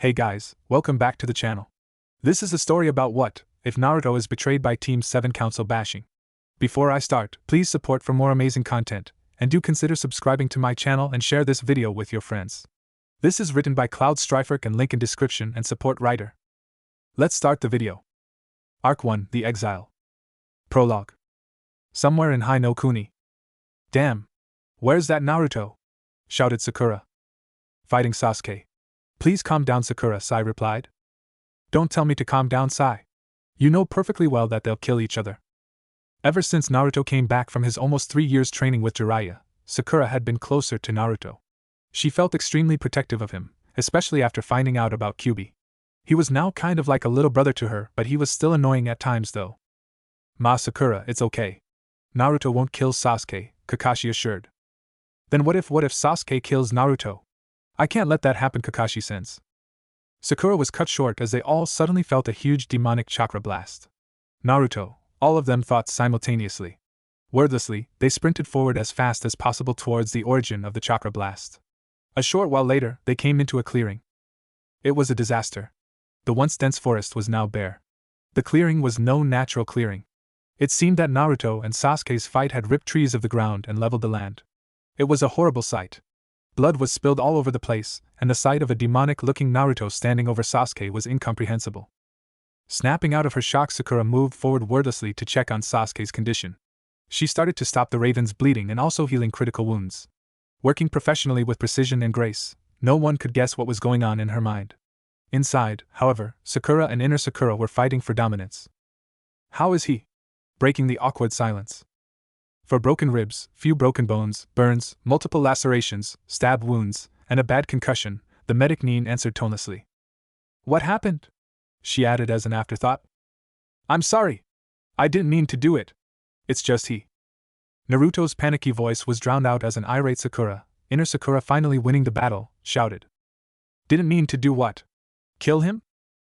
Hey guys, welcome back to the channel. This is a story about what if Naruto is betrayed by Team 7 Council bashing. Before I start, please support for more amazing content, and do consider subscribing to my channel and share this video with your friends. This is written by cloudstriferk and link in description and support writer. Let's start the video. Arc 1, The Exile. Prologue. Somewhere in Hai no Kuni. Damn. Where's that Naruto? Shouted Sakura. Fighting Sasuke. Please calm down, Sakura, Sai replied. Don't tell me to calm down, Sai. You know perfectly well that they'll kill each other. Ever since Naruto came back from his almost 3 years training with Jiraiya, Sakura had been closer to Naruto. She felt extremely protective of him, especially after finding out about Kyuubi. He was now kind of like a little brother to her, but he was still annoying at times though. Ma, Sakura, it's okay. Naruto won't kill Sasuke, Kakashi assured. Then what if Sasuke kills Naruto? I can't let that happen, Kakashi says. Sakura was cut short as they all suddenly felt a huge demonic chakra blast. Naruto, all of them thought simultaneously. Wordlessly, they sprinted forward as fast as possible towards the origin of the chakra blast. A short while later, they came into a clearing. It was a disaster. The once dense forest was now bare. The clearing was no natural clearing. It seemed that Naruto and Sasuke's fight had ripped trees of the ground and leveled the land. It was a horrible sight. Blood was spilled all over the place, and the sight of a demonic-looking Naruto standing over Sasuke was incomprehensible. Snapping out of her shock, Sakura moved forward wordlessly to check on Sasuke's condition. She started to stop the raven's bleeding and also healing critical wounds. Working professionally with precision and grace, no one could guess what was going on in her mind. Inside, however, Sakura and inner Sakura were fighting for dominance. How is he? Breaking the awkward silence. For broken ribs, few broken bones, burns, multiple lacerations, stab wounds, and a bad concussion, the medic Nin answered tonelessly. What happened? She added as an afterthought. I'm sorry. I didn't mean to do it. It's just he. Naruto's panicky voice was drowned out as an irate Sakura, inner Sakura finally winning the battle, shouted. Didn't mean to do what? Kill him?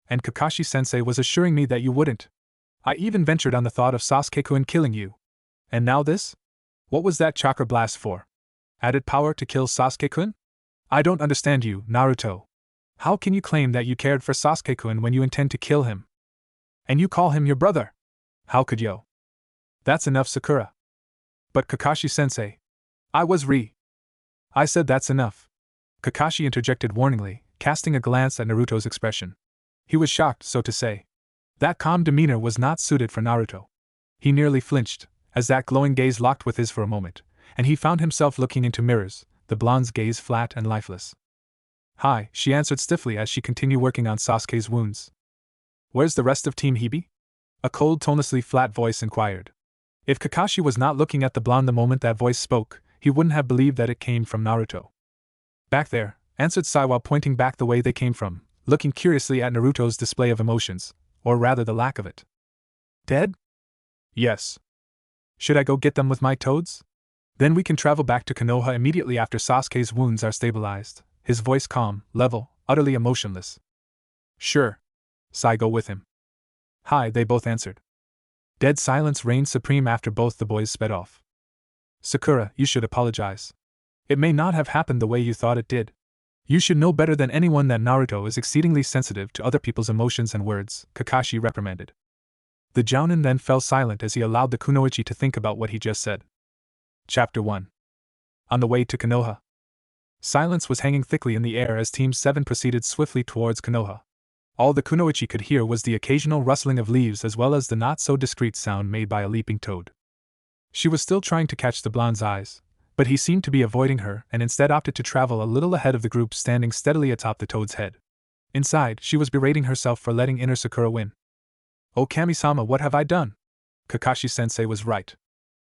And Kakashi-sensei was assuring me that you wouldn't. I even ventured on the thought of Sasuke-kun killing you. And now this? What was that chakra blast for? Added power to kill Sasuke-kun? I don't understand you, Naruto. How can you claim that you cared for Sasuke-kun when you intend to kill him? And you call him your brother? How could you? That's enough, Sakura. But Kakashi-sensei. I said that's enough. Kakashi interjected warningly, casting a glance at Naruto's expression. He was shocked, so to say. That calm demeanor was not suited for Naruto. He nearly flinched, as that glowing gaze locked with his for a moment, and he found himself looking into mirrors, the blonde's gaze flat and lifeless. Hi, she answered stiffly as she continued working on Sasuke's wounds. Where's the rest of Team Hibi? A cold, tonelessly flat voice inquired. If Kakashi was not looking at the blonde the moment that voice spoke, he wouldn't have believed that it came from Naruto. Back there, answered Sai while pointing back the way they came from, looking curiously at Naruto's display of emotions, or rather the lack of it. Dead? Yes. Should I go get them with my toads? Then we can travel back to Konoha immediately after Sasuke's wounds are stabilized, his voice calm, level, utterly emotionless. Sure. Sai, go with him. Hi, they both answered. Dead silence reigned supreme after both the boys sped off. Sakura, you should apologize. It may not have happened the way you thought it did. You should know better than anyone that Naruto is exceedingly sensitive to other people's emotions and words, Kakashi reprimanded. The Jounin then fell silent as he allowed the kunoichi to think about what he just said. Chapter 1. On the way to Konoha. Silence was hanging thickly in the air as Team 7 proceeded swiftly towards Konoha. All the kunoichi could hear was the occasional rustling of leaves as well as the not-so-discreet sound made by a leaping toad. She was still trying to catch the blonde's eyes, but he seemed to be avoiding her and instead opted to travel a little ahead of the group standing steadily atop the toad's head. Inside, she was berating herself for letting inner Sakura win. Oh Kami-sama, what have I done? Kakashi-sensei was right.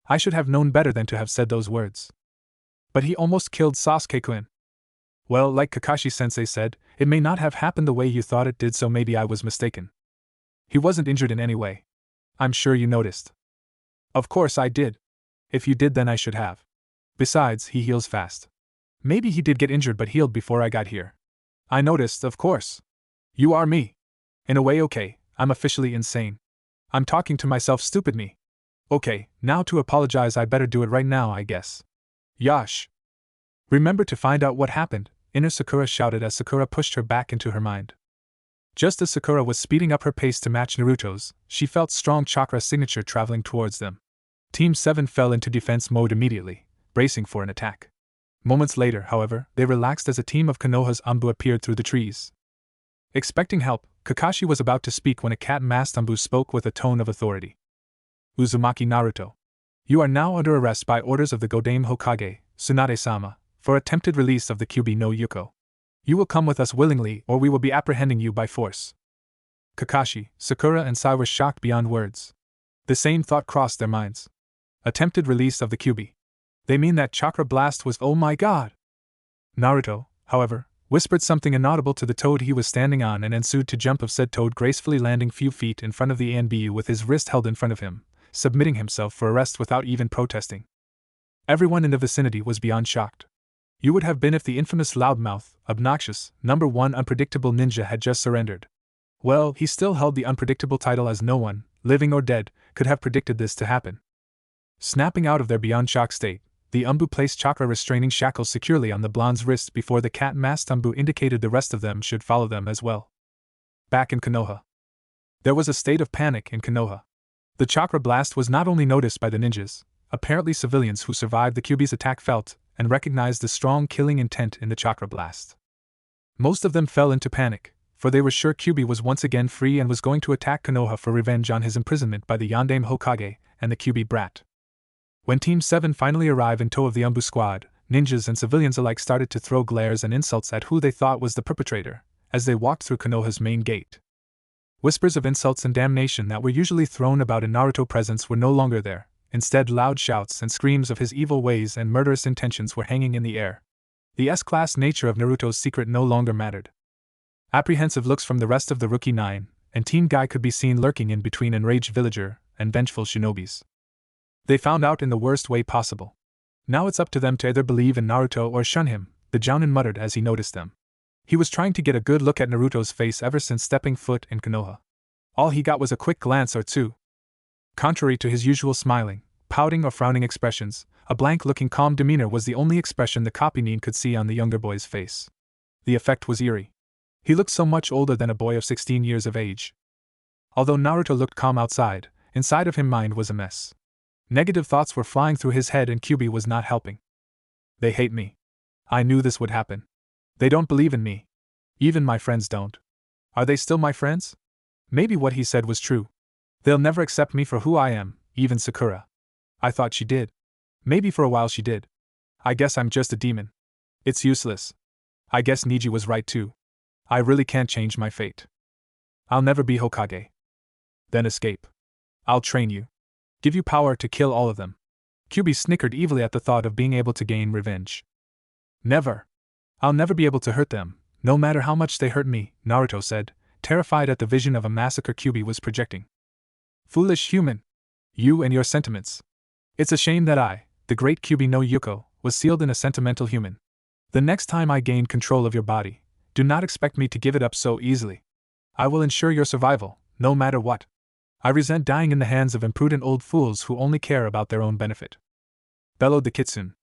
I should have known better than to have said those words. But he almost killed Sasuke-kun. Well, like Kakashi-sensei said, it may not have happened the way you thought it did, so maybe I was mistaken. He wasn't injured in any way. I'm sure you noticed. Of course I did. If you did, then I should have. Besides, he heals fast. Maybe he did get injured but healed before I got here. I noticed, of course. You are me. In a way, okay. I'm officially insane. I'm talking to myself, stupid me. Okay, now to apologize I better do it right now, I guess. Yash. Remember to find out what happened, inner Sakura shouted as Sakura pushed her back into her mind. Just as Sakura was speeding up her pace to match Naruto's, she felt strong chakra signature traveling towards them. Team 7 fell into defense mode immediately, bracing for an attack. Moments later, however, they relaxed as a team of Konoha's Anbu appeared through the trees. Expecting help, Kakashi was about to speak when a cat-masked Anbu spoke with a tone of authority. Uzumaki Naruto. You are now under arrest by orders of the Godame Hokage, Tsunade-sama, for attempted release of the Kyuubi no Yuko. You will come with us willingly or we will be apprehending you by force. Kakashi, Sakura and Sai were shocked beyond words. The same thought crossed their minds. Attempted release of the Kyuubi. They mean that chakra blast was oh my god! Naruto, however, whispered something inaudible to the toad he was standing on and ensued to jump of said toad, gracefully landing few feet in front of the ANBU with his wrist held in front of him, submitting himself for arrest without even protesting. Everyone in the vicinity was beyond shocked. You would have been if the infamous loudmouth, obnoxious, number 1 unpredictable ninja had just surrendered. Well, he still held the unpredictable title as no one, living or dead, could have predicted this to happen. Snapping out of their beyond shock state, the Anbu placed chakra restraining shackles securely on the blonde's wrists before the cat-masked Anbu indicated the rest of them should follow them as well. Back in Konoha. There was a state of panic in Konoha. The chakra blast was not only noticed by the ninjas, apparently civilians who survived the Kyuubi's attack felt and recognized the strong killing intent in the chakra blast. Most of them fell into panic, for they were sure Kyuubi was once again free and was going to attack Konoha for revenge on his imprisonment by the Yondaime Hokage and the Kyuubi brat. When Team 7 finally arrived in tow of the Anbu squad, ninjas and civilians alike started to throw glares and insults at who they thought was the perpetrator, as they walked through Konoha's main gate. Whispers of insults and damnation that were usually thrown about in Naruto's presence were no longer there. Instead, loud shouts and screams of his evil ways and murderous intentions were hanging in the air. The S-class nature of Naruto's secret no longer mattered. Apprehensive looks from the rest of the Rookie 9 and Team Guy could be seen lurking in between enraged villager and vengeful shinobis. They found out in the worst way possible. Now it's up to them to either believe in Naruto or shun him, the Jounin muttered as he noticed them. He was trying to get a good look at Naruto's face ever since stepping foot in Konoha. All he got was a quick glance or two. Contrary to his usual smiling, pouting or frowning expressions, a blank-looking calm demeanor was the only expression the copy-nin could see on the younger boy's face. The effect was eerie. He looked so much older than a boy of 16 years of age. Although Naruto looked calm outside, inside of him mind was a mess. Negative thoughts were flying through his head and Kyuubi was not helping. They hate me. I knew this would happen. They don't believe in me. Even my friends don't. Are they still my friends? Maybe what he said was true. They'll never accept me for who I am, even Sakura. I thought she did. Maybe for a while she did. I guess I'm just a demon. It's useless. I guess Niji was right too. I really can't change my fate. I'll never be Hokage. Then escape. I'll train you. Give you power to kill all of them. Kyuubi snickered evilly at the thought of being able to gain revenge. Never. I'll never be able to hurt them, no matter how much they hurt me, Naruto said, terrified at the vision of a massacre Kyuubi was projecting. Foolish human. You and your sentiments. It's a shame that I, the great Kyuubi no Yuko, was sealed in a sentimental human. The next time I gain control of your body, do not expect me to give it up so easily. I will ensure your survival, no matter what. I resent dying in the hands of imprudent old fools who only care about their own benefit. Bellowed the kitsune.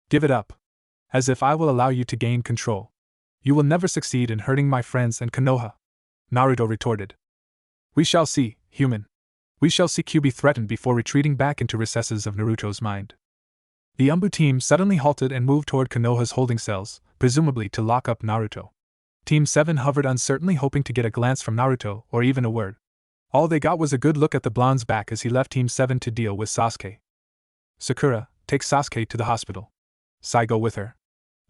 Give it up. As if I will allow you to gain control. You will never succeed in hurting my friends and Konoha. Naruto retorted. We shall see, human. We shall see Kyuubi threatened before retreating back into recesses of Naruto's mind. The Anbu team suddenly halted and moved toward Konoha's holding cells, presumably to lock up Naruto. Team 7 hovered uncertainly, hoping to get a glance from Naruto or even a word. All they got was a good look at the blonde's back as he left Team 7 to deal with Sasuke. Sakura, take Sasuke to the hospital. Sai, go with her.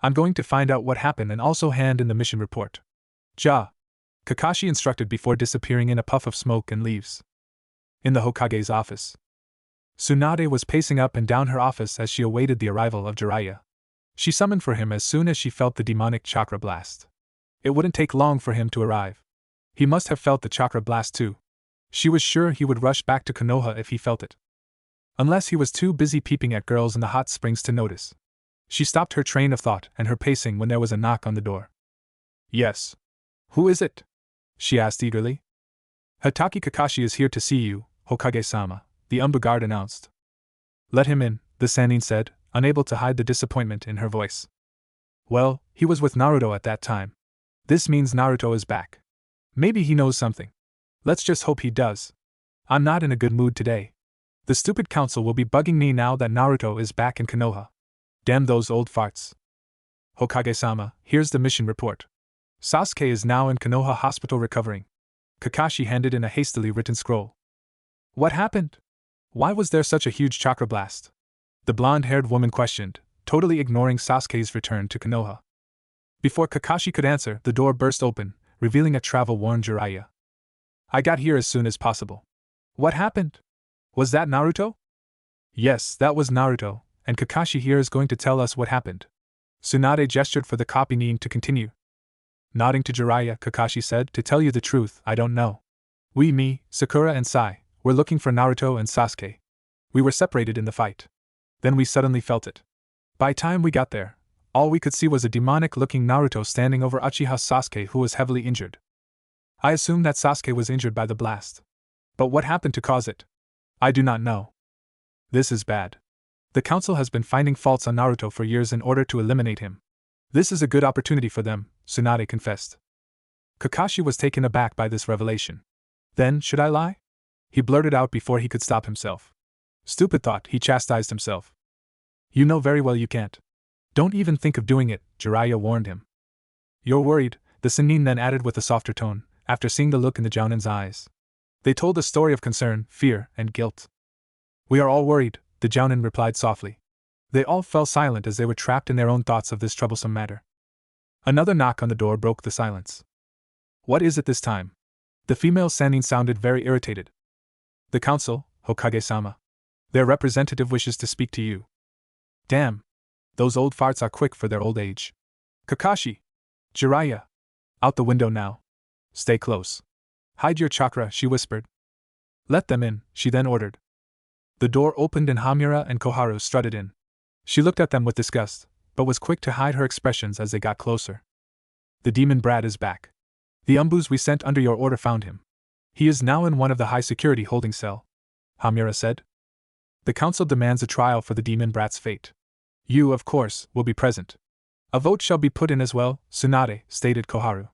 I'm going to find out what happened and also hand in the mission report. Ja. Kakashi instructed before disappearing in a puff of smoke and leaves. In the Hokage's office. Tsunade was pacing up and down her office as she awaited the arrival of Jiraiya. She summoned for him as soon as she felt the demonic chakra blast. It wouldn't take long for him to arrive. He must have felt the chakra blast too. She was sure he would rush back to Konoha if he felt it. Unless he was too busy peeping at girls in the hot springs to notice. She stopped her train of thought and her pacing when there was a knock on the door. Yes. Who is it? She asked eagerly. Hatake Kakashi is here to see you, Hokage-sama, the Anbu guard announced. Let him in, the Sannin said, unable to hide the disappointment in her voice. Well, he was with Naruto at that time. This means Naruto is back. Maybe he knows something. Let's just hope he does. I'm not in a good mood today. The stupid council will be bugging me now that Naruto is back in Konoha. Damn those old farts. Hokage-sama, here's the mission report. Sasuke is now in Konoha Hospital recovering. Kakashi handed in a hastily written scroll. What happened? Why was there such a huge chakra blast? The blonde-haired woman questioned, totally ignoring Sasuke's return to Konoha. Before Kakashi could answer, the door burst open, revealing a travel-worn Jiraiya. I got here as soon as possible. What happened? Was that Naruto? Yes, that was Naruto, and Kakashi here is going to tell us what happened. Tsunade gestured for the copy needing to continue. Nodding to Jiraiya, Kakashi said, to tell you the truth, I don't know. Me, Sakura and Sai, were looking for Naruto and Sasuke. We were separated in the fight. Then we suddenly felt it. By time we got there, all we could see was a demonic-looking Naruto standing over Uchiha Sasuke who was heavily injured. I assume that Sasuke was injured by the blast. But what happened to cause it? I do not know. This is bad. The council has been finding faults on Naruto for years in order to eliminate him. This is a good opportunity for them, Tsunade confessed. Kakashi was taken aback by this revelation. Then, should I lie? He blurted out before he could stop himself. Stupid thought, he chastised himself. You know very well you can't. Don't even think of doing it, Jiraiya warned him. You're worried, the Sannin then added with a softer tone, after seeing the look in the Jounin's eyes. They told a story of concern, fear, and guilt. We are all worried, the Jounin replied softly. They all fell silent as they were trapped in their own thoughts of this troublesome matter. Another knock on the door broke the silence. What is it this time? The female Sannin sounded very irritated. The council, Hokage-sama. Their representative wishes to speak to you. Damn. Those old farts are quick for their old age. Kakashi! Jiraiya! Out the window now. Stay close. Hide your chakra, she whispered. Let them in, she then ordered. The door opened and Hamura and Koharu strutted in. She looked at them with disgust, but was quick to hide her expressions as they got closer. The demon brat is back. The umbus we sent under your order found him. He is now in one of the high-security holding cell, Hamura said. The council demands a trial for the demon brat's fate. You, of course, will be present. A vote shall be put in as well, Tsunade, stated Koharu.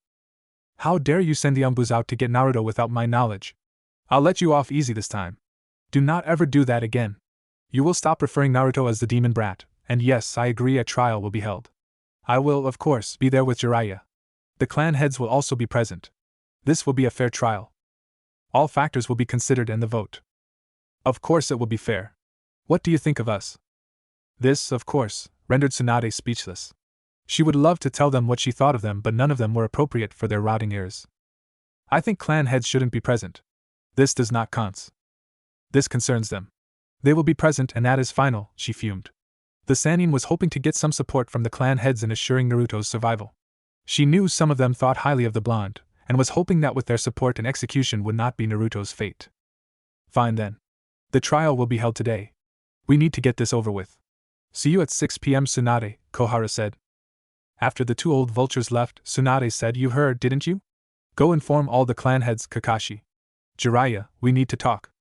How dare you send the umbus out to get Naruto without my knowledge? I'll let you off easy this time. Do not ever do that again. You will stop referring Naruto as the demon brat, and yes, I agree a trial will be held. I will, of course, be there with Jiraiya. The clan heads will also be present. This will be a fair trial. All factors will be considered in the vote. Of course it will be fair. What do you think of us? This, of course, rendered Tsunade speechless. She would love to tell them what she thought of them, but none of them were appropriate for their rotting ears. I think clan heads shouldn't be present. This does not count. This concerns them. They will be present and that is final, she fumed. The Sannin was hoping to get some support from the clan heads in assuring Naruto's survival. She knew some of them thought highly of the blonde, and was hoping that with their support and execution would not be Naruto's fate. Fine then. The trial will be held today. We need to get this over with. See you at 6 p.m. Tsunade, Koharu said. After the two old vultures left, Tsunade said, You heard, didn't you? Go inform all the clan heads, Kakashi. Jiraiya, we need to talk.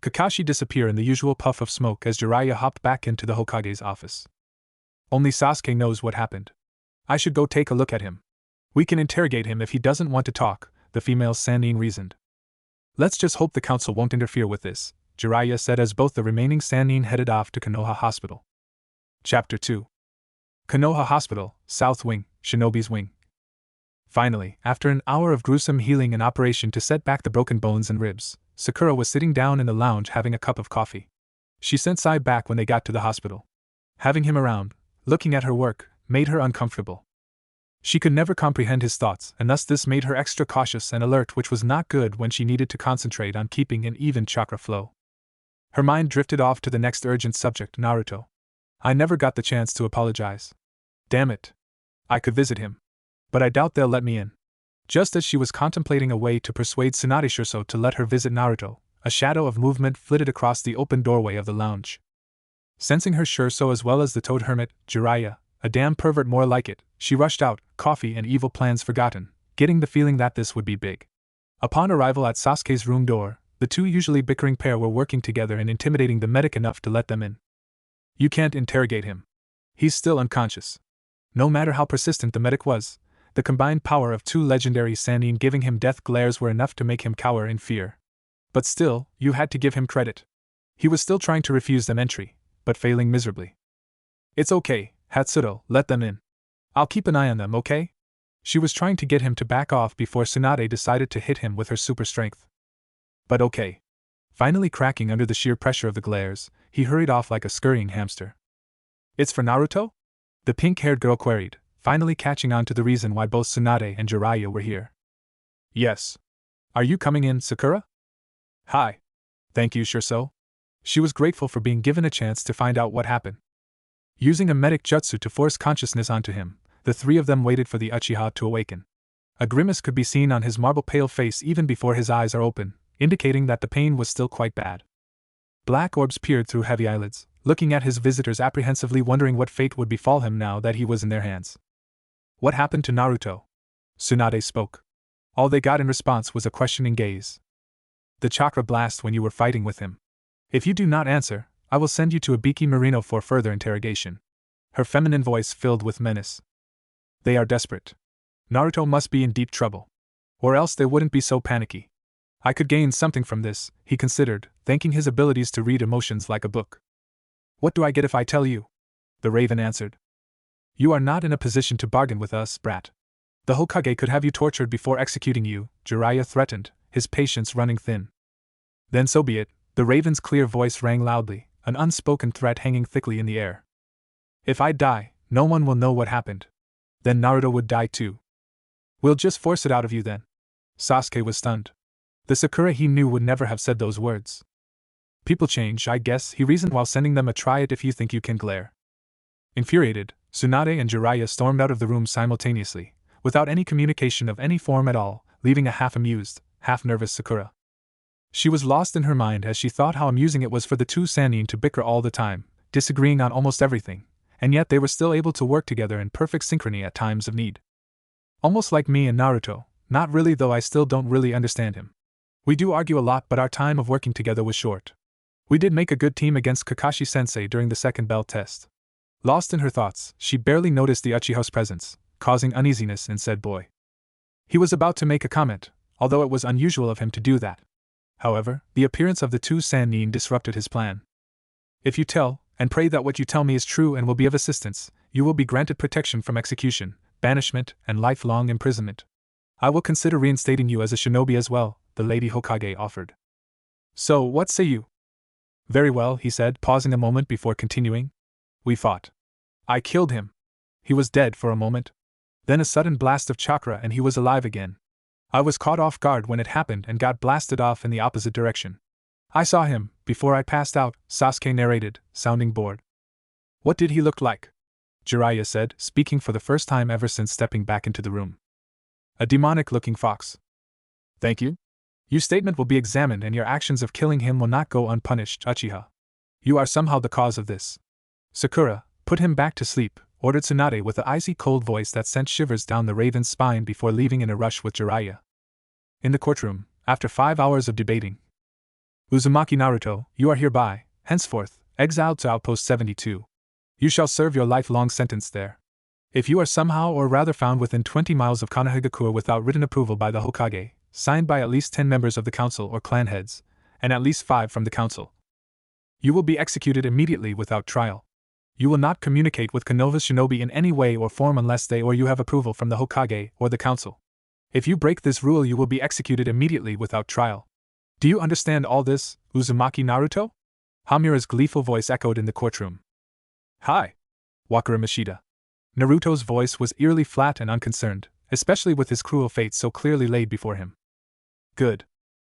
Kakashi disappeared in the usual puff of smoke as Jiraiya hopped back into the Hokage's office. Only Sasuke knows what happened. I should go take a look at him. We can interrogate him if he doesn't want to talk, the female Sannin reasoned. Let's just hope the council won't interfere with this, Jiraiya said as both the remaining Sannin headed off to Konoha Hospital. Chapter 2. Konoha Hospital, South Wing, Shinobi's Wing. Finally, after an hour of gruesome healing and operation to set back the broken bones and ribs, Sakura was sitting down in the lounge having a cup of coffee. She sent Sai back when they got to the hospital. Having him around, looking at her work, made her uncomfortable. She could never comprehend his thoughts, and thus this made her extra cautious and alert, which was not good when she needed to concentrate on keeping an even chakra flow. Her mind drifted off to the next urgent subject, Naruto. I never got the chance to apologize. Damn it. I could visit him. But I doubt they'll let me in. Just as she was contemplating a way to persuade Tsunade Shurso to let her visit Naruto, a shadow of movement flitted across the open doorway of the lounge. Sensing her Shurso as well as the toad hermit, Jiraiya, a damn pervert more like it, she rushed out, coffee and evil plans forgotten, getting the feeling that this would be big. Upon arrival at Sasuke's room door, the two usually bickering pair were working together and intimidating the medic enough to let them in. You can't interrogate him. He's still unconscious. No matter how persistent the medic was, The combined power of two legendary Sannin giving him death glares were enough to make him cower in fear. But still, you had to give him credit. He was still trying to refuse them entry, but failing miserably. It's okay, Hatsuro, let them in. I'll keep an eye on them, okay? She was trying to get him to back off before Tsunade decided to hit him with her super strength. But okay. Finally cracking under the sheer pressure of the glares, he hurried off like a scurrying hamster. It's for Naruto? The pink-haired girl queried, finally catching on to the reason why both Tsunade and Jiraiya were here. Yes. Are you coming in, Sakura? Hi. Thank you, sure so. She was grateful for being given a chance to find out what happened. Using a medic jutsu to force consciousness onto him, the three of them waited for the Uchiha to awaken. A grimace could be seen on his marble-pale face even before his eyes are open, indicating that the pain was still quite bad. Black orbs peered through heavy eyelids, looking at his visitors apprehensively, wondering what fate would befall him now that he was in their hands. What happened to Naruto? Tsunade spoke. All they got in response was a questioning gaze. The chakra blast when you were fighting with him. If you do not answer, I will send you to Ibiki Marino for further interrogation. Her feminine voice filled with menace. They are desperate. Naruto must be in deep trouble. Or else they wouldn't be so panicky. I could gain something from this, he considered, thanking his abilities to read emotions like a book. What do I get if I tell you? The Raven answered. You are not in a position to bargain with us, brat. The Hokage could have you tortured before executing you, Jiraiya threatened, his patience running thin. Then so be it, the Raven's clear voice rang loudly, an unspoken threat hanging thickly in the air. If I die, no one will know what happened. Then Naruto would die too. We'll just force it out of you then. Sasuke was stunned. The Sakura he knew would never have said those words. People change, I guess, he reasoned while sending them a try it if you think you can glare. Infuriated, Tsunade and Jiraiya stormed out of the room simultaneously, without any communication of any form at all, leaving a half-amused, half-nervous Sakura. She was lost in her mind as she thought how amusing it was for the two Sannin to bicker all the time, disagreeing on almost everything, and yet they were still able to work together in perfect synchrony at times of need. Almost like me and Naruto, not really, though I still don't really understand him. We do argue a lot, but our time of working together was short. We did make a good team against Kakashi-sensei during the second bell test. Lost in her thoughts, she barely noticed the Uchiha's presence, causing uneasiness in said boy. He was about to make a comment, although it was unusual of him to do that. However, the appearance of the two Sannin disrupted his plan. If you tell, and pray that what you tell me is true and will be of assistance, you will be granted protection from execution, banishment, and lifelong imprisonment. I will consider reinstating you as a shinobi as well, the Lady Hokage offered. So, what say you? Very well, he said, pausing a moment before continuing. We fought. I killed him. He was dead for a moment. Then a sudden blast of chakra and he was alive again. I was caught off guard when it happened and got blasted off in the opposite direction. I saw him, before I passed out, Sasuke narrated, sounding bored. What did he look like? Jiraiya said, speaking for the first time ever since stepping back into the room. A demonic-looking fox. Thank you. Your statement will be examined and your actions of killing him will not go unpunished, Uchiha. You are somehow the cause of this. Sakura, put him back to sleep, ordered Tsunade with the icy cold voice that sent shivers down the Raven's spine before leaving in a rush with Jiraiya. In the courtroom, after 5 hours of debating. Uzumaki Naruto, you are hereby, henceforth, exiled to Outpost 72. You shall serve your lifelong sentence there. If you are somehow or rather found within 20 miles of Konohagakure without written approval by the Hokage, signed by at least 10 members of the council or clan heads, and at least 5 from the council, you will be executed immediately without trial. You will not communicate with Konoha's shinobi in any way or form unless they or you have approval from the Hokage or the council. If you break this rule, you will be executed immediately without trial. Do you understand all this, Uzumaki Naruto? Hamura's gleeful voice echoed in the courtroom. Hi. Wakura Mishida. Naruto's voice was eerily flat and unconcerned, especially with his cruel fate so clearly laid before him. Good.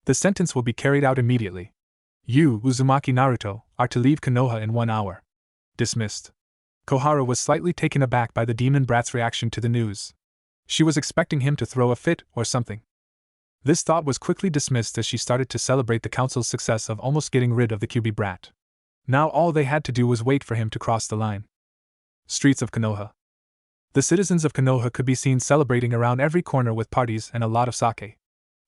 The sentence will be carried out immediately. You, Uzumaki Naruto, are to leave Konoha in 1 hour. Dismissed. Koharu was slightly taken aback by the demon brat's reaction to the news. She was expecting him to throw a fit or something. This thought was quickly dismissed as she started to celebrate the council's success of almost getting rid of the Kyuubi brat. Now all they had to do was wait for him to cross the line. Streets of Konoha. The citizens of Konoha could be seen celebrating around every corner with parties and a lot of sake.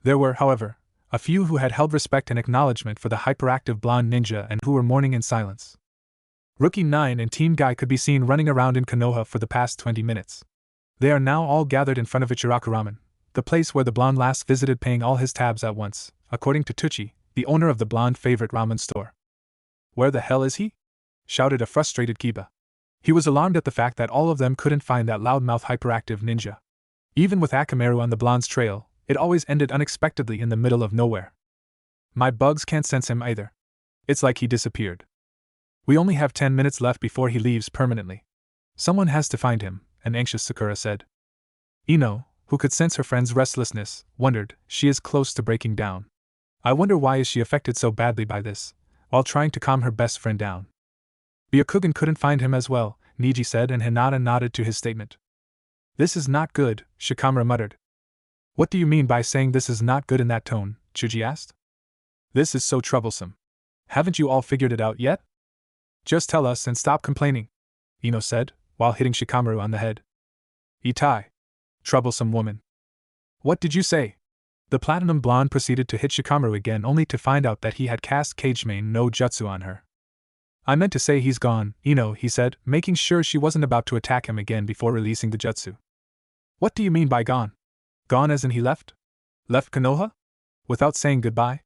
There were, however, a few who had held respect and acknowledgement for the hyperactive blonde ninja and who were mourning in silence. Rookie 9 and Team Guy could be seen running around in Konoha for the past 20 minutes. They are now all gathered in front of Ichiraku Ramen, the place where the blonde last visited, paying all his tabs at once, according to Tucci, the owner of the blonde favorite ramen store. Where the hell is he? Shouted a frustrated Kiba. He was alarmed at the fact that all of them couldn't find that loudmouth hyperactive ninja. Even with Akamaru on the blonde's trail, it always ended unexpectedly in the middle of nowhere. My bugs can't sense him either. It's like he disappeared. We only have 10 minutes left before he leaves permanently. Someone has to find him, an anxious Sakura said. Ino, who could sense her friend's restlessness, wondered, she is close to breaking down. I wonder why is she affected so badly by this, while trying to calm her best friend down. Byakugan couldn't find him as well, Niji said, and Hinata nodded to his statement. This is not good, Shikamaru muttered. What do you mean by saying this is not good in that tone? Chuji asked. This is so troublesome. Haven't you all figured it out yet? Just tell us and stop complaining, Ino said, while hitting Shikamaru on the head. Itai. Troublesome woman. What did you say? The platinum blonde proceeded to hit Shikamaru again, only to find out that he had cast Kagemain no Jutsu on her. I meant to say he's gone, Ino, he said, making sure she wasn't about to attack him again before releasing the jutsu. What do you mean by gone? Gone as in he left? Left Konoha? Without saying goodbye?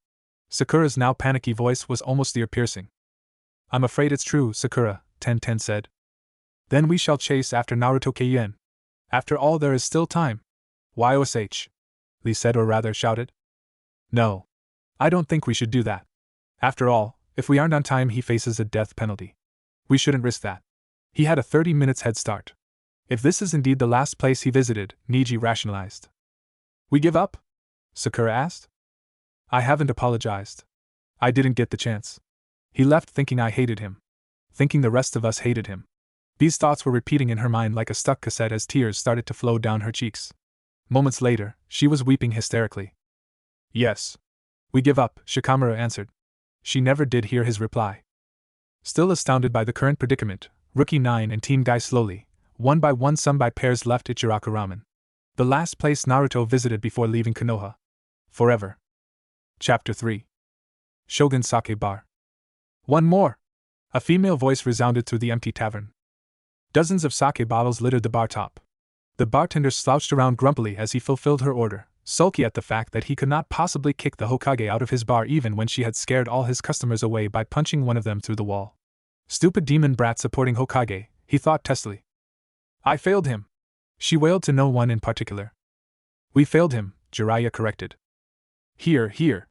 Sakura's now panicky voice was almost ear-piercing. I'm afraid it's true, Sakura, Ten said. Then we shall chase after Naruto Keien. After all, there is still time. YOSH. Lee said, or rather shouted. No. I don't think we should do that. After all, if we aren't on time, he faces a death penalty. We shouldn't risk that. He had a 30 minutes head start. If this is indeed the last place he visited, Niji rationalized. We give up? Sakura asked. I haven't apologized. I didn't get the chance. He left thinking I hated him. Thinking the rest of us hated him. These thoughts were repeating in her mind like a stuck cassette as tears started to flow down her cheeks. Moments later, she was weeping hysterically. Yes. We give up, Shikamaru answered. She never did hear his reply. Still astounded by the current predicament, Rookie 9 and Team Guy slowly, one by one, some by pairs, left Ichiraku Ramen, the last place Naruto visited before leaving Konoha. Forever. Chapter 3. Shogun Sake Bar. One more! A female voice resounded through the empty tavern. Dozens of sake bottles littered the bar top. The bartender slouched around grumpily as he fulfilled her order, sulky at the fact that he could not possibly kick the Hokage out of his bar even when she had scared all his customers away by punching one of them through the wall. Stupid demon brat supporting Hokage, he thought testily. I failed him. She wailed to no one in particular. We failed him, Jiraiya corrected. Here, here.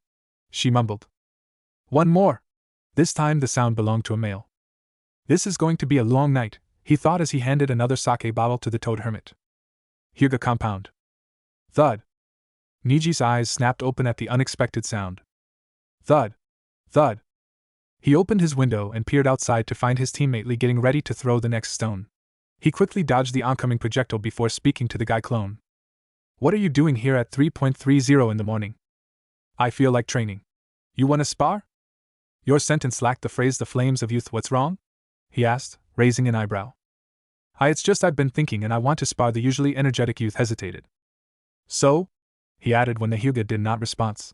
She mumbled. One more. This time the sound belonged to a male. This is going to be a long night, he thought as he handed another sake bottle to the Toad Hermit. Hyuga compound. Thud. Niji's eyes snapped open at the unexpected sound. Thud. Thud. He opened his window and peered outside to find his teammate Lee getting ready to throw the next stone. He quickly dodged the oncoming projectile before speaking to the guy clone. What are you doing here at 3:30 in the morning? I feel like training. You wanna spar? Your sentence lacked the phrase "the flames of youth." What's wrong? He asked, raising an eyebrow. It's just I've been thinking and I want to spar. The usually energetic youth hesitated. So? He added when the Hyuga did not respond.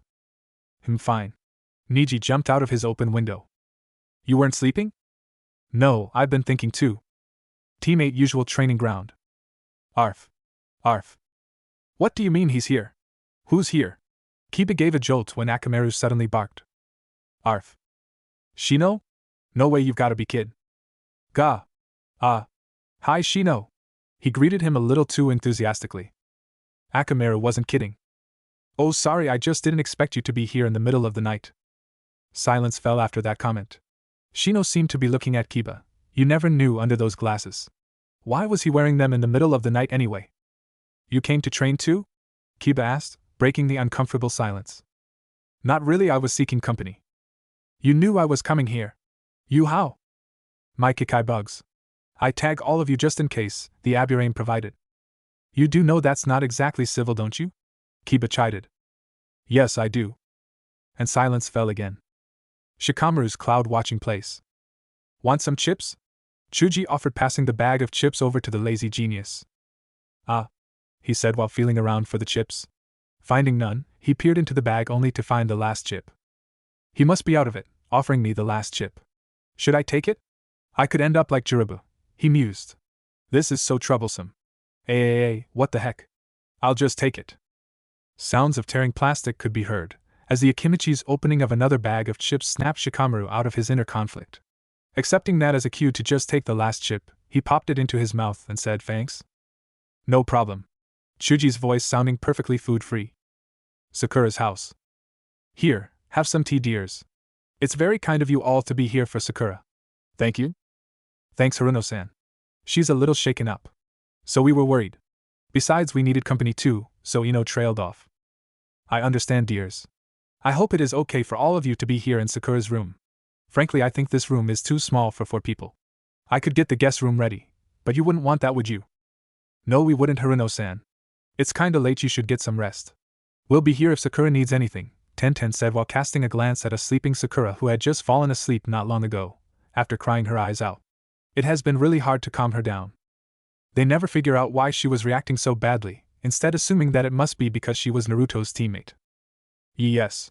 Fine. Niji jumped out of his open window. You weren't sleeping? No, I've been thinking too. Teammate usual training ground. Arf. Arf. What do you mean he's here? Who's here? Kiba gave a jolt when Akamaru suddenly barked. Arf. Shino? No way, you've gotta be kid. Ga. Hi Shino. He greeted him a little too enthusiastically. Akamaru wasn't kidding. Oh sorry, I just didn't expect you to be here in the middle of the night. Silence fell after that comment. Shino seemed to be looking at Kiba. You never knew under those glasses. Why was he wearing them in the middle of the night anyway? You came to train too? Kiba asked, breaking the uncomfortable silence. Not really, I was seeking company. You knew I was coming here. You how? My Kikai bugs. I tag all of you just in case, the Aburame provided. You do know that's not exactly civil, don't you? Kiba chided. Yes, I do. And silence fell again. Shikamaru's cloud-watching place. Want some chips? Chuji offered, passing the bag of chips over to the lazy genius. He said while feeling around for the chips. Finding none, he peered into the bag only to find the last chip. He must be out of it, offering me the last chip. Should I take it? I could end up like Jiribu, he mused. This is so troublesome. Hey, what the heck? I'll just take it. Sounds of tearing plastic could be heard, as the Akimichi's opening of another bag of chips snapped Shikamaru out of his inner conflict. Accepting that as a cue to just take the last chip, he popped it into his mouth and said, "Thanks." "No problem." Shuji's voice sounding perfectly food-free. Sakura's house. "Here, have some tea, dears. It's very kind of you all to be here for Sakura." "Thank you." "Thanks, Haruno-san. She's a little shaken up. So we were worried. Besides, we needed company too, so Ino trailed off." "I understand, dears. I hope it is okay for all of you to be here in Sakura's room. Frankly, I think this room is too small for 4 people. I could get the guest room ready, but you wouldn't want that, would you?" "No, we wouldn't, Haruno-san. It's kinda late, you should get some rest. We'll be here if Sakura needs anything," Tenten said while casting a glance at a sleeping Sakura who had just fallen asleep not long ago, after crying her eyes out. It has been really hard to calm her down. They never figure out why she was reacting so badly, instead assuming that it must be because she was Naruto's teammate. "Yes.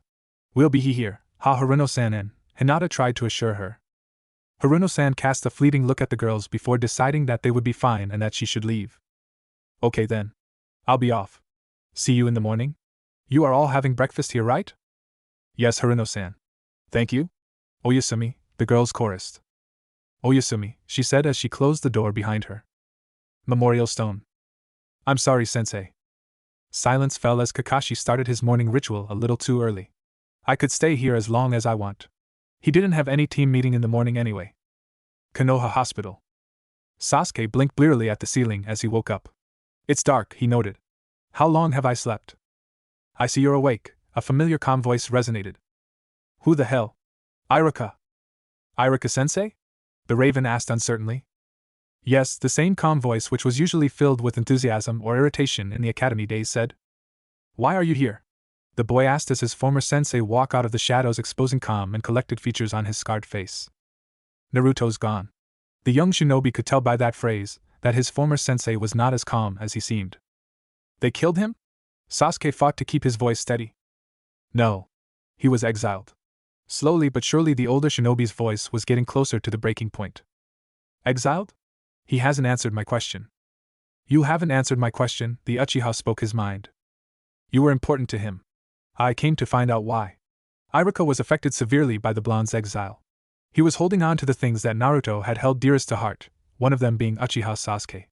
We'll be here," Haruno-san and Hinata tried to assure her. Haruno-san cast a fleeting look at the girls before deciding that they would be fine and that she should leave. "Okay then. I'll be off. See you in the morning? You are all having breakfast here, right?" "Yes, Haruno-san." "Thank you." "Oyasumi," the girls chorused. "Oyasumi," she said as she closed the door behind her. Memorial stone. "I'm sorry, sensei." Silence fell as Kakashi started his morning ritual a little too early. "I could stay here as long as I want." He didn't have any team meeting in the morning anyway. Konoha Hospital. Sasuke blinked blearily at the ceiling as he woke up. "It's dark," he noted. "How long have I slept?" "I see you're awake," a familiar calm voice resonated. "Who the hell?" "Iruka." "Iruka-sensei?" the Raven asked uncertainly. Yes, the same calm voice which was usually filled with enthusiasm or irritation in the academy days said. "Why are you here?" the boy asked as his former sensei walked out of the shadows, exposing calm and collected features on his scarred face. "Naruto's gone." The young shinobi could tell by that phrase that his former sensei was not as calm as he seemed. "They killed him?" Sasuke fought to keep his voice steady. "No. He was exiled." Slowly but surely the older shinobi's voice was getting closer to the breaking point. "Exiled? He hasn't answered my question." "You haven't answered my question," the Uchiha spoke his mind. "You were important to him. I came to find out why." Iruka was affected severely by the blonde's exile. He was holding on to the things that Naruto had held dearest to heart, one of them being Uchiha Sasuke.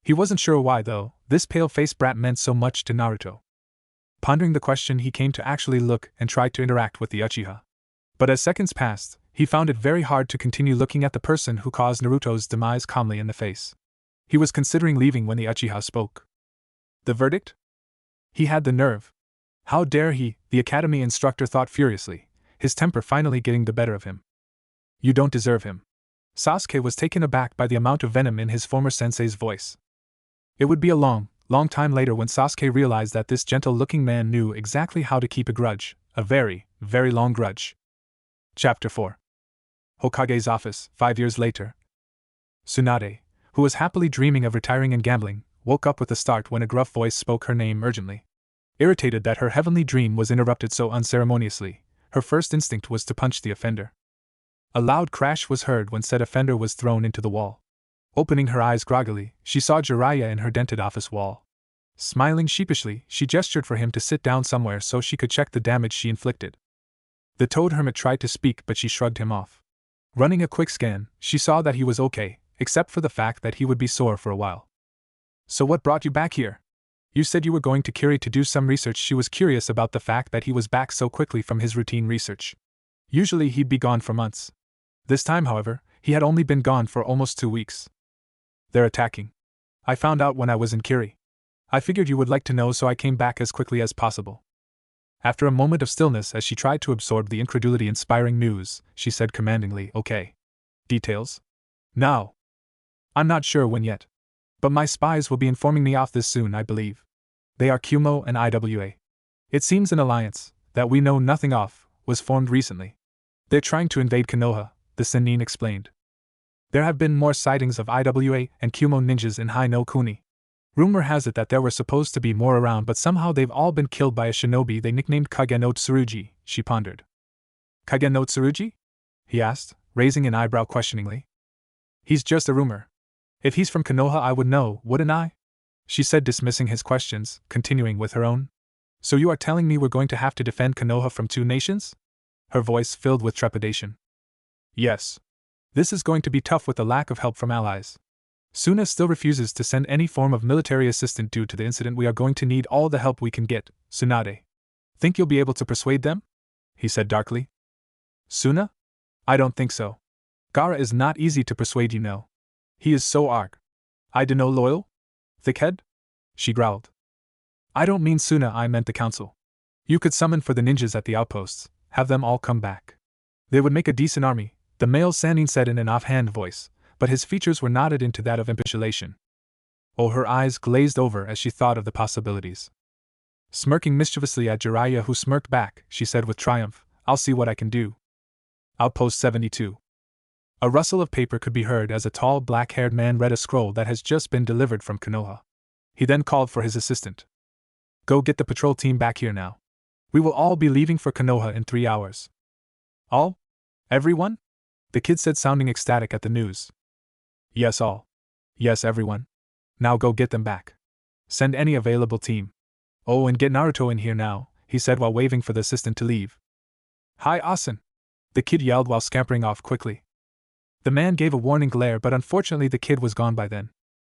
He wasn't sure why, though, this pale-faced brat meant so much to Naruto. Pondering the question, he came to actually look and try to interact with the Uchiha. But as seconds passed, he found it very hard to continue looking at the person who caused Naruto's demise calmly in the face. He was considering leaving when the Uchiha spoke. "The verdict?" He had the nerve. How dare he, the academy instructor thought furiously, his temper finally getting the better of him. "You don't deserve him." Sasuke was taken aback by the amount of venom in his former sensei's voice. It would be a long, long time later when Sasuke realized that this gentle-looking man knew exactly how to keep a grudge, a very, very long grudge. Chapter 4. Hokage's office, 5 years later. Tsunade, who was happily dreaming of retiring and gambling, woke up with a start when a gruff voice spoke her name urgently. Irritated that her heavenly dream was interrupted so unceremoniously, her first instinct was to punch the offender. A loud crash was heard when said offender was thrown into the wall. Opening her eyes groggily, she saw Jiraiya in her dented office wall. Smiling sheepishly, she gestured for him to sit down somewhere so she could check the damage she inflicted. The Toad Hermit tried to speak, but she shrugged him off. Running a quick scan, she saw that he was okay, except for the fact that he would be sore for a while. "So what brought you back here? You said you were going to Kiri to do some research." She was curious about the fact that he was back so quickly from his routine research. Usually he'd be gone for months. This time, however, he had only been gone for almost 2 weeks. "They're attacking. I found out when I was in Kiri. I figured you would like to know, so I came back as quickly as possible." After a moment of stillness as she tried to absorb the incredulity-inspiring news, she said commandingly, "Okay. Details?" "Now." "I'm not sure when yet. But my spies will be informing me off this soon, I believe. They are Kumo and IWA. It seems an alliance, that we know nothing of, was formed recently. They're trying to invade Konoha," the Sennin explained. "There have been more sightings of IWA and Kumo ninjas in Hai no Kuni. Rumor has it that there were supposed to be more around, but somehow they've all been killed by a shinobi they nicknamed Kage no Tsurugi," she pondered. "Kage no Tsurugi?" he asked, raising an eyebrow questioningly. "He's just a rumor. If he's from Konoha I would know, wouldn't I?" she said, dismissing his questions, continuing with her own. So you are telling me we're going to have to defend Konoha from two nations? Her voice filled with trepidation. Yes. This is going to be tough with the lack of help from allies. Suna still refuses to send any form of military assistance due to the incident. We are going to need all the help we can get, Tsunade. Think you'll be able to persuade them? He said darkly. Suna? I don't think so. Gaara is not easy to persuade, you know. He is so I dunno loyal? Thickhead? She growled. I don't mean Suna, I meant the council. You could summon for the ninjas at the outposts, have them all come back. They would make a decent army, the male Sannin said in an offhand voice, but his features were knotted into that of impatience. Oh, her eyes glazed over as she thought of the possibilities. Smirking mischievously at Jiraiya, who smirked back, she said with triumph, I'll see what I can do. Outpost 72. A rustle of paper could be heard as a tall black-haired man read a scroll that has just been delivered from Konoha. He then called for his assistant. Go get the patrol team back here now. We will all be leaving for Konoha in 3 hours. All? Everyone? The kid said, sounding ecstatic at the news. Yes, all. Yes, everyone. Now go get them back. Send any available team. Oh, and get Naruto in here now, he said while waving for the assistant to leave. Hi, Asen! The kid yelled while scampering off quickly. The man gave a warning glare, but unfortunately the kid was gone by then.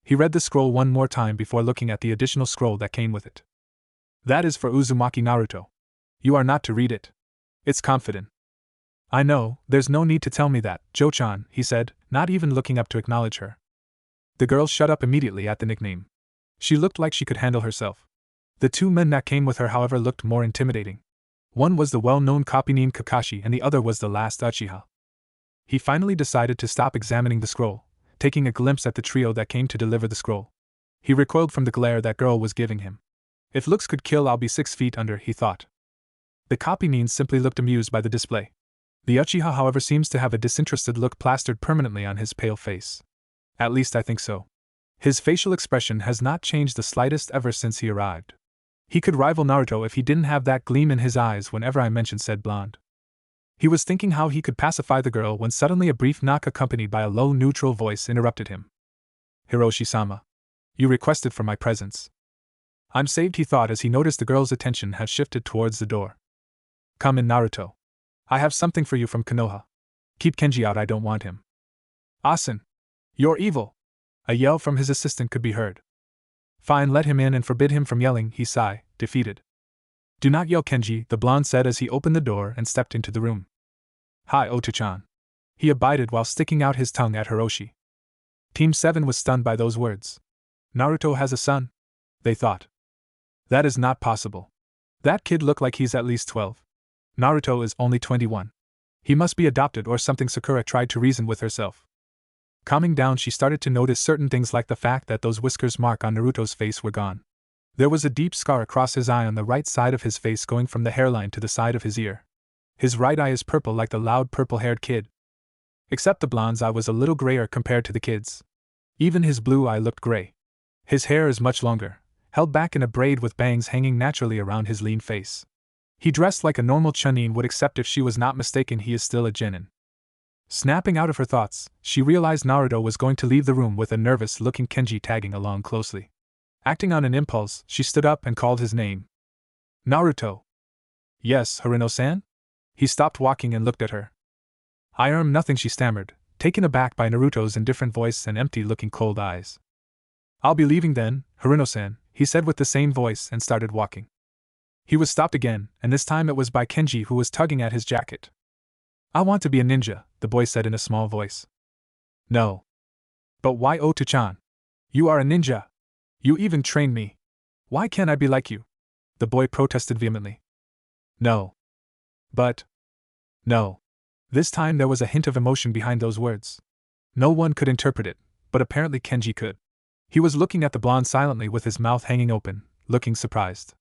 He read the scroll one more time before looking at the additional scroll that came with it. That is for Uzumaki Naruto. You are not to read it. It's confident. I know, there's no need to tell me that, Jo-chan, he said, not even looking up to acknowledge her. The girl shut up immediately at the nickname. She looked like she could handle herself. The two men that came with her, however, looked more intimidating. One was the well-known Kopinin Kakashi and the other was the last Uchiha. He finally decided to stop examining the scroll, taking a glimpse at the trio that came to deliver the scroll. He recoiled from the glare that girl was giving him. If looks could kill, I'll be 6 feet under, he thought. The Kopinin simply looked amused by the display. The Uchiha, however, seems to have a disinterested look plastered permanently on his pale face. At least I think so. His facial expression has not changed the slightest ever since he arrived. He could rival Naruto if he didn't have that gleam in his eyes whenever I mentioned said blonde. He was thinking how he could pacify the girl when suddenly a brief knock accompanied by a low neutral voice interrupted him. Hiroshi-sama. You requested for my presence. I'm saved, he thought as he noticed the girl's attention had shifted towards the door. Come in, Naruto. I have something for you from Konoha. Keep Kenji out, I don't want him. Asen. You're evil. A yell from his assistant could be heard. Fine, let him in and forbid him from yelling, he sighed, defeated. Do not yell, Kenji, the blonde said as he opened the door and stepped into the room. Hi, Oto-chan. He abided while sticking out his tongue at Hiroshi. Team 7 was stunned by those words. Naruto has a son? They thought. That is not possible. That kid looked like he's at least 12. Naruto is only 21. He must be adopted or something, Sakura tried to reason with herself. Calming down, she started to notice certain things like the fact that those whiskers mark on Naruto's face were gone. There was a deep scar across his eye on the right side of his face going from the hairline to the side of his ear. His right eye is purple like the loud purple-haired kid. Except the blonde's eye was a little grayer compared to the kid's. Even his blue eye looked gray. His hair is much longer, held back in a braid with bangs hanging naturally around his lean face. He dressed like a normal Chunin would, except if she was not mistaken, he is still a genin. Snapping out of her thoughts, she realized Naruto was going to leave the room with a nervous-looking Kenji tagging along closely. Acting on an impulse, she stood up and called his name. Naruto. Yes, Harino-san? He stopped walking and looked at her. Nothing, she stammered, taken aback by Naruto's indifferent voice and empty-looking cold eyes. I'll be leaving then, Harino-san, he said with the same voice and started walking. He was stopped again, and this time it was by Kenji, who was tugging at his jacket. I want to be a ninja, the boy said in a small voice. No. But why, Oto-chan? You are a ninja. You even trained me. Why can't I be like you? The boy protested vehemently. No. But. No. This time there was a hint of emotion behind those words. No one could interpret it, but apparently Kenji could. He was looking at the blonde silently with his mouth hanging open, looking surprised.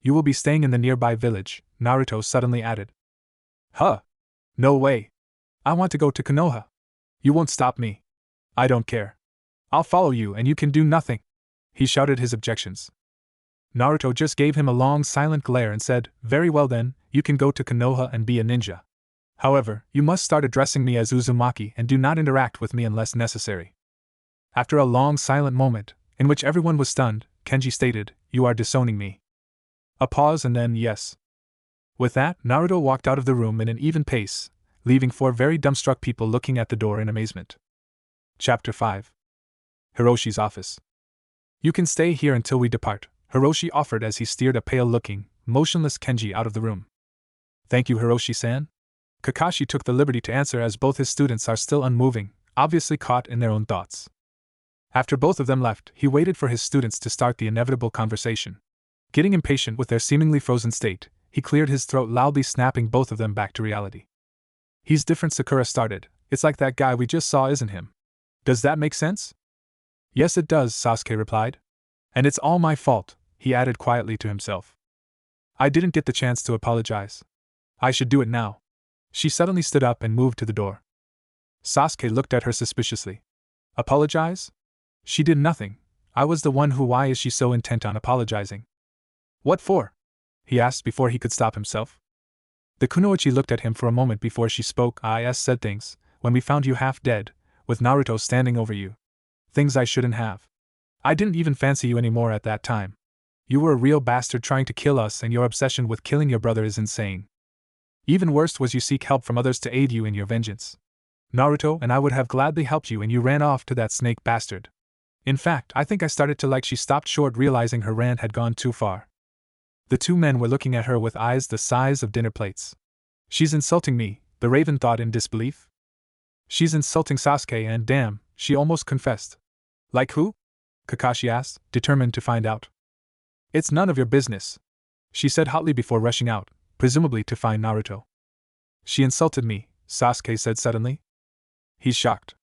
You will be staying in the nearby village, Naruto suddenly added. Huh? No way. I want to go to Konoha. You won't stop me. I don't care. I'll follow you and you can do nothing. He shouted his objections. Naruto just gave him a long silent glare and said, Very well then, you can go to Konoha and be a ninja. However, you must start addressing me as Uzumaki and do not interact with me unless necessary. After a long silent moment, in which everyone was stunned, Kenji stated, "You are disowning me." A pause and then, "Yes." With that, Naruto walked out of the room in an even pace, leaving 4 very dumbstruck people looking at the door in amazement. Chapter 5. Hiroshi's Office. "You can stay here until we depart," Hiroshi offered as he steered a pale-looking, motionless Kenji out of the room. "Thank you, Hiroshi-san." Kakashi took the liberty to answer as both his students are still unmoving, obviously caught in their own thoughts. After both of them left, he waited for his students to start the inevitable conversation. Getting impatient with their seemingly frozen state, he cleared his throat loudly, snapping both of them back to reality. "He's different," Sakura started. "It's like that guy we just saw, isn't him? Does that make sense?" "Yes, it does," Sasuke replied. "And it's all my fault," he added quietly to himself. "I didn't get the chance to apologize. I should do it now." She suddenly stood up and moved to the door. Sasuke looked at her suspiciously. "Apologize? She did nothing. I was the one who. Why is she so intent on apologizing?" "What for?" he asked before he could stop himself. The kunoichi looked at him for a moment before she spoke. "I said things, when we found you half dead, with Naruto standing over you. Things I shouldn't have. I didn't even fancy you anymore at that time. You were a real bastard trying to kill us, and your obsession with killing your brother is insane. Even worse was you seek help from others to aid you in your vengeance. Naruto and I would have gladly helped you, and you ran off to that snake bastard. In fact, I think I started to like." She stopped short, realizing her rant had gone too far. The 2 men were looking at her with eyes the size of dinner plates. "She's insulting me," the Raven thought in disbelief. "She's insulting Sasuke, and damn, she almost confessed." "Like who?" Kakashi asked, determined to find out. "It's none of your business," she said hotly before rushing out, presumably to find Naruto. "She insulted me," Sasuke said suddenly. "He's shocked."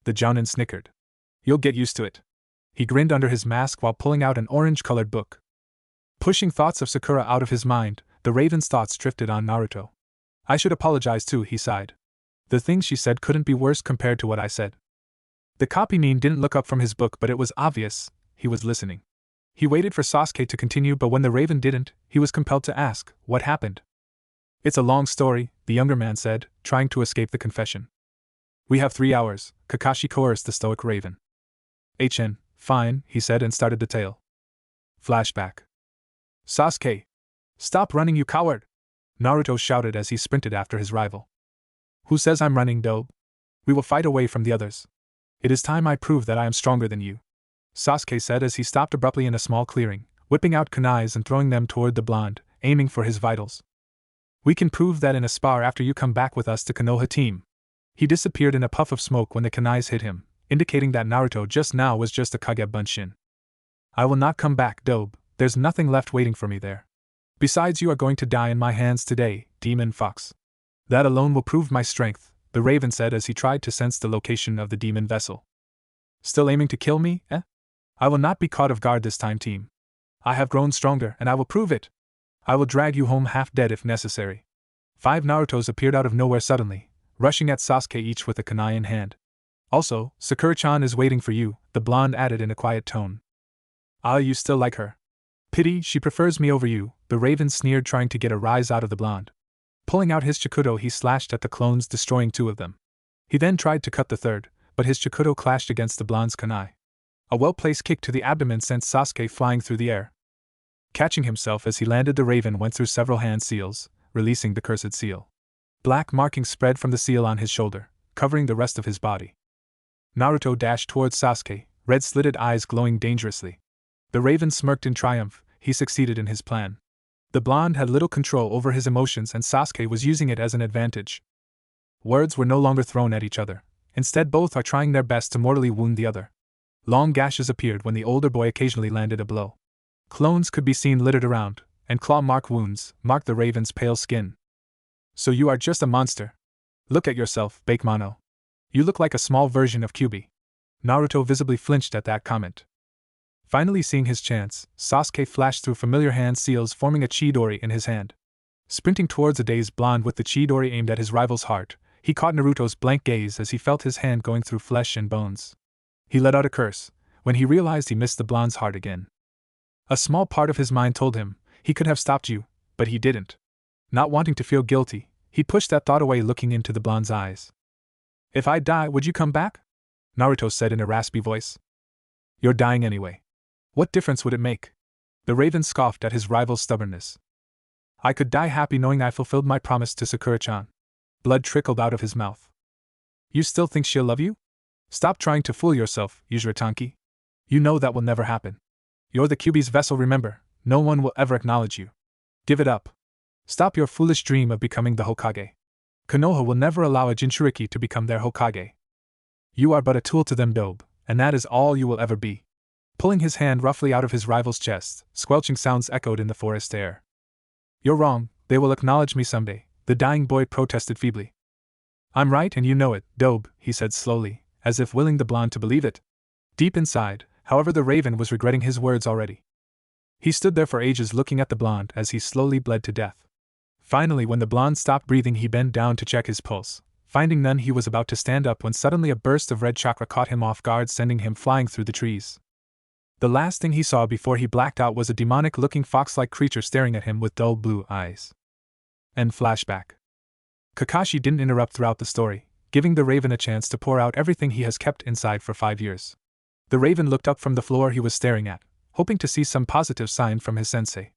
The Jounin snickered. "You'll get used to it." He grinned under his mask while pulling out an orange-colored book. Pushing thoughts of Sakura out of his mind, the Raven's thoughts drifted on Naruto. "I should apologize too," he sighed. "The things she said couldn't be worse compared to what I said." The copy-mean didn't look up from his book, but it was obvious he was listening. He waited for Sasuke to continue, but when the Raven didn't, he was compelled to ask, "What happened?" "It's a long story," the younger man said, trying to escape the confession. "We have 3 hours, Kakashi coerced the stoic Raven. Fine, he said and started the tale. Flashback. "Sasuke! Stop running, you coward!" Naruto shouted as he sprinted after his rival. "Who says I'm running, Dobe? We will fight away from the others. It is time I prove that I am stronger than you," Sasuke said as he stopped abruptly in a small clearing, whipping out kunais and throwing them toward the blonde, aiming for his vitals. "We can prove that in a spar after you come back with us to Konoha team." He disappeared in a puff of smoke when the kunais hit him, indicating that Naruto just now was just a Kage Bunshin. "I will not come back, Dobe, there's nothing left waiting for me there. Besides, you are going to die in my hands today, Demon Fox. That alone will prove my strength," the Raven said as he tried to sense the location of the demon vessel. "Still aiming to kill me, eh? I will not be caught off guard this time, team. I have grown stronger, and I will prove it. I will drag you home half dead if necessary." 5 Narutos appeared out of nowhere suddenly, rushing at Sasuke each with a kunai in hand. "Also, Sakura-chan is waiting for you," the blonde added in a quiet tone. "Ah, you still like her? Pity she prefers me over you," the Raven sneered, trying to get a rise out of the blonde. Pulling out his Chikudo, he slashed at the clones, destroying 2 of them. He then tried to cut the third, but his Chikudo clashed against the blonde's kunai. A well-placed kick to the abdomen sent Sasuke flying through the air. Catching himself as he landed, the Raven went through several hand seals, releasing the cursed seal. Black markings spread from the seal on his shoulder, covering the rest of his body. Naruto dashed towards Sasuke, red-slitted eyes glowing dangerously. The Raven smirked in triumph. He succeeded in his plan. The blonde had little control over his emotions, and Sasuke was using it as an advantage. Words were no longer thrown at each other. Instead, both are trying their best to mortally wound the other. Long gashes appeared when the older boy occasionally landed a blow. Clones could be seen littered around, and claw-mark wounds marked the Raven's pale skin. "So you are just a monster. Look at yourself, Bakemono. You look like a small version of Kyuubi." Naruto visibly flinched at that comment. Finally seeing his chance, Sasuke flashed through familiar hand seals, forming a Chidori in his hand. Sprinting towards a dazed blonde with the Chidori aimed at his rival's heart, he caught Naruto's blank gaze as he felt his hand going through flesh and bones. He let out a curse when he realized he missed the blonde's heart again. A small part of his mind told him he could have stopped you, but he didn't. Not wanting to feel guilty, he pushed that thought away, looking into the blonde's eyes. "If I die, would you come back?" Naruto said in a raspy voice. You're dying anyway. What difference would it make? The Raven scoffed at his rival's stubbornness. I could die happy knowing I fulfilled my promise to Sakura-chan. Blood trickled out of his mouth. You still think she'll love you? Stop trying to fool yourself, Yuzuritanki. You know that will never happen. You're the Kyuubi's vessel, remember. No one will ever acknowledge you. Give it up. Stop your foolish dream of becoming the Hokage. Konoha will never allow a Jinchuriki to become their Hokage. You are but a tool to them, Dobe, and that is all you will ever be. Pulling his hand roughly out of his rival's chest, squelching sounds echoed in the forest air. You're wrong, they will acknowledge me someday, the dying boy protested feebly. I'm right and you know it, Dobe, he said slowly, as if willing the blonde to believe it. Deep inside, however, the Raven was regretting his words already. He stood there for ages looking at the blonde as he slowly bled to death. Finally, when the blonde stopped breathing, he bent down to check his pulse. Finding none, he was about to stand up when suddenly a burst of red chakra caught him off guard, sending him flying through the trees. The last thing he saw before he blacked out was a demonic-looking fox-like creature staring at him with dull blue eyes. End flashback. Kakashi didn't interrupt throughout the story, giving the Raven a chance to pour out everything he has kept inside for 5 years. The Raven looked up from the floor he was staring at, hoping to see some positive sign from his sensei.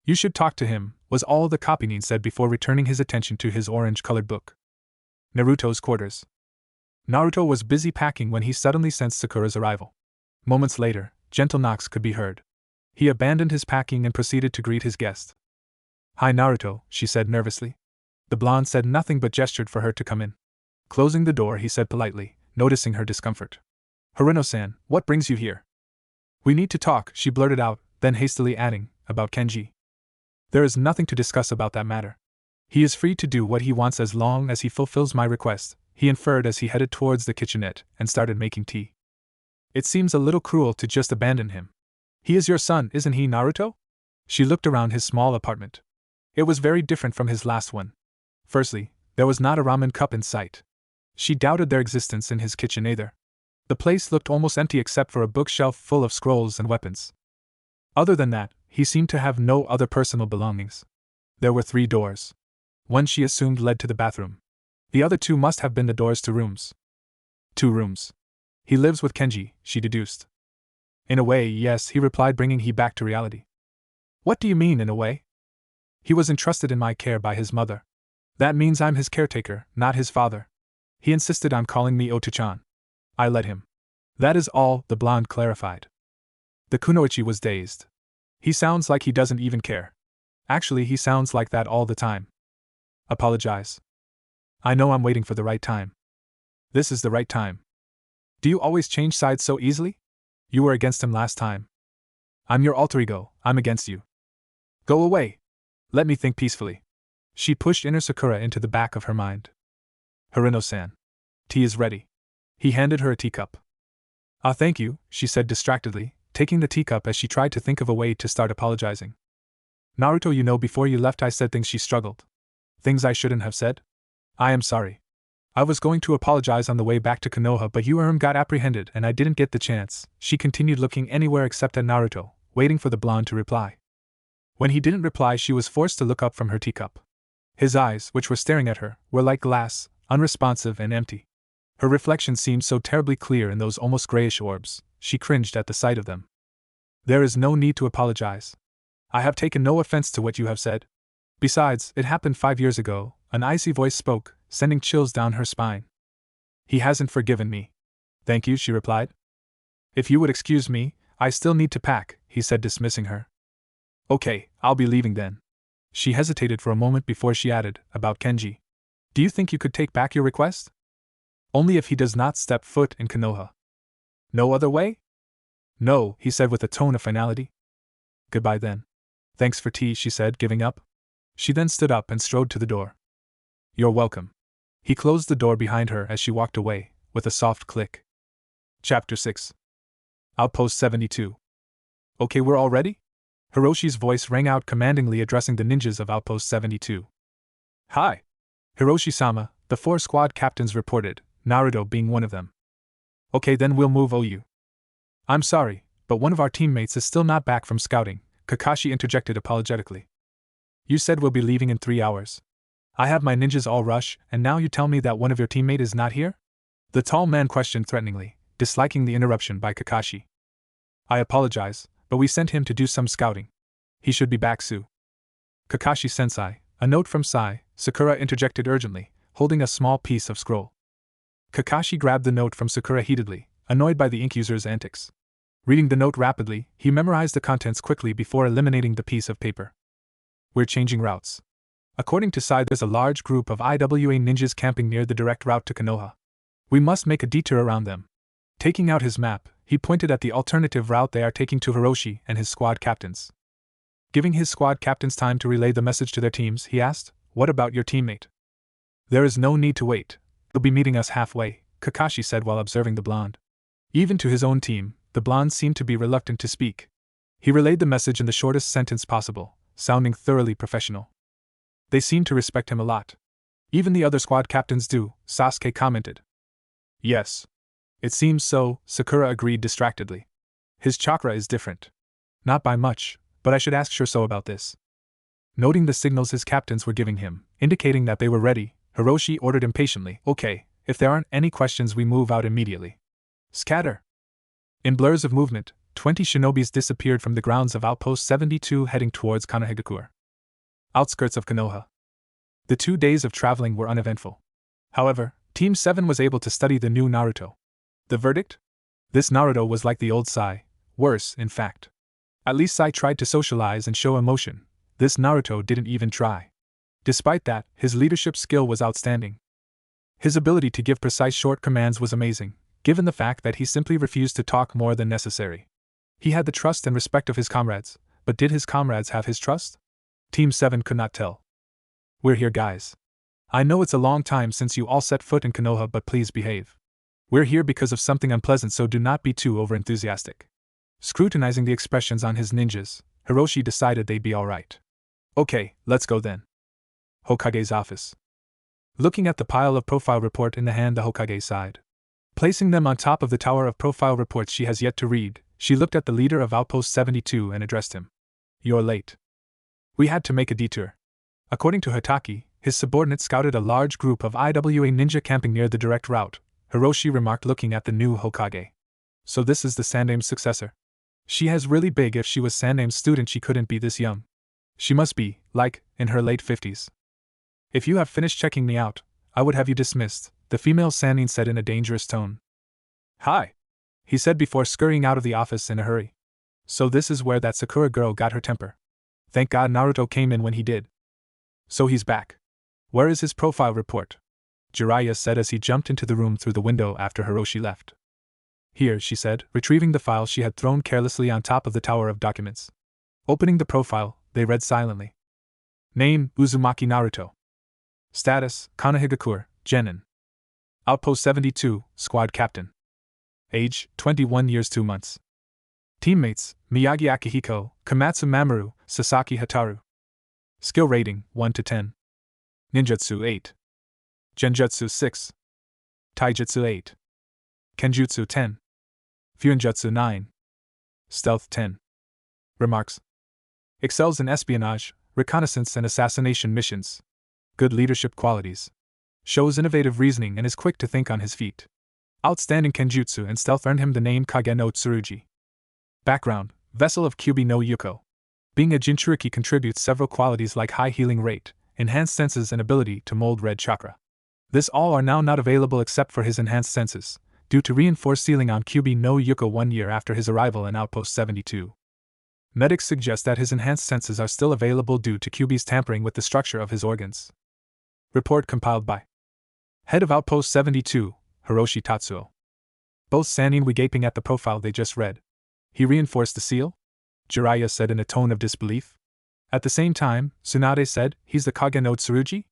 You should talk to him, was all the copynin said before returning his attention to his orange-colored book. Naruto's quarters. Naruto was busy packing when he suddenly sensed Sakura's arrival. Moments later, gentle knocks could be heard. He abandoned his packing and proceeded to greet his guest. Hi Naruto, she said nervously. The blonde said nothing but gestured for her to come in. Closing the door, he said politely, noticing her discomfort. Haruno-san, what brings you here? We need to talk, she blurted out, then hastily adding, about Kenji. There is nothing to discuss about that matter. He is free to do what he wants as long as he fulfills my request, he inferred as he headed towards the kitchenette and started making tea. It seems a little cruel to just abandon him. He is your son, isn't he, Naruto? She looked around his small apartment. It was very different from his last one. Firstly, there was not a ramen cup in sight. She doubted their existence in his kitchen either. The place looked almost empty except for a bookshelf full of scrolls and weapons. Other than that, he seemed to have no other personal belongings. There were 3 doors. One she assumed led to the bathroom. The other 2 must have been the doors to rooms. 2 rooms. He lives with Kenji, she deduced. In a way, yes, he replied, bringing he back to reality. What do you mean, in a way? He was entrusted in my care by his mother. That means I'm his caretaker, not his father. He insisted on calling me Oto-chan. I let him. That is all, the blonde clarified. The kunoichi was dazed. He sounds like he doesn't even care. Actually, he sounds like that all the time. Apologize. I know I'm waiting for the right time. This is the right time. Do you always change sides so easily? You were against him last time. I'm your alter ego, I'm against you. Go away. Let me think peacefully. She pushed inner Sakura into the back of her mind. Haruno-san. Tea is ready. He handed her a teacup. Ah, thank you, she said distractedly, taking the teacup as she tried to think of a way to start apologizing. Naruto, you know, before you left I said things. She struggled. Things I shouldn't have said? I am sorry. I was going to apologize on the way back to Konoha, but you got apprehended and I didn't get the chance, she continued, looking anywhere except at Naruto, waiting for the blonde to reply. When he didn't reply, she was forced to look up from her teacup. His eyes, which were staring at her, were like glass, unresponsive and empty. Her reflection seemed so terribly clear in those almost grayish orbs, she cringed at the sight of them. There is no need to apologize. I have taken no offense to what you have said. Besides, it happened 5 years ago, an icy voice spoke, sending chills down her spine. He hasn't forgiven me. Thank you, she replied. If you would excuse me, I still need to pack, he said, dismissing her. Okay, I'll be leaving then. She hesitated for a moment before she added, about Kenji. Do you think you could take back your request? Only if he does not step foot in Konoha. No other way? No, he said with a tone of finality. Goodbye then. Thanks for tea, she said, giving up. She then stood up and strode to the door. You're welcome. He closed the door behind her as she walked away, with a soft click. Chapter 6. Outpost 72. Okay, we're all ready? Hiroshi's voice rang out commandingly, addressing the ninjas of Outpost 72. Hi! Hiroshi-sama, the 4 squad captains reported, Naruto being one of them. Okay, then we'll move OU. I'm sorry, but one of our teammates is still not back from scouting, Kakashi interjected apologetically. You said we'll be leaving in 3 hours. I have my ninjas all rush, and now you tell me that one of your teammates is not here? The tall man questioned threateningly, disliking the interruption by Kakashi. I apologize, but we sent him to do some scouting. He should be back soon. Kakashi-sensei, a note from Sai, Sakura interjected urgently, holding a small piece of scroll. Kakashi grabbed the note from Sakura heatedly, annoyed by the ink user's antics. Reading the note rapidly, he memorized the contents quickly before eliminating the piece of paper. We're changing routes. According to Sai, there's a large group of IWA ninjas camping near the direct route to Konoha. We must make a detour around them. Taking out his map, he pointed at the alternative route they are taking to Hiroshi and his squad captains. Giving his squad captains time to relay the message to their teams, he asked, "What about your teammate?" "There is no need to wait. He'll be meeting us halfway," Kakashi said while observing the blonde. Even to his own team, the blonde seemed to be reluctant to speak. He relayed the message in the shortest sentence possible, sounding thoroughly professional. "They seem to respect him a lot. Even the other squad captains do," Sasuke commented. "Yes. It seems so," Sakura agreed distractedly. "His chakra is different. Not by much, but I should ask Shurso about this." Noting the signals his captains were giving him, indicating that they were ready, Hiroshi ordered impatiently, "Okay, if there aren't any questions we move out immediately. Scatter!" In blurs of movement, 20 shinobis disappeared from the grounds of Outpost 72 heading towards Konohagakure. Outskirts of Konoha. The 2 days of traveling were uneventful. However, Team 7 was able to study the new Naruto. The verdict? This Naruto was like the old Sai, worse, in fact. At least Sai tried to socialize and show emotion. This Naruto didn't even try. Despite that, his leadership skill was outstanding. His ability to give precise short commands was amazing, given the fact that he simply refused to talk more than necessary. He had the trust and respect of his comrades, but did his comrades have his trust? Team 7 could not tell. "We're here, guys. I know it's a long time since you all set foot in Konoha, but please behave. We're here because of something unpleasant, so do not be too overenthusiastic." Scrutinizing the expressions on his ninjas, Hiroshi decided they'd be alright. "Okay, let's go then." Hokage's office. Looking at the pile of profile report in the hand, the Hokage sighed. Placing them on top of the tower of profile reports she has yet to read, she looked at the leader of Outpost 72 and addressed him. "You're late. We had to make a detour." According to Hitaki, his subordinate scouted a large group of IWA ninja camping near the direct route, Hiroshi remarked looking at the new Hokage. "So this is the Sandame's successor? She has really big. If she was Sandame's student, she couldn't be this young. She must be, like, in her late 50s. If you have finished checking me out, I would have you dismissed," the female Sannin said in a dangerous tone. "Hi," he said before scurrying out of the office in a hurry. "So this is where that Sakura girl got her temper. Thank God Naruto came in when he did. So he's back. Where is his profile report?" Jiraiya said as he jumped into the room through the window after Hiroshi left. "Here," she said, retrieving the file she had thrown carelessly on top of the tower of documents. Opening the profile, they read silently. Name, Uzumaki Naruto. Status, Konohagakure, Genin. Outpost 72, Squad Captain. Age, 21 years 2 months. Teammates, Miyagi Akihiko, Komatsu Mamoru, Sasaki Hataru. Skill rating, 1 to 10. Ninjutsu 8. Genjutsu 6. Taijutsu 8. Kenjutsu 10. Fuinjutsu 9. Stealth 10. Remarks. Excels in espionage, reconnaissance and assassination missions. Good leadership qualities. Shows innovative reasoning and is quick to think on his feet. Outstanding Kenjutsu and stealth earned him the name Kage no Tsurugi. Background, vessel of Kyubi no Yuko. Being a Jinchuriki contributes several qualities like high healing rate, enhanced senses and ability to mold red chakra. This all are now not available except for his enhanced senses, due to reinforced sealing on Kyubi no Yuko 1 year after his arrival in Outpost 72. Medics suggest that his enhanced senses are still available due to Kyubi's tampering with the structure of his organs. Report compiled by Head of Outpost 72, Hiroshi Tatsuo. Both Sannin were gaping at the profile they just read. He reinforced the seal? Jiraiya said in a tone of disbelief. At the same time, Tsunade said, he's the Kage no Tsurugi?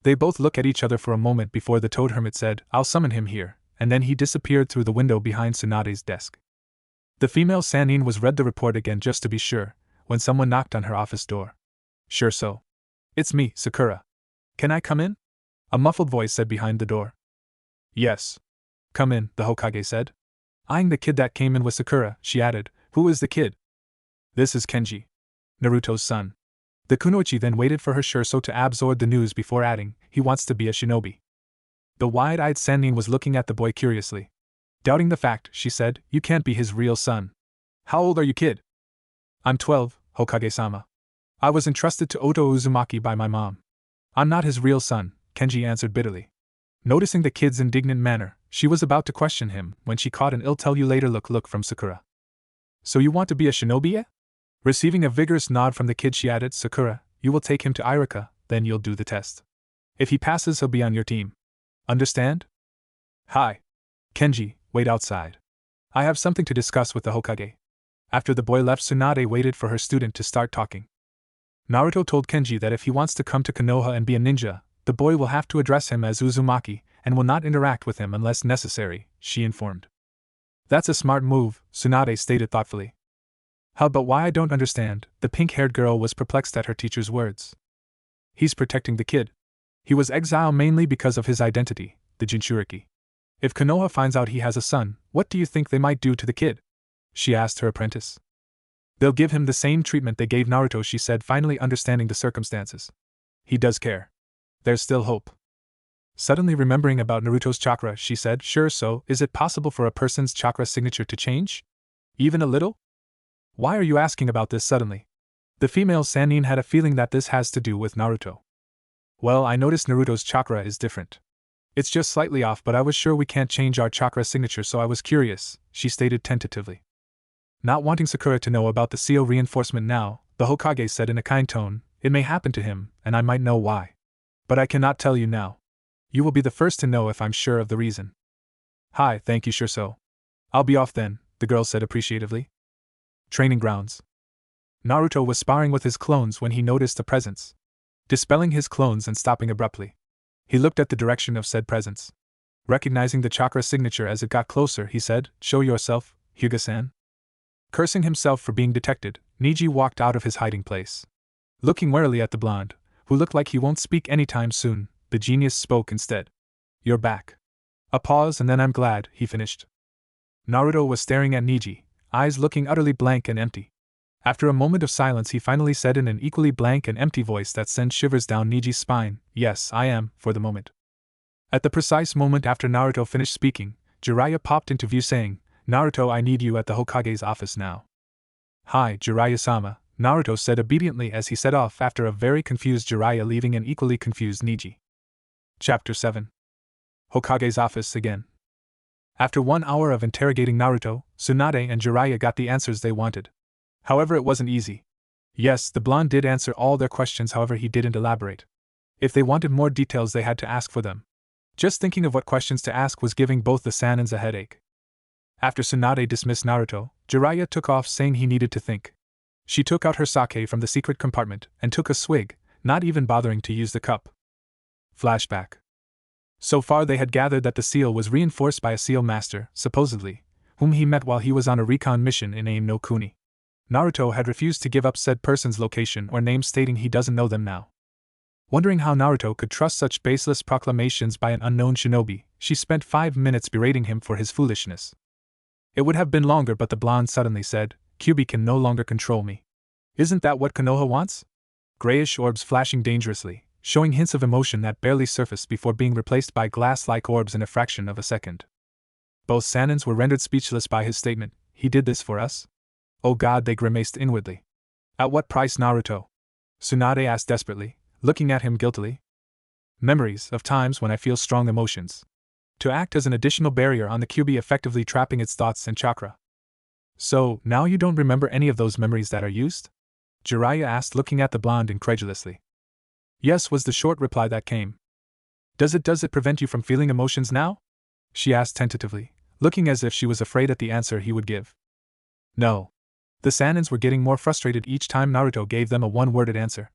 They both looked at each other for a moment before the Toad Hermit said, I'll summon him here, and then he disappeared through the window behind Tsunade's desk. The female Sannin was read the report again just to be sure, when someone knocked on her office door. Sure so. It's me, Sakura. Can I come in? A muffled voice said behind the door. Yes. Come in, the Hokage said. Eyeing the kid that came in with Sakura, she added, Who is the kid? This is Kenji, Naruto's son. The kunoichi then waited for her Shurso to absorb the news before adding, he wants to be a shinobi. The wide-eyed Sannin was looking at the boy curiously. Doubting the fact, she said, You can't be his real son. How old are you, kid? I'm 12, Hokage-sama. I was entrusted to Oto Uzumaki by my mom. I'm not his real son, Kenji answered bitterly. Noticing the kid's indignant manner, she was about to question him when she caught an "I'll-tell-you-later" look from Sakura. So you want to be a shinobi, eh? Receiving a vigorous nod from the kid, she added, Sakura, you will take him to Irika, then you'll do the test. If he passes, he'll be on your team. Understand? Hi. Kenji, wait outside. I have something to discuss with the Hokage. After the boy left, Tsunade waited for her student to start talking. Naruto told Kenji that if he wants to come to Konoha and be a ninja, the boy will have to address him as Uzumaki and will not interact with him unless necessary, she informed. That's a smart move, Tsunade stated thoughtfully. How about why I don't understand? The pink-haired girl was perplexed at her teacher's words. He's protecting the kid. He was exiled mainly because of his identity, the Jinchuriki. If Konoha finds out he has a son, what do you think they might do to the kid? She asked her apprentice. They'll give him the same treatment they gave Naruto, she said, finally understanding the circumstances. He does care. There's still hope. Suddenly remembering about Naruto's chakra, she said, sure, so is it possible for a person's chakra signature to change? Even a little? Why are you asking about this suddenly? The female Sannin had a feeling that this has to do with Naruto. Well, I noticed Naruto's chakra is different. It's just slightly off, but I was sure we can't change our chakra signature, so I was curious, she stated tentatively. Not wanting Sakura to know about the seal reinforcement now, the Hokage said in a kind tone, it may happen to him, and I might know why. But I cannot tell you now. You will be the first to know if I'm sure of the reason. Hi, thank you, sure so. I'll be off then, the girl said appreciatively. Training grounds. Naruto was sparring with his clones when he noticed a presence. Dispelling his clones and stopping abruptly, he looked at the direction of said presence. Recognizing the chakra signature as it got closer, he said, show yourself, Hyuga-san. Cursing himself for being detected, Neji walked out of his hiding place. Looking warily at the blonde, who looked like he won't speak anytime soon, the genius spoke instead. You're back. A pause and then I'm glad, he finished. Naruto was staring at Neji, eyes looking utterly blank and empty. After a moment of silence, he finally said in an equally blank and empty voice that sent shivers down Neji's spine, yes, I am, for the moment. At the precise moment after Naruto finished speaking, Jiraiya popped into view saying, Naruto, I need you at the Hokage's office now. Hi, Jiraiya-sama, Naruto said obediently as he set off after a very confused Jiraiya leaving an equally confused Neji. Chapter 7. Hokage's office again. After 1 hour of interrogating Naruto, Tsunade and Jiraiya got the answers they wanted. However, it wasn't easy. Yes, the blonde did answer all their questions, however he didn't elaborate. If they wanted more details, they had to ask for them. Just thinking of what questions to ask was giving both the Sanins a headache. After Tsunade dismissed Naruto, Jiraiya took off saying he needed to think. She took out her sake from the secret compartment and took a swig, not even bothering to use the cup. Flashback. So far they had gathered that the seal was reinforced by a seal master, supposedly, whom he met while he was on a recon mission in Aim no Kuni. Naruto had refused to give up said person's location or name, stating he doesn't know them now. Wondering how Naruto could trust such baseless proclamations by an unknown shinobi, she spent 5 minutes berating him for his foolishness. It would have been longer, but the blonde suddenly said, Kyuubi can no longer control me. Isn't that what Konoha wants? Grayish orbs flashing dangerously, showing hints of emotion that barely surfaced before being replaced by glass-like orbs in a fraction of a second. Both Sanins were rendered speechless by his statement, he did this for us? Oh God, they grimaced inwardly. At what price, Naruto? Tsunade asked desperately, looking at him guiltily. Memories of times when I feel strong emotions. To act as an additional barrier on the Kyuubi, effectively trapping its thoughts and chakra. So, now you don't remember any of those memories that are used? Jiraiya asked, looking at the blonde incredulously. Yes, was the short reply that came. Does it prevent you from feeling emotions now? She asked tentatively, looking as if she was afraid at the answer he would give. No. The Sanins were getting more frustrated each time Naruto gave them a one-worded answer.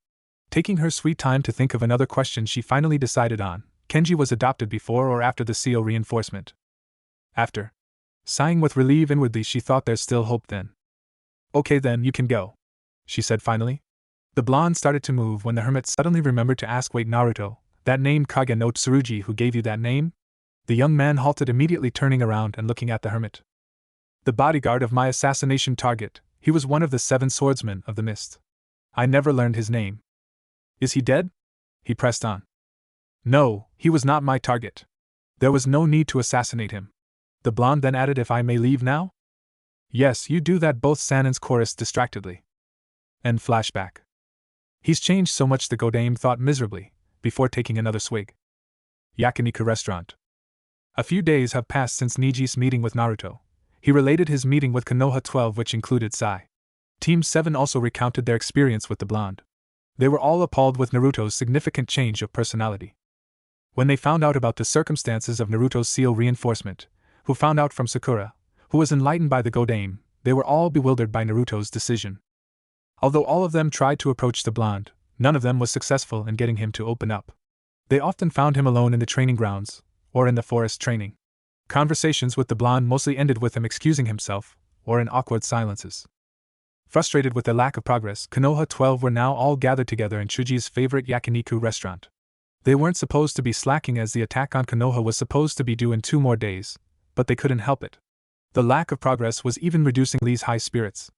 Taking her sweet time to think of another question, she finally decided on, Kenji was adopted before or after the seal reinforcement? After. Sighing with relief inwardly, she thought there's still hope then. Okay then, you can go, she said finally. The blonde started to move when the hermit suddenly remembered to ask, wait Naruto, that name Kage no Tsurugi, who gave you that name? The young man halted, immediately turning around and looking at the hermit. The bodyguard of my assassination target, he was one of the 7 swordsmen of the mist. I never learned his name. Is he dead? He pressed on. No, he was not my target. There was no need to assassinate him. The blonde then added, if I may leave now? Yes, you do that, both Sanins chorused distractedly. And flashback. He's changed so much, the Godame thought miserably, before taking another swig. Yakiniku restaurant. A few days have passed since Niji's meeting with Naruto. He related his meeting with Konoha 12, which included Sai. Team 7 also recounted their experience with the blonde. They were all appalled with Naruto's significant change of personality. When they found out about the circumstances of Naruto's seal reinforcement, who found out from Sakura, who was enlightened by the Godame, they were all bewildered by Naruto's decision. Although all of them tried to approach the blonde, none of them was successful in getting him to open up. They often found him alone in the training grounds, or in the forest training. Conversations with the blonde mostly ended with him excusing himself, or in awkward silences. Frustrated with the lack of progress, Konoha 12 were now all gathered together in Chuji's favorite yakiniku restaurant. They weren't supposed to be slacking, as the attack on Konoha was supposed to be due in 2 more days, but they couldn't help it. The lack of progress was even reducing Lee's high spirits.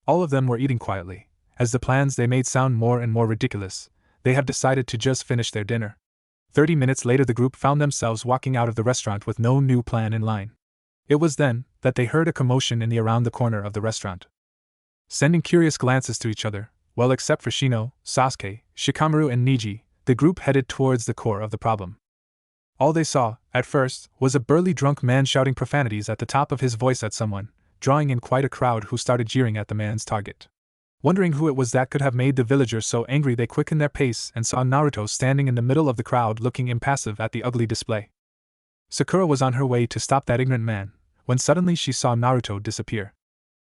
All of them were eating quietly. As the plans they made sound more and more ridiculous, they have decided to just finish their dinner. 30 minutes later, the group found themselves walking out of the restaurant with no new plan in line. It was then that they heard a commotion in the around the corner of the restaurant. Sending curious glances to each other, well, except for Shino, Sasuke, Shikamaru, and Niji, the group headed towards the core of the problem. All they saw, at first, was a burly drunk man shouting profanities at the top of his voice at someone, drawing in quite a crowd who started jeering at the man's target. Wondering who it was that could have made the villagers so angry, they quickened their pace and saw Naruto standing in the middle of the crowd looking impassive at the ugly display. Sakura was on her way to stop that ignorant man, when suddenly she saw Naruto disappear.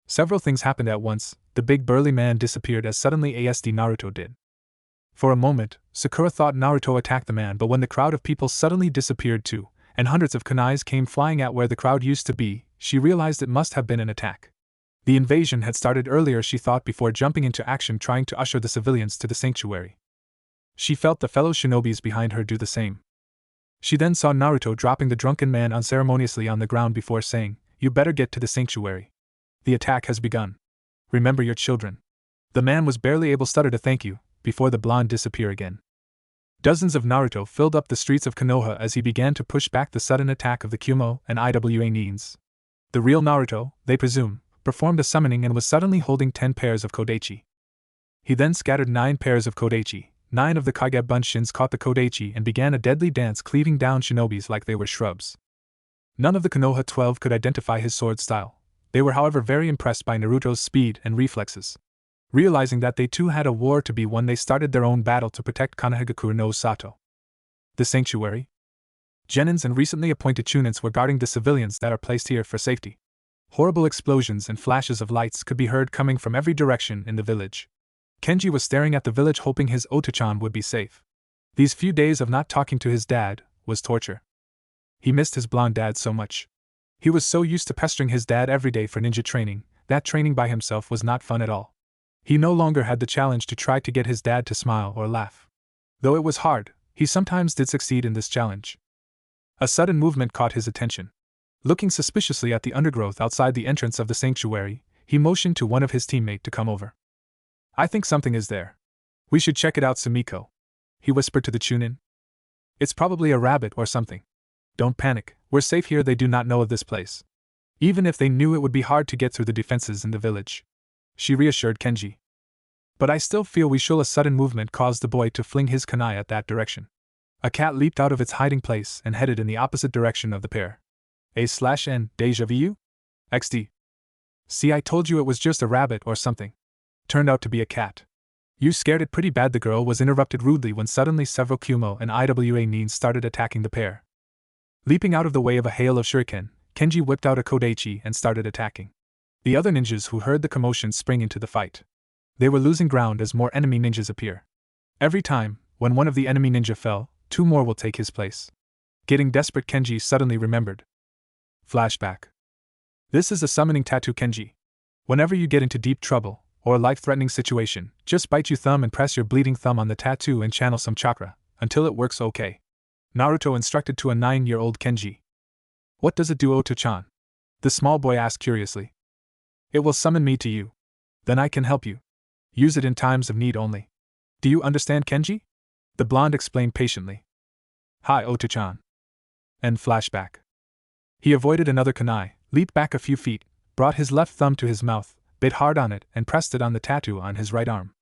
Several things happened at once. The big burly man disappeared as suddenly as Naruto did. For a moment, Sakura thought Naruto attacked the man, but when the crowd of people suddenly disappeared too, and hundreds of kunais came flying at where the crowd used to be, she realized it must have been an attack. The invasion had started earlier, she thought, before jumping into action trying to usher the civilians to the sanctuary. She felt the fellow shinobis behind her do the same. She then saw Naruto dropping the drunken man unceremoniously on the ground before saying, "You better get to the sanctuary. The attack has begun. Remember your children." The man was barely able to stutter to thank you, before the blonde disappeared again. Dozens of Naruto filled up the streets of Konoha as he began to push back the sudden attack of the Kumo and Iwa Nins. The real Naruto, they presume, performed a summoning and was suddenly holding 10 pairs of Kodachi. He then scattered 9 pairs of Kodachi. 9 of the Kage Bunshins caught the Kodachi and began a deadly dance, cleaving down shinobis like they were shrubs. None of the Konoha 12 could identify his sword style. They were, however, very impressed by Naruto's speed and reflexes. Realizing that they too had a war to be won, they started their own battle to protect Konohagakure no Sato. The sanctuary? Genins and recently appointed Chunins were guarding the civilians that are placed here for safety. Horrible explosions and flashes of lights could be heard coming from every direction in the village. Kenji was staring at the village, hoping his Otachan would be safe. These few days of not talking to his dad was torture. He missed his blonde dad so much. He was so used to pestering his dad every day for ninja training, that training by himself was not fun at all. He no longer had the challenge to try to get his dad to smile or laugh. Though it was hard, he sometimes did succeed in this challenge. A sudden movement caught his attention. Looking suspiciously at the undergrowth outside the entrance of the sanctuary, he motioned to one of his teammates to come over. "I think something is there. We should check it out, Sumiko," he whispered to the Chunin. "It's probably a rabbit or something. Don't panic, we're safe here. They do not know of this place. Even if they knew, it would be hard to get through the defenses in the village," she reassured Kenji. "But I still feel we should." A sudden movement caused the boy to fling his kunai at that direction. A cat leaped out of its hiding place and headed in the opposite direction of the pair. A/N, deja vu? XD. "See, I told you it was just a rabbit or something. Turned out to be a cat. You scared it pretty bad." The girl was interrupted rudely when suddenly several Kumo and Iwa Nins started attacking the pair. Leaping out of the way of a hail of shuriken, Kenji whipped out a Kodachi and started attacking. The other ninjas who heard the commotion sprang into the fight. They were losing ground as more enemy ninjas appear. Every time, when one of the enemy ninja fell, 2 more will take his place. Getting desperate, Kenji suddenly remembered. Flashback. This is a summoning tattoo, Kenji. Whenever you get into deep trouble, or a life-threatening situation, just bite your thumb and press your bleeding thumb on the tattoo and channel some chakra, until it works okay. Naruto instructed to a 9-year-old Kenji. "What does it do, Oto-chan?" the small boy asked curiously. "It will summon me to you. Then I can help you. Use it in times of need only. Do you understand, Kenji?" the blonde explained patiently. "Hi, Oto-chan." End flashback. He avoided another kunai, leaped back a few feet, brought his left thumb to his mouth, bit hard on it, and pressed it on the tattoo on his right arm.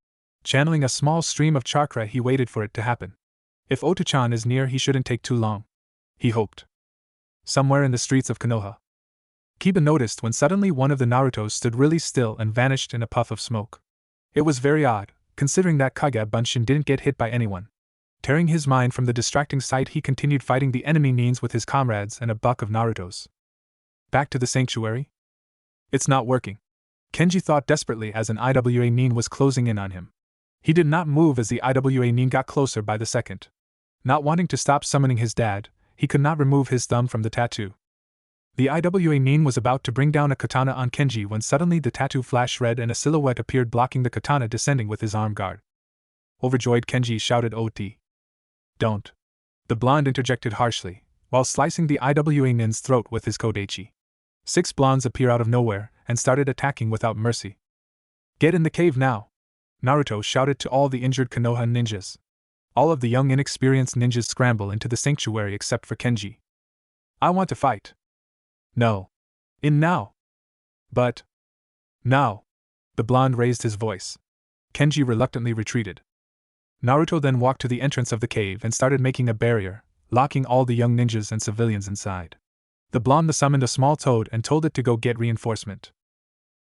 Channeling a small stream of chakra, he waited for it to happen. If Oto-chan is near, he shouldn't take too long, he hoped. Somewhere in the streets of Konoha, Kiba noticed when suddenly one of the Narutos stood really still and vanished in a puff of smoke. It was very odd, considering that Kage Bunshin didn't get hit by anyone. Tearing his mind from the distracting sight, he continued fighting the enemy nins with his comrades and a buck of Narutos. Back to the sanctuary? It's not working, Kenji thought desperately as an IWA nin was closing in on him. He did not move as the IWA nin got closer by the second. Not wanting to stop summoning his dad, he could not remove his thumb from the tattoo. The IWA nin was about to bring down a katana on Kenji when suddenly the tattoo flashed red and a silhouette appeared blocking the katana descending with his arm guard. Overjoyed, Kenji shouted, "Ot! Don't!" The blonde interjected harshly, while slicing the IWA nin's throat with his kodachi. 6 blondes appear out of nowhere and started attacking without mercy. "Get in the cave now!" Naruto shouted to all the injured Konoha ninjas. All of the young inexperienced ninjas scramble into the sanctuary except for Kenji. "I want to fight." "No. In now." "But." "Now." The blonde raised his voice. Kenji reluctantly retreated. Naruto then walked to the entrance of the cave and started making a barrier, locking all the young ninjas and civilians inside. The blonde summoned a small toad and told it to go get reinforcement.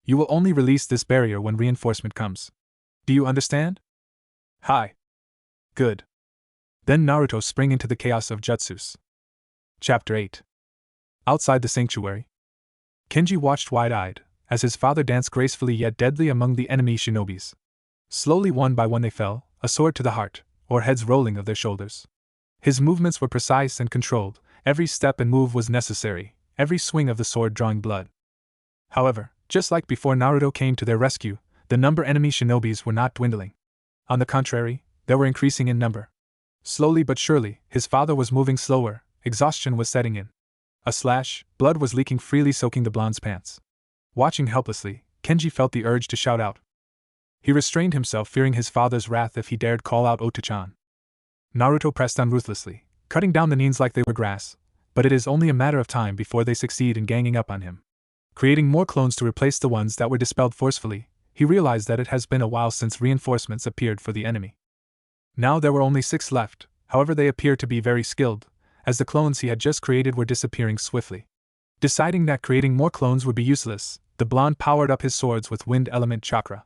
"You will only release this barrier when reinforcement comes. Do you understand?" "Hi." "Good." Then Naruto sprang into the chaos of jutsus. Chapter 8. Outside the sanctuary, Kenji watched wide-eyed as his father danced gracefully yet deadly among the enemy shinobis. Slowly, one by one, they fell, a sword to the heart, or heads rolling of their shoulders. His movements were precise and controlled, every step and move was necessary, every swing of the sword drawing blood. However, just like before Naruto came to their rescue, the number enemy shinobis were not dwindling. On the contrary, they were increasing in number. Slowly but surely, his father was moving slower, exhaustion was setting in. A slash, blood was leaking freely, soaking the blonde's pants. Watching helplessly, Kenji felt the urge to shout out. He restrained himself, fearing his father's wrath if he dared call out Oto-chan. Naruto pressed on ruthlessly, cutting down the nins like they were grass, but it is only a matter of time before they succeed in ganging up on him. Creating more clones to replace the ones that were dispelled forcefully, he realized that it has been a while since reinforcements appeared for the enemy. Now there were only 6 left, however they appeared to be very skilled, as the clones he had just created were disappearing swiftly. Deciding that creating more clones would be useless, the blonde powered up his swords with wind element chakra.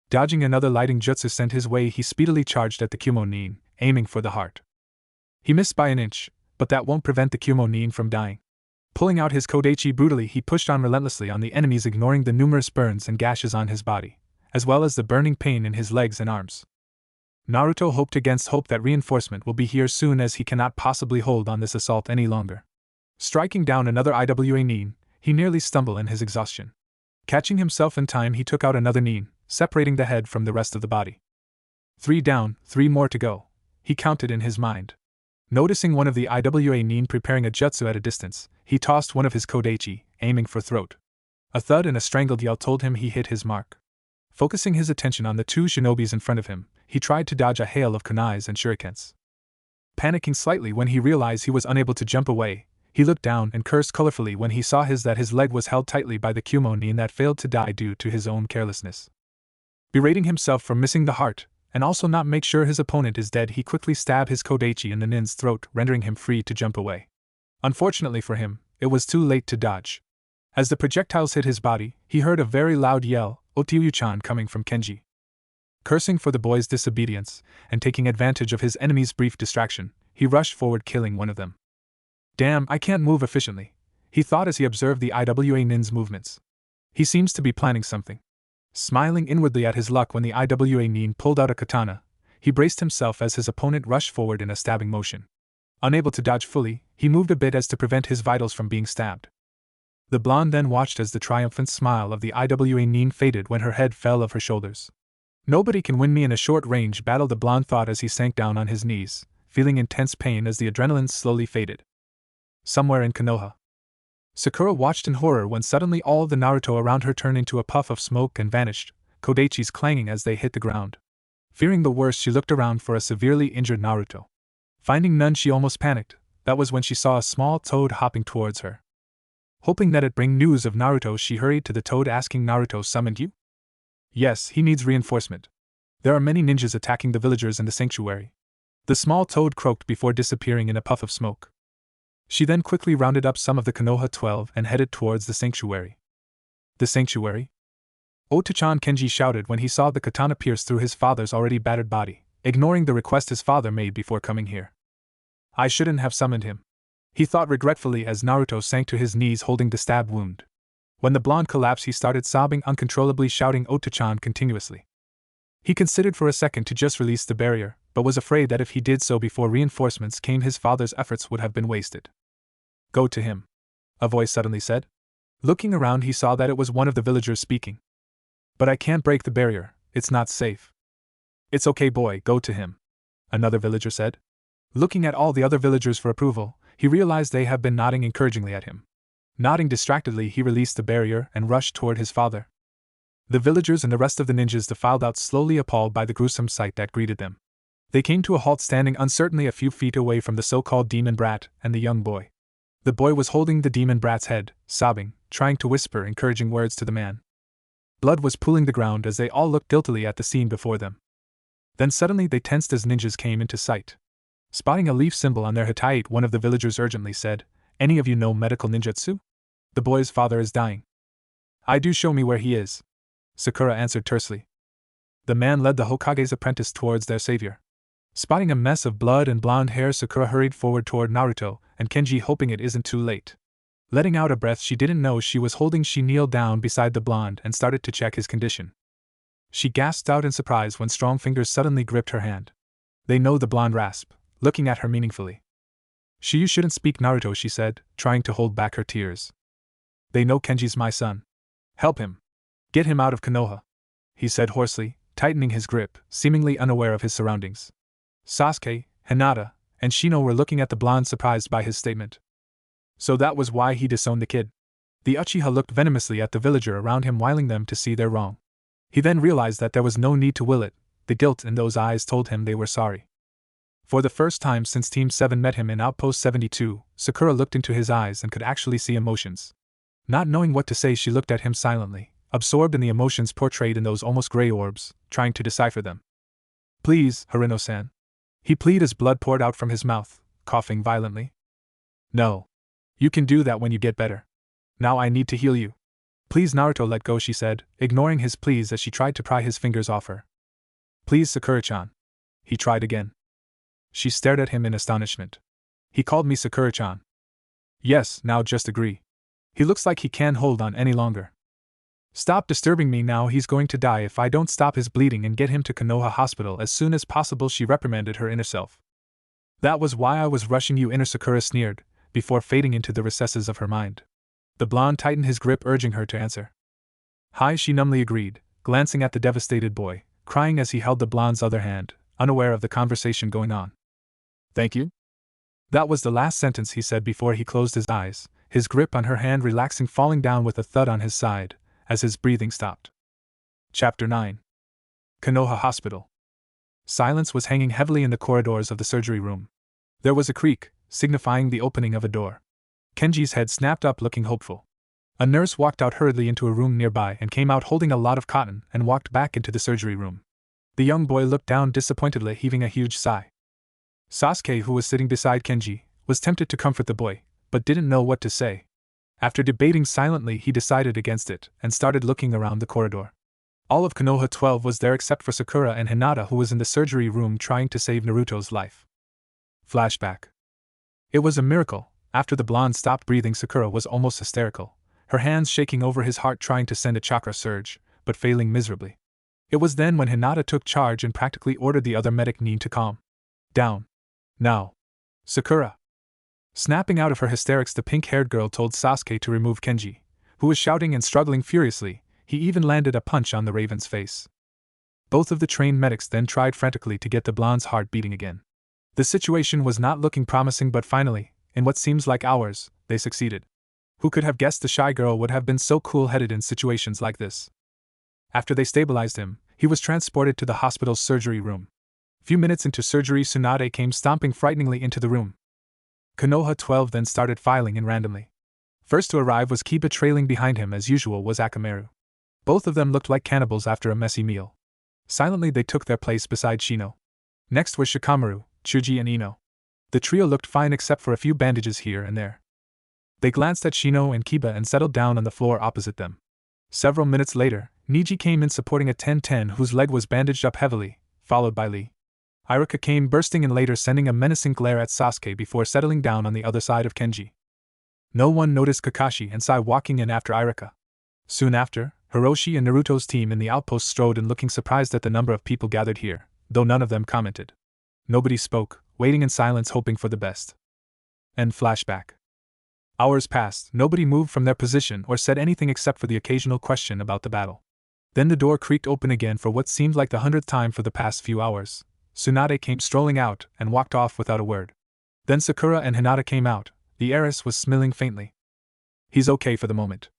Dodging another lighting jutsu sent his way, he speedily charged at the Kumo nin, aiming for the heart. He missed by an inch, but that won't prevent the Kumo nin from dying. Pulling out his kodachi brutally, he pushed on relentlessly on the enemies, ignoring the numerous burns and gashes on his body, as well as the burning pain in his legs and arms. Naruto hoped against hope that reinforcement will be here soon, as he cannot possibly hold on this assault any longer. Striking down another IWA nin, he nearly stumbled in his exhaustion. Catching himself in time, he took out another nin, separating the head from the rest of the body. 3 down, 3 more to go, he counted in his mind. Noticing one of the IWA nin preparing a jutsu at a distance, he tossed one of his kodachi, aiming for throat. A thud and a strangled yell told him he hit his mark. Focusing his attention on the 2 shinobis in front of him, he tried to dodge a hail of kunais and shurikens. Panicking slightly when he realized he was unable to jump away, he looked down and cursed colorfully when he saw that his leg was held tightly by the Kumo nin that failed to die due to his own carelessness. Berating himself for missing the heart, and also not make sure his opponent is dead, he quickly stabbed his kodachi in the nin's throat, rendering him free to jump away. Unfortunately for him, it was too late to dodge. As the projectiles hit his body, he heard a very loud yell, "Otiu-chan," coming from Kenji. Cursing for the boy's disobedience, and taking advantage of his enemy's brief distraction, he rushed forward, killing one of them. "Damn, I can't move efficiently," he thought as he observed the IWA nin's movements. He seems to be planning something. Smiling inwardly at his luck when the IWA nin pulled out a katana, he braced himself as his opponent rushed forward in a stabbing motion. Unable to dodge fully, he moved a bit as to prevent his vitals from being stabbed. The blonde then watched as the triumphant smile of the IWA nin faded when her head fell off her shoulders. "Nobody can win me in a short-range battle," the blonde thought as he sank down on his knees, feeling intense pain as the adrenaline slowly faded. Somewhere in Konoha, Sakura watched in horror when suddenly all of the Naruto around her turned into a puff of smoke and vanished, kodachis clanging as they hit the ground. Fearing the worst, she looked around for a severely injured Naruto. Finding none, she almost panicked. That was when she saw a small toad hopping towards her. Hoping that it'd bring news of Naruto, she hurried to the toad asking, Naruto summoned you? Yes, he needs reinforcement. There are many ninjas attacking the villagers in the sanctuary. The small toad croaked before disappearing in a puff of smoke. She then quickly rounded up some of the Konoha 12 and headed towards the sanctuary. The sanctuary? Otachan, Kenji shouted when he saw the katana pierce through his father's already battered body, ignoring the request his father made before coming here. I shouldn't have summoned him, he thought regretfully as Naruto sank to his knees holding the stab wound. When the blonde collapsed, he started sobbing uncontrollably, shouting Otachan continuously. He considered for a second to just release the barrier, but was afraid that if he did so before reinforcements came, his father's efforts would have been wasted. Go to him, a voice suddenly said. Looking around, he saw that it was one of the villagers speaking. But I can't break the barrier, it's not safe. It's okay, boy, go to him, another villager said. Looking at all the other villagers for approval, he realized they had been nodding encouragingly at him. Nodding distractedly, he released the barrier and rushed toward his father. The villagers and the rest of the ninjas defiled out slowly, appalled by the gruesome sight that greeted them. They came to a halt, standing uncertainly a few feet away from the so-called demon brat and the young boy. The boy was holding the demon brat's head, sobbing, trying to whisper encouraging words to the man. Blood was pooling the ground as they all looked guiltily at the scene before them. Then suddenly they tensed as ninjas came into sight. Spotting a leaf symbol on their hatayite, one of the villagers urgently said, Any of you know medical ninjutsu? The boy's father is dying. I do, show me where he is, Sakura answered tersely. The man led the Hokage's apprentice towards their savior. Spotting a mess of blood and blonde hair, Sakura hurried forward toward Naruto and Kenji, hoping it isn't too late. Letting out a breath she didn't know she was holding, she kneeled down beside the blonde and started to check his condition. She gasped out in surprise when strong fingers suddenly gripped her hand. They know, the blonde rasped, looking at her meaningfully. You shouldn't speak, Naruto, she said, trying to hold back her tears. They know Kenji's my son. Help him. Get him out of Konoha, he said hoarsely, tightening his grip, seemingly unaware of his surroundings. Sasuke, Hinata, and Shino were looking at the blonde, surprised by his statement. So that was why he disowned the kid. The Uchiha looked venomously at the villager around him, wiling them to see their wrong. He then realized that there was no need to will it. The guilt in those eyes told him they were sorry. For the first time since Team 7 met him in Outpost 72, Sakura looked into his eyes and could actually see emotions. Not knowing what to say, she looked at him silently, absorbed in the emotions portrayed in those almost gray orbs, trying to decipher them. Please, Harino-san, he pleaded as blood poured out from his mouth, coughing violently. No. You can do that when you get better. Now I need to heal you. Please, Naruto, let go, she said, ignoring his pleas as she tried to pry his fingers off her. Please, Sakura-chan. He tried again. She stared at him in astonishment. He called me Sakura-chan. Yes, now just agree. He looks like he can't hold on any longer. Stop disturbing me now, he's going to die if I don't stop his bleeding and get him to Konoha Hospital as soon as possible, she reprimanded her inner self. That was why I was rushing you, inner Sakura sneered, before fading into the recesses of her mind. The blonde tightened his grip, urging her to answer. Hi, she numbly agreed, glancing at the devastated boy, crying as he held the blonde's other hand, unaware of the conversation going on. Thank you? That was the last sentence he said before he closed his eyes, his grip on her hand relaxing, falling down with a thud on his side, as his breathing stopped. Chapter 9. Konoha Hospital. Silence was hanging heavily in the corridors of the surgery room. There was a creak, signifying the opening of a door. Kenji's head snapped up, looking hopeful. A nurse walked out hurriedly into a room nearby and came out holding a lot of cotton and walked back into the surgery room. The young boy looked down disappointedly, heaving a huge sigh. Sasuke, who was sitting beside Kenji, was tempted to comfort the boy, but didn't know what to say. After debating silently, he decided against it and started looking around the corridor. All of Konoha 12 was there except for Sakura and Hinata, who was in the surgery room trying to save Naruto's life. Flashback. It was a miracle. After the blonde stopped breathing, Sakura was almost hysterical, her hands shaking over his heart, trying to send a chakra surge, but failing miserably. It was then when Hinata took charge and practically ordered the other medic Nin to calm down. Now, Sakura. Snapping out of her hysterics, the pink-haired girl told Sasuke to remove Kenji, who was shouting and struggling furiously. He even landed a punch on the raven's face. Both of the trained medics then tried frantically to get the blonde's heart beating again. The situation was not looking promising, but finally, in what seems like hours, they succeeded. Who could have guessed the shy girl would have been so cool-headed in situations like this? After they stabilized him, he was transported to the hospital's surgery room. Few minutes into surgery, Tsunade came stomping frighteningly into the room. Konoha 12 then started filing in randomly. First to arrive was Kiba, trailing behind him as usual was Akamaru. Both of them looked like cannibals after a messy meal. Silently they took their place beside Shino. Next were Shikamaru, Chuji and Ino. The trio looked fine except for a few bandages here and there. They glanced at Shino and Kiba and settled down on the floor opposite them. Several minutes later, Niji came in supporting a 10-10 whose leg was bandaged up heavily, followed by Lee. Iruka came bursting in later, sending a menacing glare at Sasuke before settling down on the other side of Kenji. No one noticed Kakashi and Sai walking in after Iruka. Soon after, Hiroshi and Naruto's team in the outpost strode in, looking surprised at the number of people gathered here, though none of them commented. Nobody spoke, waiting in silence, hoping for the best. End flashback. Hours passed, nobody moved from their position or said anything except for the occasional question about the battle. Then the door creaked open again for what seemed like the 100th time for the past few hours. Tsunade came strolling out and walked off without a word. Then Sakura and Hinata came out. The heiress was smiling faintly. He's okay for the moment.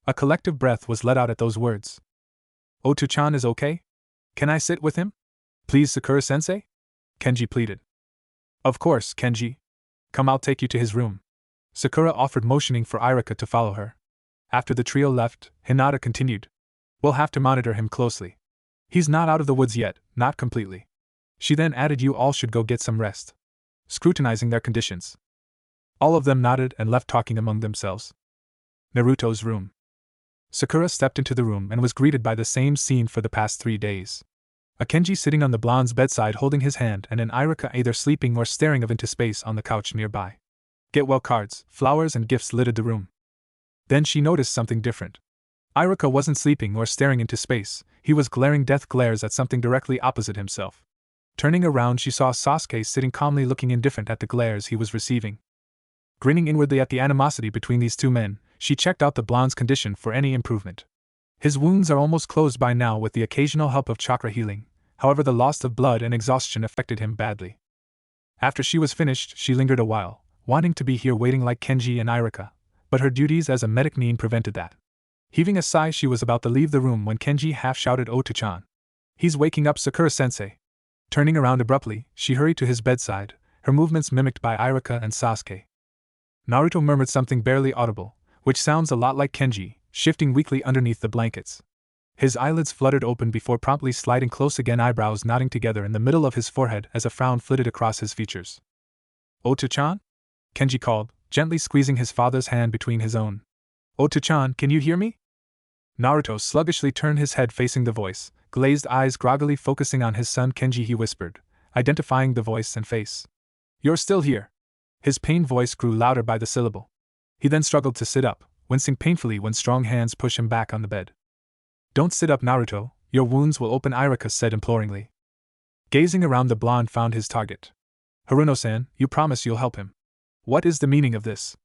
A collective breath was let out at those words. Otu-chan is okay? Can I sit with him? Please, Sakura-sensei? Kenji pleaded. Of course, Kenji. Come, I'll take you to his room. Sakura offered, motioning for Iruka to follow her. After the trio left, Hinata continued. We'll have to monitor him closely. He's not out of the woods yet, not completely. She then added, you all should go get some rest. Scrutinizing their conditions. All of them nodded and left, talking among themselves. Naruto's room. Sakura stepped into the room and was greeted by the same scene for the past 3 days. A Kenji sitting on the blonde's bedside holding his hand, and an Iruka either sleeping or staring off into space on the couch nearby. Get well cards, flowers and gifts littered the room. Then she noticed something different. Iruka wasn't sleeping or staring into space, he was glaring death glares at something directly opposite himself. Turning around, she saw Sasuke sitting calmly, looking indifferent at the glares he was receiving. Grinning inwardly at the animosity between these two men, she checked out the blonde's condition for any improvement. His wounds are almost closed by now with the occasional help of chakra healing, however the loss of blood and exhaustion affected him badly. After she was finished, she lingered a while, wanting to be here waiting like Kenji and Iruka, but her duties as a medic prevented that. Heaving a sigh, she was about to leave the room when Kenji half-shouted, Otu-chan. He's waking up, Sakura-sensei. Turning around abruptly, she hurried to his bedside, her movements mimicked by Iruka and Sasuke. Naruto murmured something barely audible, which sounds a lot like Kenji, shifting weakly underneath the blankets. His eyelids fluttered open before promptly sliding close again, eyebrows knotting together in the middle of his forehead as a frown flitted across his features. Otu-chan? Kenji called, gently squeezing his father's hand between his own. Otu-chan, can you hear me? Naruto sluggishly turned his head facing the voice, glazed eyes groggily focusing on his son Kenji. He whispered, identifying the voice and face. You're still here. His pained voice grew louder by the syllable. He then struggled to sit up, wincing painfully when strong hands pushed him back on the bed. Don't sit up, Naruto, your wounds will open, Iruka said imploringly. Gazing around, the blonde found his target. Haruno-san, you promise you'll help him. What is the meaning of this?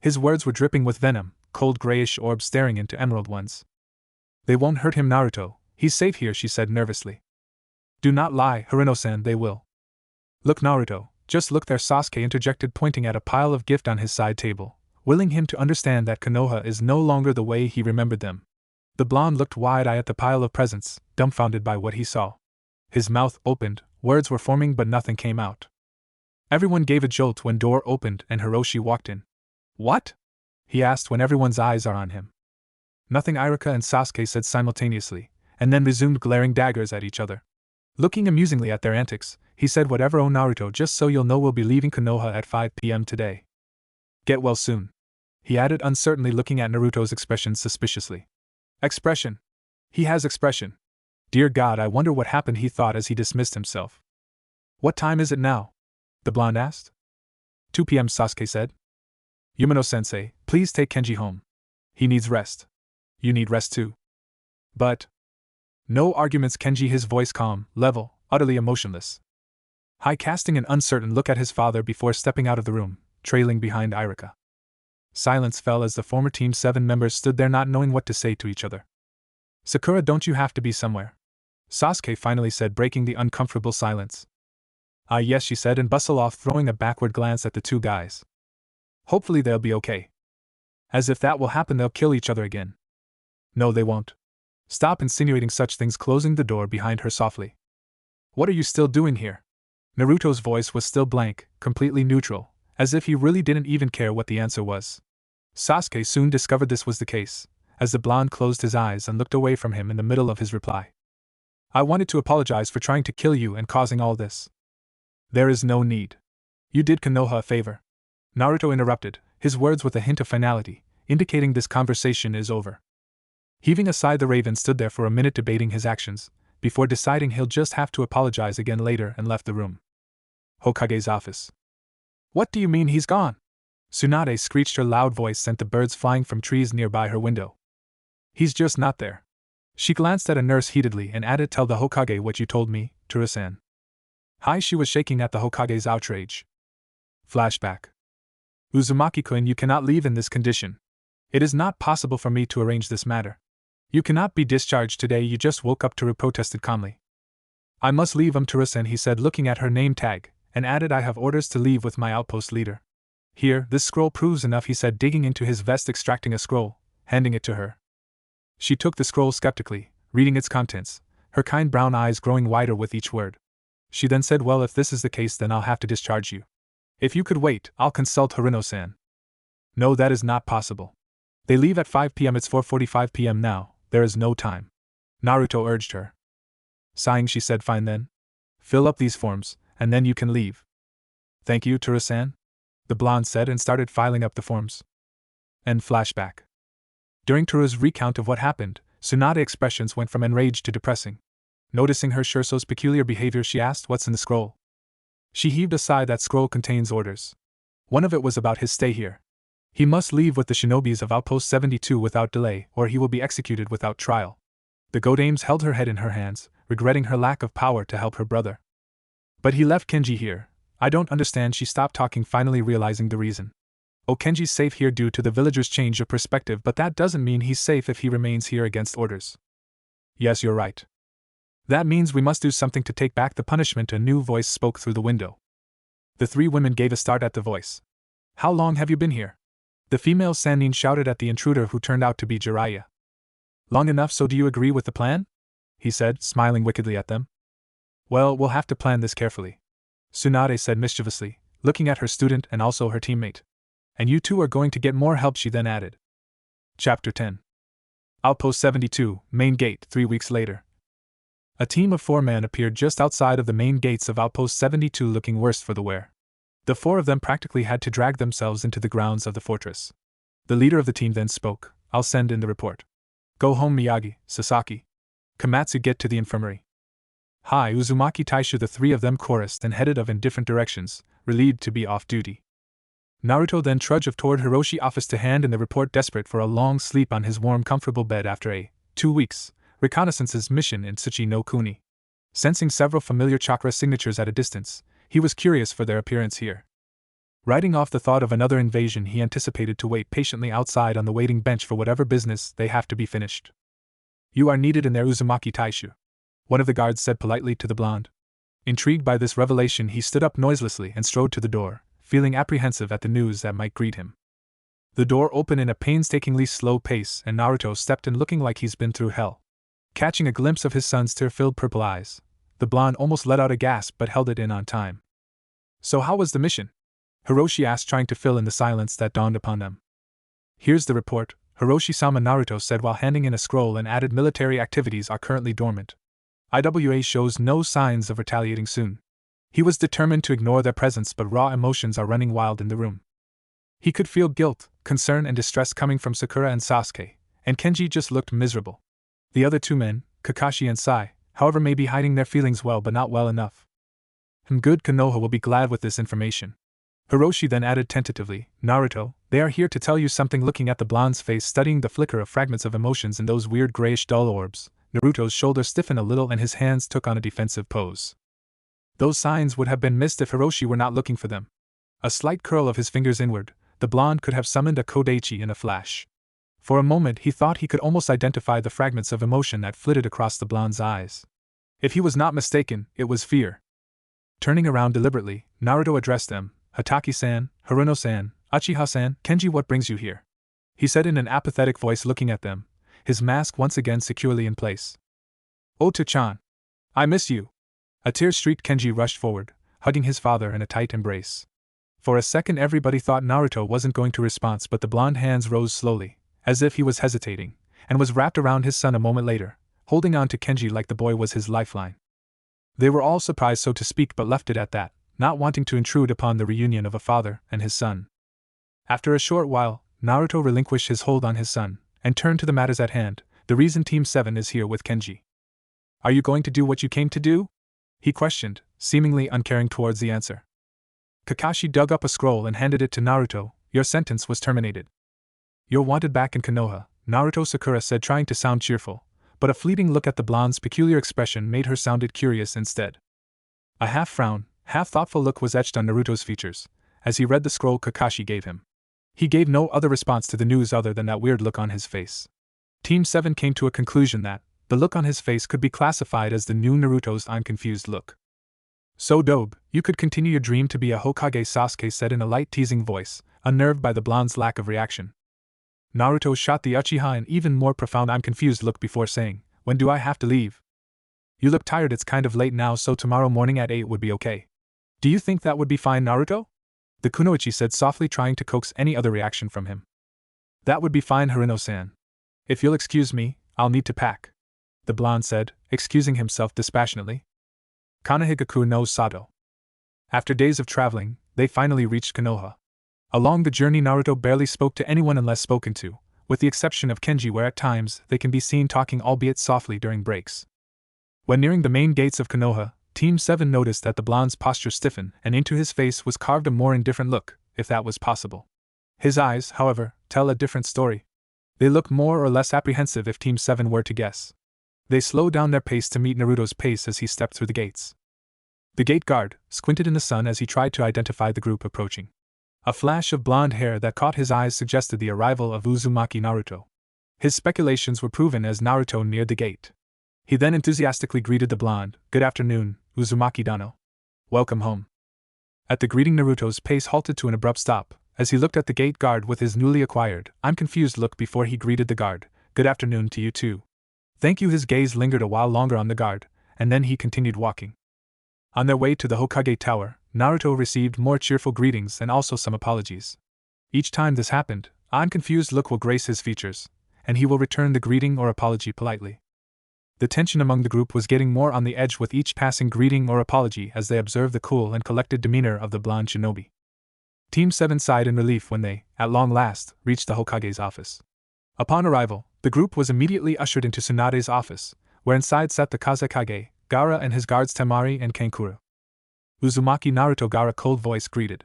His words were dripping with venom, cold grayish orbs staring into emerald ones. They won't hurt him, Naruto, he's safe here, she said nervously. Do not lie, Haruno-san, they will. Look, Naruto, just look there, Sasuke interjected, pointing at a pile of gift on his side table, willing him to understand that Konoha is no longer the way he remembered them. The blonde looked wide-eyed at the pile of presents, dumbfounded by what he saw. His mouth opened, words were forming but nothing came out. Everyone gave a jolt when door opened and Hiroshi walked in. What? He asked when everyone's eyes are on him. Nothing, Iruka and Sasuke said simultaneously, and then resumed glaring daggers at each other. Looking amusingly at their antics, he said, whatever, oh Naruto, just so you'll know, we'll be leaving Konoha at 5 p.m. today. Get well soon. He added uncertainly, looking at Naruto's expression suspiciously. Expression. He has expression. Dear God, I wonder what happened, he thought as he dismissed himself. What time is it now? The blonde asked. 2 p.m. Sasuke said. Yumino-sensei, please take Kenji home. He needs rest. You need rest too. But. No arguments, Kenji, his voice calm, level, utterly emotionless. High, casting an uncertain look at his father before stepping out of the room, trailing behind Iruka. Silence fell as the former Team 7 members stood there not knowing what to say to each other. Sakura, don't you have to be somewhere? Sasuke finally said, breaking the uncomfortable silence. Ah yes, she said and bustled off, throwing a backward glance at the two guys. Hopefully they'll be okay. As if that will happen, they'll kill each other again. No, they won't. Stop insinuating such things, closing the door behind her softly. What are you still doing here? Naruto's voice was still blank, completely neutral, as if he really didn't even care what the answer was. Sasuke soon discovered this was the case, as the blonde closed his eyes and looked away from him in the middle of his reply. I wanted to apologize for trying to kill you and causing all this. There is no need. You did Konoha a favor. Naruto interrupted, his words with a hint of finality, indicating this conversation is over. Heaving a sigh, the Raven stood there for a minute debating his actions, before deciding he'll just have to apologize again later and left the room. Hokage's office. What do you mean he's gone? Tsunade screeched. Her loud voice sent the birds flying from trees nearby her window. He's just not there. She glanced at a nurse heatedly and added, Tell the Hokage what you told me, Tura-san. Hi, she was shaking at the Hokage's outrage. Flashback. Uzumaki-kun, you cannot leave in this condition. It is not possible for me to arrange this matter. You cannot be discharged today, you just woke up. Toru protested calmly. I must leave, Tura-san, he said, looking at her name tag, and added, I have orders to leave with my outpost leader. Here, this scroll proves enough, he said, digging into his vest, extracting a scroll, handing it to her. She took the scroll skeptically, reading its contents, her kind brown eyes growing wider with each word. She then said, Well, if this is the case, then I'll have to discharge you. If you could wait, I'll consult Haruno-san. No, that is not possible. They leave at 5 p.m. It's 4:45 p.m. now, there is no time. Naruto urged her. Sighing, she said, Fine then. Fill up these forms, and then you can leave. Thank you, Tura-san, the blonde said and started filing up the forms. End flashback. During Turu's recount of what happened, Tsunade's expressions went from enraged to depressing. Noticing her Shurso's peculiar behavior, she asked, What's in the scroll? She heaved a sigh. That scroll contains orders. One of it was about his stay here. He must leave with the shinobis of Outpost 72 without delay, or he will be executed without trial. The Godames held her head in her hands, regretting her lack of power to help her brother. But he left Kenji here. I don't understand. She stopped talking, finally realizing the reason. Oh, Kenji's safe here due to the villagers' change of perspective, but that doesn't mean he's safe if he remains here against orders. Yes, you're right. That means we must do something to take back the punishment. A new voice spoke through the window. The three women gave a start at the voice. How long have you been here? The female Sannin shouted at the intruder, who turned out to be Jiraiya. Long enough. So do you agree with the plan? He said, smiling wickedly at them. Well, we'll have to plan this carefully, Tsunade said mischievously, looking at her student and also her teammate. And you two are going to get more help, she then added. Chapter 10. Outpost 72, Main Gate. 3 weeks later. A team of 4 men appeared just outside of the main gates of Outpost 72, looking worse for the wear. The 4 of them practically had to drag themselves into the grounds of the fortress. The leader of the team then spoke. I'll send in the report. Go home, Miyagi, Sasaki. Komatsu, get to the infirmary. Hi, Uzumaki, Taishu. The 3 of them chorused and headed off in different directions, relieved to be off duty. Naruto then trudged toward Hiroshi's office to hand in the report, desperate for a long sleep on his warm, comfortable bed after a 2 weeks reconnaissance's mission in Tsuchi no Kuni. Sensing several familiar chakra signatures at a distance, he was curious for their appearance here. Writing off the thought of another invasion, he anticipated to wait patiently outside on the waiting bench for whatever business they have to be finished. You are needed in there, Uzumaki Taishu, one of the guards said politely to the blonde. Intrigued by this revelation, he stood up noiselessly and strode to the door, feeling apprehensive at the news that might greet him. The door opened in a painstakingly slow pace, and Naruto stepped in looking like he's been through hell. Catching a glimpse of his son's tear-filled purple eyes, the blonde almost let out a gasp but held it in on time. So how was the mission? Hiroshi asked, trying to fill in the silence that dawned upon them. Here's the report, Hiroshi-sama, Naruto said while handing in a scroll, and added, military activities are currently dormant. IWA shows no signs of retaliating soon. He was determined to ignore their presence, but raw emotions are running wild in the room. He could feel guilt, concern, and distress coming from Sakura and Sasuke, and Kenji just looked miserable. The other 2 men, Kakashi and Sai, however, may be hiding their feelings well, but not well enough. Good, Konoha will be glad with this information. Hiroshi then added tentatively, Naruto, they are here to tell you something. Looking at the blonde's face, studying the flicker of fragments of emotions in those weird grayish dull orbs, Naruto's shoulders stiffened a little and his hands took on a defensive pose. Those signs would have been missed if Hiroshi were not looking for them. A slight curl of his fingers inward, the blonde could have summoned a Kodaichi in a flash. For a moment he thought he could almost identify the fragments of emotion that flitted across the blonde's eyes. If he was not mistaken, it was fear. Turning around deliberately, Naruto addressed them. Hataki-san, Haruno-san, Uchiha-san, Kenji, what brings you here? He said in an apathetic voice, looking at them, his mask once again securely in place. Oto-chan, I miss you. A tear-streaked Kenji rushed forward, hugging his father in a tight embrace. For a second everybody thought Naruto wasn't going to respond, but the blonde hands rose slowly, as if he was hesitating, and was wrapped around his son a moment later, holding on to Kenji like the boy was his lifeline. They were all surprised, so to speak, but left it at that, not wanting to intrude upon the reunion of a father and his son. After a short while, Naruto relinquished his hold on his son, and turned to the matters at hand, the reason Team 7 is here with Kenji. Are you going to do what you came to do? He questioned, seemingly uncaring towards the answer. Kakashi dug up a scroll and handed it to Naruto. Your sentence was terminated. You're wanted back in Konoha, Naruto, Sakura said, trying to sound cheerful, but a fleeting look at the blonde's peculiar expression made her sound curious instead. A half-frown, half-thoughtful look was etched on Naruto's features, as he read the scroll Kakashi gave him. He gave no other response to the news other than that weird look on his face. Team 7 came to a conclusion that the look on his face could be classified as the new Naruto's I'm confused look. So Dobe, you could continue your dream to be a Hokage, Sasuke said in a light teasing voice, unnerved by the blonde's lack of reaction. Naruto shot the Uchiha an even more profound I'm confused look before saying, when do I have to leave? You look tired, it's kind of late now, so tomorrow morning at 8 would be okay. Do you think that would be fine, Naruto? The kunoichi said softly, trying to coax any other reaction from him. That would be fine, Harino-san. If you'll excuse me, I'll need to pack, the blonde said, excusing himself dispassionately. Kanahigaku no Sato. After days of traveling, they finally reached Konoha. Along the journey, Naruto barely spoke to anyone unless spoken to, with the exception of Kenji, where at times they can be seen talking, albeit softly, during breaks. When nearing the main gates of Konoha, Team 7 noticed that the blonde's posture stiffened, and into his face was carved a more indifferent look, if that was possible. His eyes, however, tell a different story. They look more or less apprehensive, if Team 7 were to guess. They slowed down their pace to meet Naruto's pace as he stepped through the gates. The gate guard squinted in the sun as he tried to identify the group approaching. A flash of blonde hair that caught his eyes suggested the arrival of Uzumaki Naruto. His speculations were proven as Naruto neared the gate. He then enthusiastically greeted the blonde, "Good afternoon, Uzumaki-dano. Welcome home." At the greeting, Naruto's pace halted to an abrupt stop, as he looked at the gate guard with his newly acquired, I'm confused look before he greeted the guard, "Good afternoon to you too." "Thank you." His gaze lingered a while longer on the guard, and then he continued walking. On their way to the Hokage Tower, Naruto received more cheerful greetings and also some apologies. Each time this happened, an confused look will grace his features, and he will return the greeting or apology politely. The tension among the group was getting more on the edge with each passing greeting or apology as they observed the cool and collected demeanor of the blonde shinobi. Team 7 sighed in relief when they, at long last, reached the Hokage's office. Upon arrival, the group was immediately ushered into Tsunade's office, where inside sat the Kazekage, Gaara, and his guards Temari and Kankuro. Uzumaki Naruto, Gaara cold voice greeted.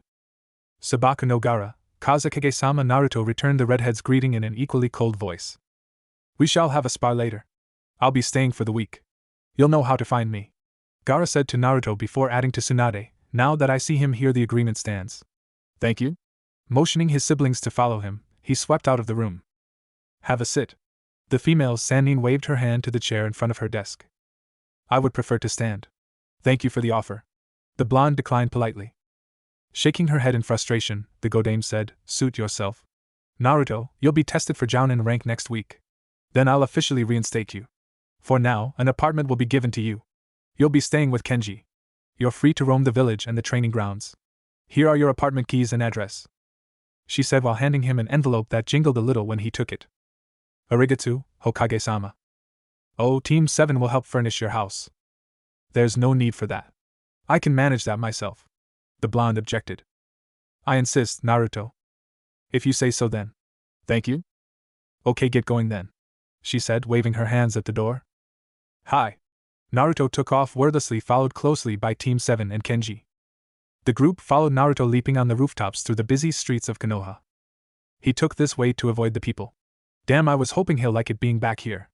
Sabaku no Gaara, Kazekage-sama. Naruto returned the redhead's greeting in an equally cold voice. We shall have a spar later. I'll be staying for the week. You'll know how to find me, Gaara said to Naruto before adding to Tsunade, now that I see him here the agreement stands. Thank you. Motioning his siblings to follow him, he swept out of the room. Have a sit. The female Sannin waved her hand to the chair in front of her desk. I would prefer to stand. Thank you for the offer. The blonde declined politely. Shaking her head in frustration, the Godame said, Suit yourself. Naruto, you'll be tested for Jounin rank next week. Then I'll officially reinstate you. For now, an apartment will be given to you. You'll be staying with Kenji. You're free to roam the village and the training grounds. Here are your apartment keys and address, she said while handing him an envelope that jingled a little when he took it. Arigato, Hokage-sama. Oh, Team 7 will help furnish your house. There's no need for that. I can manage that myself, the blonde objected. I insist, Naruto. If you say so then. Thank you. Okay, get going then, she said, waving her hands at the door. Hi. Naruto took off wordlessly, followed closely by Team 7 and Kenji. The group followed Naruto, leaping on the rooftops through the busy streets of Konoha. He took this way to avoid the people. Damn, I was hoping he'll like it being back here.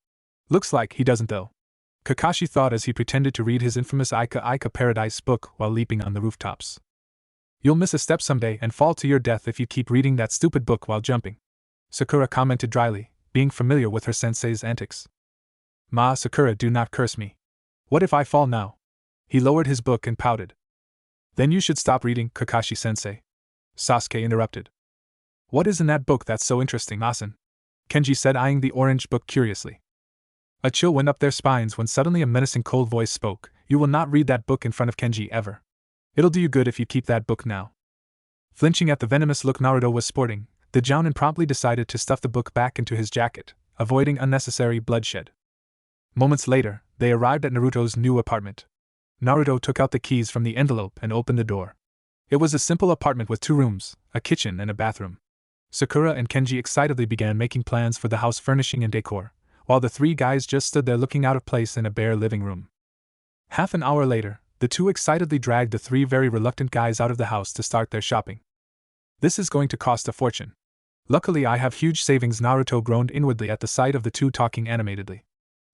Looks like he doesn't though, Kakashi thought as he pretended to read his infamous Aika Aika Paradise book while leaping on the rooftops. You'll miss a step someday and fall to your death if you keep reading that stupid book while jumping, Sakura commented dryly, being familiar with her sensei's antics. Ma, Sakura, do not curse me. What if I fall now? He lowered his book and pouted. Then you should stop reading, Kakashi-sensei, Sasuke interrupted. What is in that book that's so interesting, Asen? Kenji said, eyeing the orange book curiously. A chill went up their spines when suddenly a menacing cold voice spoke. You will not read that book in front of Kenji ever. It'll do you good if you keep that book now. Flinching at the venomous look Naruto was sporting, the Jounin promptly decided to stuff the book back into his jacket, avoiding unnecessary bloodshed. Moments later, they arrived at Naruto's new apartment. Naruto took out the keys from the envelope and opened the door. It was a simple apartment with 2 rooms, a kitchen and a bathroom. Sakura and Kenji excitedly began making plans for the house furnishing and decor, while the 3 guys just stood there looking out of place in a bare living room. Half an hour later, the 2 excitedly dragged the 3 very reluctant guys out of the house to start their shopping. This is going to cost a fortune. Luckily I have huge savings, Naruto groaned inwardly at the sight of the 2 talking animatedly.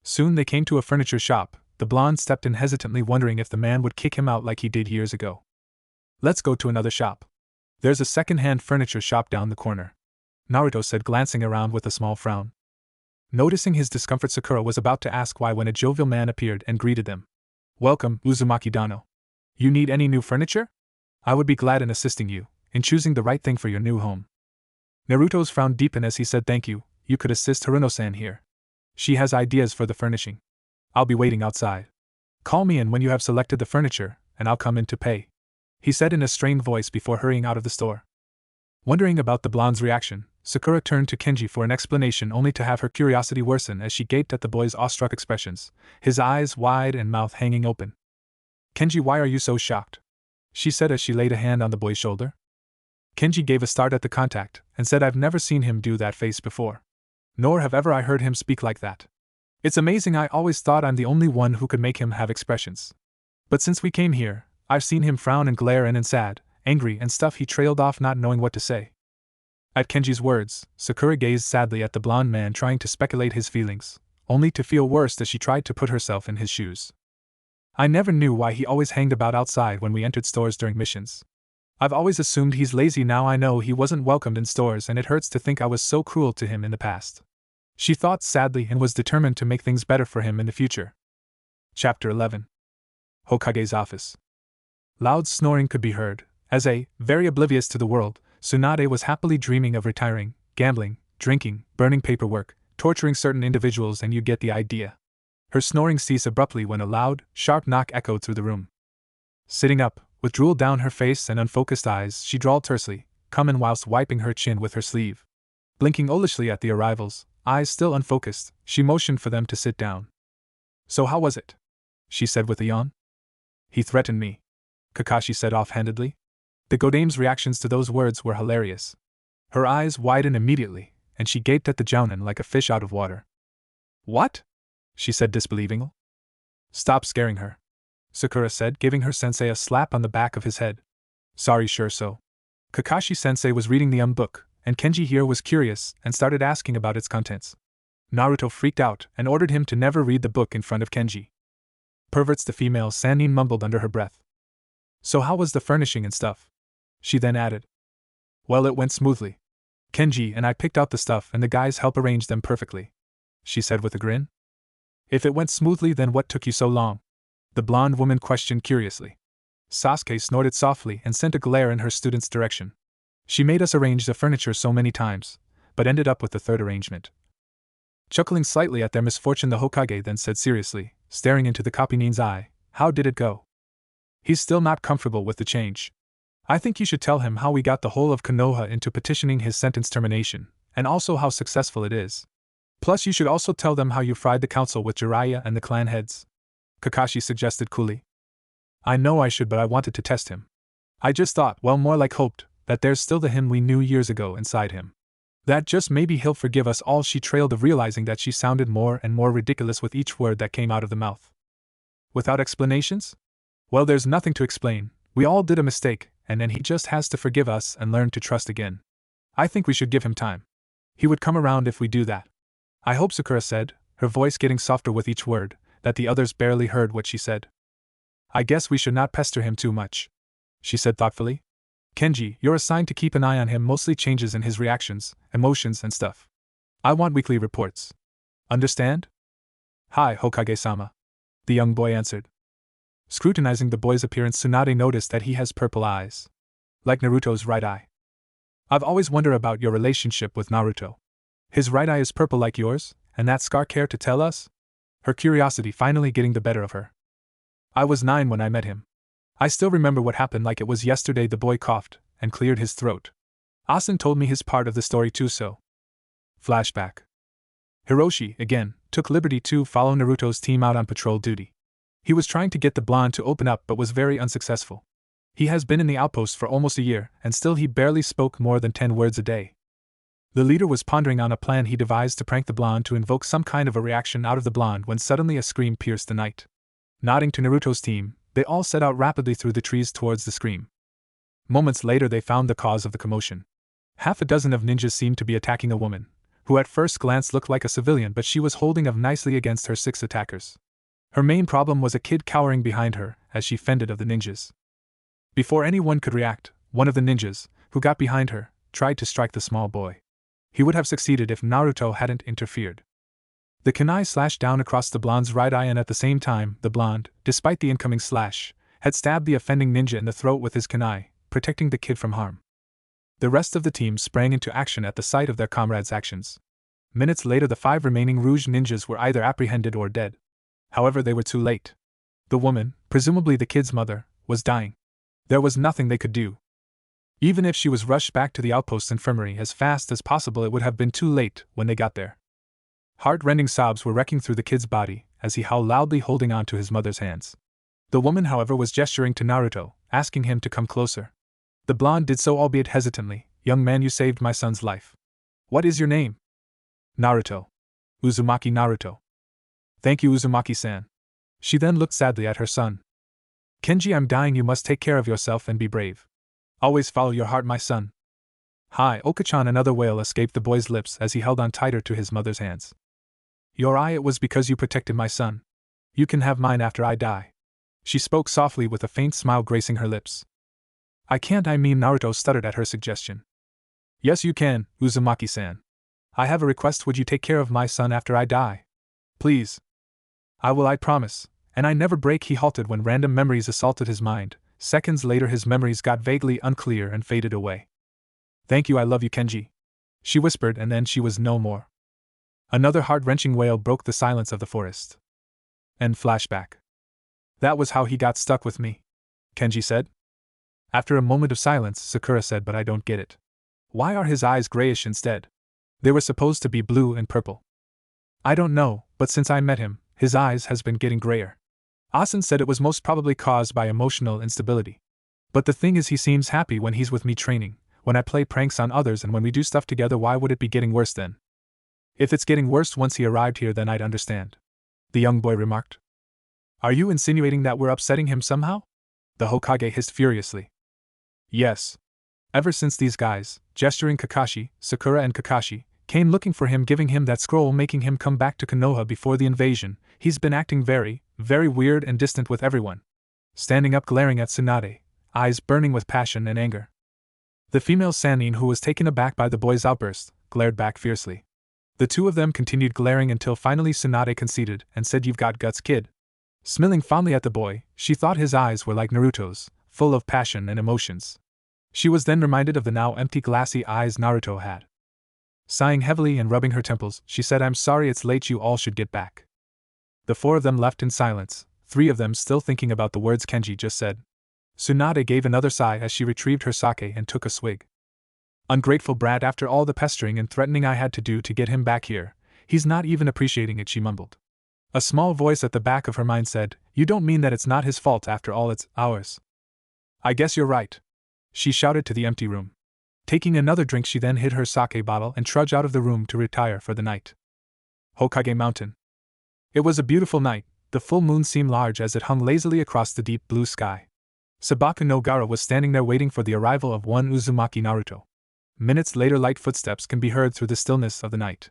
Soon they came to a furniture shop. The blonde stepped in hesitantly, wondering if the man would kick him out like he did years ago. Let's go to another shop. There's a second-hand furniture shop down the corner, Naruto said, glancing around with a small frown. Noticing his discomfort, Sakura was about to ask why when a jovial man appeared and greeted them. Welcome, Uzumaki Dano. You need any new furniture? I would be glad in assisting you in choosing the right thing for your new home. Naruto's frown deepened as he said, thank you, you could assist Haruno-san here. She has ideas for the furnishing. I'll be waiting outside. Call me in when you have selected the furniture, and I'll come in to pay, he said in a strained voice before hurrying out of the store. Wondering about the blonde's reaction, Sakura turned to Kenji for an explanation, only to have her curiosity worsen as she gaped at the boy's awestruck expressions, his eyes wide and mouth hanging open. Kenji, why are you so shocked? She said as she laid a hand on the boy's shoulder. Kenji gave a start at the contact and said, I've never seen him do that face before. Nor have ever I heard him speak like that. It's amazing, I always thought I'm the only one who could make him have expressions. But since we came here, I've seen him frown and glare and sad, angry and stuff. He trailed off, not knowing what to say. At Kenji's words, Sakura gazed sadly at the blonde man, trying to speculate his feelings, only to feel worse as she tried to put herself in his shoes. I never knew why he always hanged about outside when we entered stores during missions. I've always assumed he's lazy. Now I know he wasn't welcomed in stores, and it hurts to think I was so cruel to him in the past. She thought sadly and was determined to make things better for him in the future. Chapter 11. Hokage's Office. Loud snoring could be heard, as very oblivious to the world, Tsunade was happily dreaming of retiring, gambling, drinking, burning paperwork, torturing certain individuals, and you get the idea. Her snoring ceased abruptly when a loud, sharp knock echoed through the room. Sitting up, with drool down her face and unfocused eyes, she drawled tersely, "Come in," whilst wiping her chin with her sleeve. Blinking owlishly at the arrivals, eyes still unfocused, she motioned for them to sit down. So how was it? She said with a yawn. He threatened me, Kakashi said offhandedly. The Godame's reactions to those words were hilarious. Her eyes widened immediately, and she gaped at the Jounin like a fish out of water. What? She said disbelievingly. Stop scaring her, Sakura said, giving her sensei a slap on the back of his head. Sorry, sure so. Kakashi sensei was reading the book, and Kenji here was curious and started asking about its contents. Naruto freaked out and ordered him to never read the book in front of Kenji. Perverts, the female Sannin mumbled under her breath. So how was the furnishing and stuff? She then added. Well, it went smoothly. Kenji and I picked out the stuff and the guys helped arrange them perfectly, she said with a grin. If it went smoothly, then what took you so long? The blonde woman questioned curiously. Sasuke snorted softly and sent a glare in her student's direction. She made us arrange the furniture so many times, but ended up with the third arrangement. Chuckling slightly at their misfortune, the Hokage then said seriously, staring into the Kapinin's eye, how did it go? He's still not comfortable with the change. I think you should tell him how we got the whole of Konoha into petitioning his sentence termination, and also how successful it is. Plus you should also tell them how you fried the council with Jiraiya and the clan heads, Kakashi suggested coolly. I know I should, but I wanted to test him. I just thought, well, more like hoped, that there's still the him we knew years ago inside him. That just maybe he'll forgive us all. She trailed off, realizing that she sounded more and more ridiculous with each word that came out of the mouth. Without explanations? Well, there's nothing to explain. We all did a mistake, and then he just has to forgive us and learn to trust again. I think we should give him time. He would come around if we do that. I hope, Sakura said, her voice getting softer with each word, that the others barely heard what she said. I guess we should not pester him too much, she said thoughtfully. Kenji, you're assigned to keep an eye on him, mostly changes in his reactions, emotions and stuff. I want weekly reports. Understand? Hi, Hokage-sama, the young boy answered. Scrutinizing the boy's appearance, Tsunade noticed that he has purple eyes, like Naruto's right eye. I've always wondered about your relationship with Naruto. His right eye is purple like yours, and that scar, care to tell us? Her curiosity finally getting the better of her. I was 9 when I met him. I still remember what happened like it was yesterday. The boy coughed, and cleared his throat. Asen told me his part of the story too, so. Flashback. Hiroshi, again, took liberty to follow Naruto's team out on patrol duty. He was trying to get the blonde to open up but was very unsuccessful. He has been in the outpost for almost a year, and still he barely spoke more than 10 words a day. The leader was pondering on a plan he devised to prank the blonde to invoke some kind of a reaction out of the blonde when suddenly a scream pierced the night. Nodding to Naruto's team, they all set out rapidly through the trees towards the scream. Moments later they found the cause of the commotion. Half a dozen of ninjas seemed to be attacking a woman, who at first glance looked like a civilian, but she was holding up nicely against her 6 attackers. Her main problem was a kid cowering behind her as she fended off the ninjas. Before anyone could react, one of the ninjas, who got behind her, tried to strike the small boy. He would have succeeded if Naruto hadn't interfered. The kunai slashed down across the blonde's right eye, and at the same time, the blonde, despite the incoming slash, had stabbed the offending ninja in the throat with his kunai, protecting the kid from harm. The rest of the team sprang into action at the sight of their comrades' actions. Minutes later, the 5 remaining Rouge ninjas were either apprehended or dead. However, they were too late. The woman, presumably the kid's mother, was dying. There was nothing they could do. Even if she was rushed back to the outpost infirmary as fast as possible, it would have been too late when they got there. Heart-rending sobs were wrecking through the kid's body as he howled loudly, holding on to his mother's hands. The woman, however, was gesturing to Naruto, asking him to come closer. The blonde did so, albeit hesitantly. "Young man, you saved my son's life. What is your name?" "Naruto. Uzumaki Naruto." "Thank you, Uzumaki-san." She then looked sadly at her son. "Kenji, I'm dying. You must take care of yourself and be brave. Always follow your heart, my son." "Hi, Okachan." Another wail escaped the boy's lips as he held on tighter to his mother's hands. "Your eye, it was because you protected my son. You can have mine after I die." She spoke softly with a faint smile gracing her lips. "I can't, I mean," Naruto stuttered at her suggestion. "Yes, you can, Uzumaki-san. I have a request. Would you take care of my son after I die? Please." "I will, I promise." And I never break. He halted when random memories assaulted his mind. Seconds later his memories got vaguely unclear and faded away. "Thank you, I love you, Kenji," she whispered, and then she was no more. Another heart-wrenching wail broke the silence of the forest. End flashback. "That was how he got stuck with me," Kenji said. After a moment of silence, Sakura said, "But I don't get it. Why are his eyes grayish instead? They were supposed to be blue and purple." "I don't know, but since I met him, his eyes has been getting grayer." Asen said it was most probably caused by emotional instability. "But the thing is, he seems happy when he's with me training, when I play pranks on others, and when we do stuff together. Why would it be getting worse then?" "If it's getting worse once he arrived here, then I'd understand," the young boy remarked. "Are you insinuating that we're upsetting him somehow?" the Hokage hissed furiously. "Yes. Ever since these guys," gesturing Kakashi, Sakura and Kakashi, came looking for him, giving him that scroll, making him come back to Konoha before the invasion, he's been acting very, very weird and distant with everyone. Standing up, glaring at Tsunade, eyes burning with passion and anger. The female Sannin, who was taken aback by the boy's outburst, glared back fiercely. The two of them continued glaring until finally Tsunade conceded and said, "You've got guts, kid." Smiling fondly at the boy, she thought his eyes were like Naruto's, full of passion and emotions. She was then reminded of the now empty glassy eyes Naruto had. Sighing heavily and rubbing her temples, she said, "I'm sorry it's late, you all should get back." The 4 of them left in silence, 3 of them still thinking about the words Kenji just said. Tsunade gave another sigh as she retrieved her sake and took a swig. "Ungrateful brat, after all the pestering and threatening I had to do to get him back here, he's not even appreciating it," she mumbled. A small voice at the back of her mind said, "You don't mean that it's not his fault after all, it's ours." "I guess you're right," she shouted to the empty room. Taking another drink, she then hid her sake bottle and trudged out of the room to retire for the night. Hokage Mountain. It was a beautiful night. The full moon seemed large as it hung lazily across the deep blue sky. Sabaku no Gaara was standing there waiting for the arrival of one Uzumaki Naruto. Minutes later, light footsteps can be heard through the stillness of the night.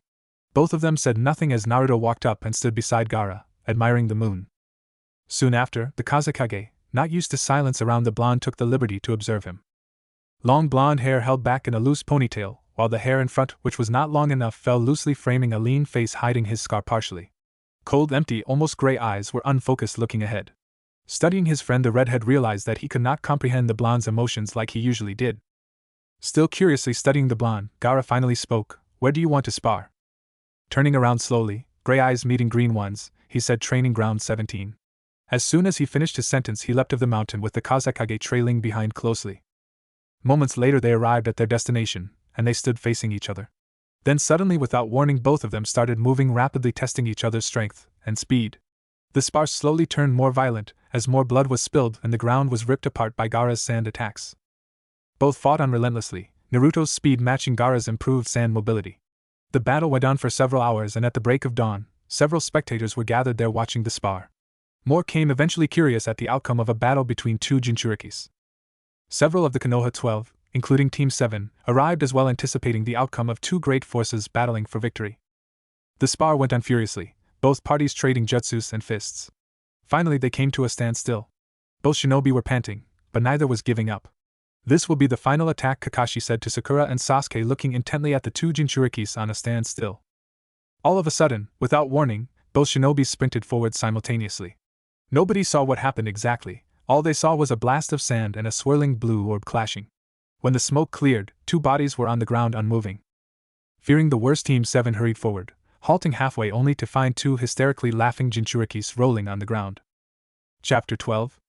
Both of them said nothing as Naruto walked up and stood beside Gaara, admiring the moon. Soon after, the Kazekage, not used to silence around the blonde, took the liberty to observe him. Long blonde hair held back in a loose ponytail, while the hair in front, which was not long enough, fell loosely, framing a lean face hiding his scar partially. Cold, empty, almost gray eyes were unfocused, looking ahead. Studying his friend, the redhead realized that he could not comprehend the blonde's emotions like he usually did. Still curiously studying the blonde, Gaara finally spoke, "Where do you want to spar?" Turning around slowly, gray eyes meeting green ones, he said, "Training ground 17. As soon as he finished his sentence, he leapt of the mountain with the Kazekage trailing behind closely. Moments later they arrived at their destination, and they stood facing each other. Then suddenly, without warning, both of them started moving rapidly, testing each other's strength and speed. The spar slowly turned more violent, as more blood was spilled and the ground was ripped apart by Gaara's sand attacks. Both fought on relentlessly, Naruto's speed matching Gaara's improved sand mobility. The battle went on for several hours, and at the break of dawn, several spectators were gathered there watching the spar. More came eventually, curious at the outcome of a battle between two Jinchurikis. Several of the Konoha 12, including Team 7, arrived as well, anticipating the outcome of two great forces battling for victory. The spar went on furiously, both parties trading jutsus and fists. Finally they came to a standstill. Both shinobi were panting, but neither was giving up. "This will be the final attack," Kakashi said to Sakura and Sasuke, looking intently at the two Jinchurikis on a standstill. All of a sudden, without warning, both shinobis sprinted forward simultaneously. Nobody saw what happened exactly. All they saw was a blast of sand and a swirling blue orb clashing. When the smoke cleared, two bodies were on the ground unmoving. Fearing the worst, Team 7 hurried forward, halting halfway only to find two hysterically laughing Jinchurikis rolling on the ground. Chapter 12.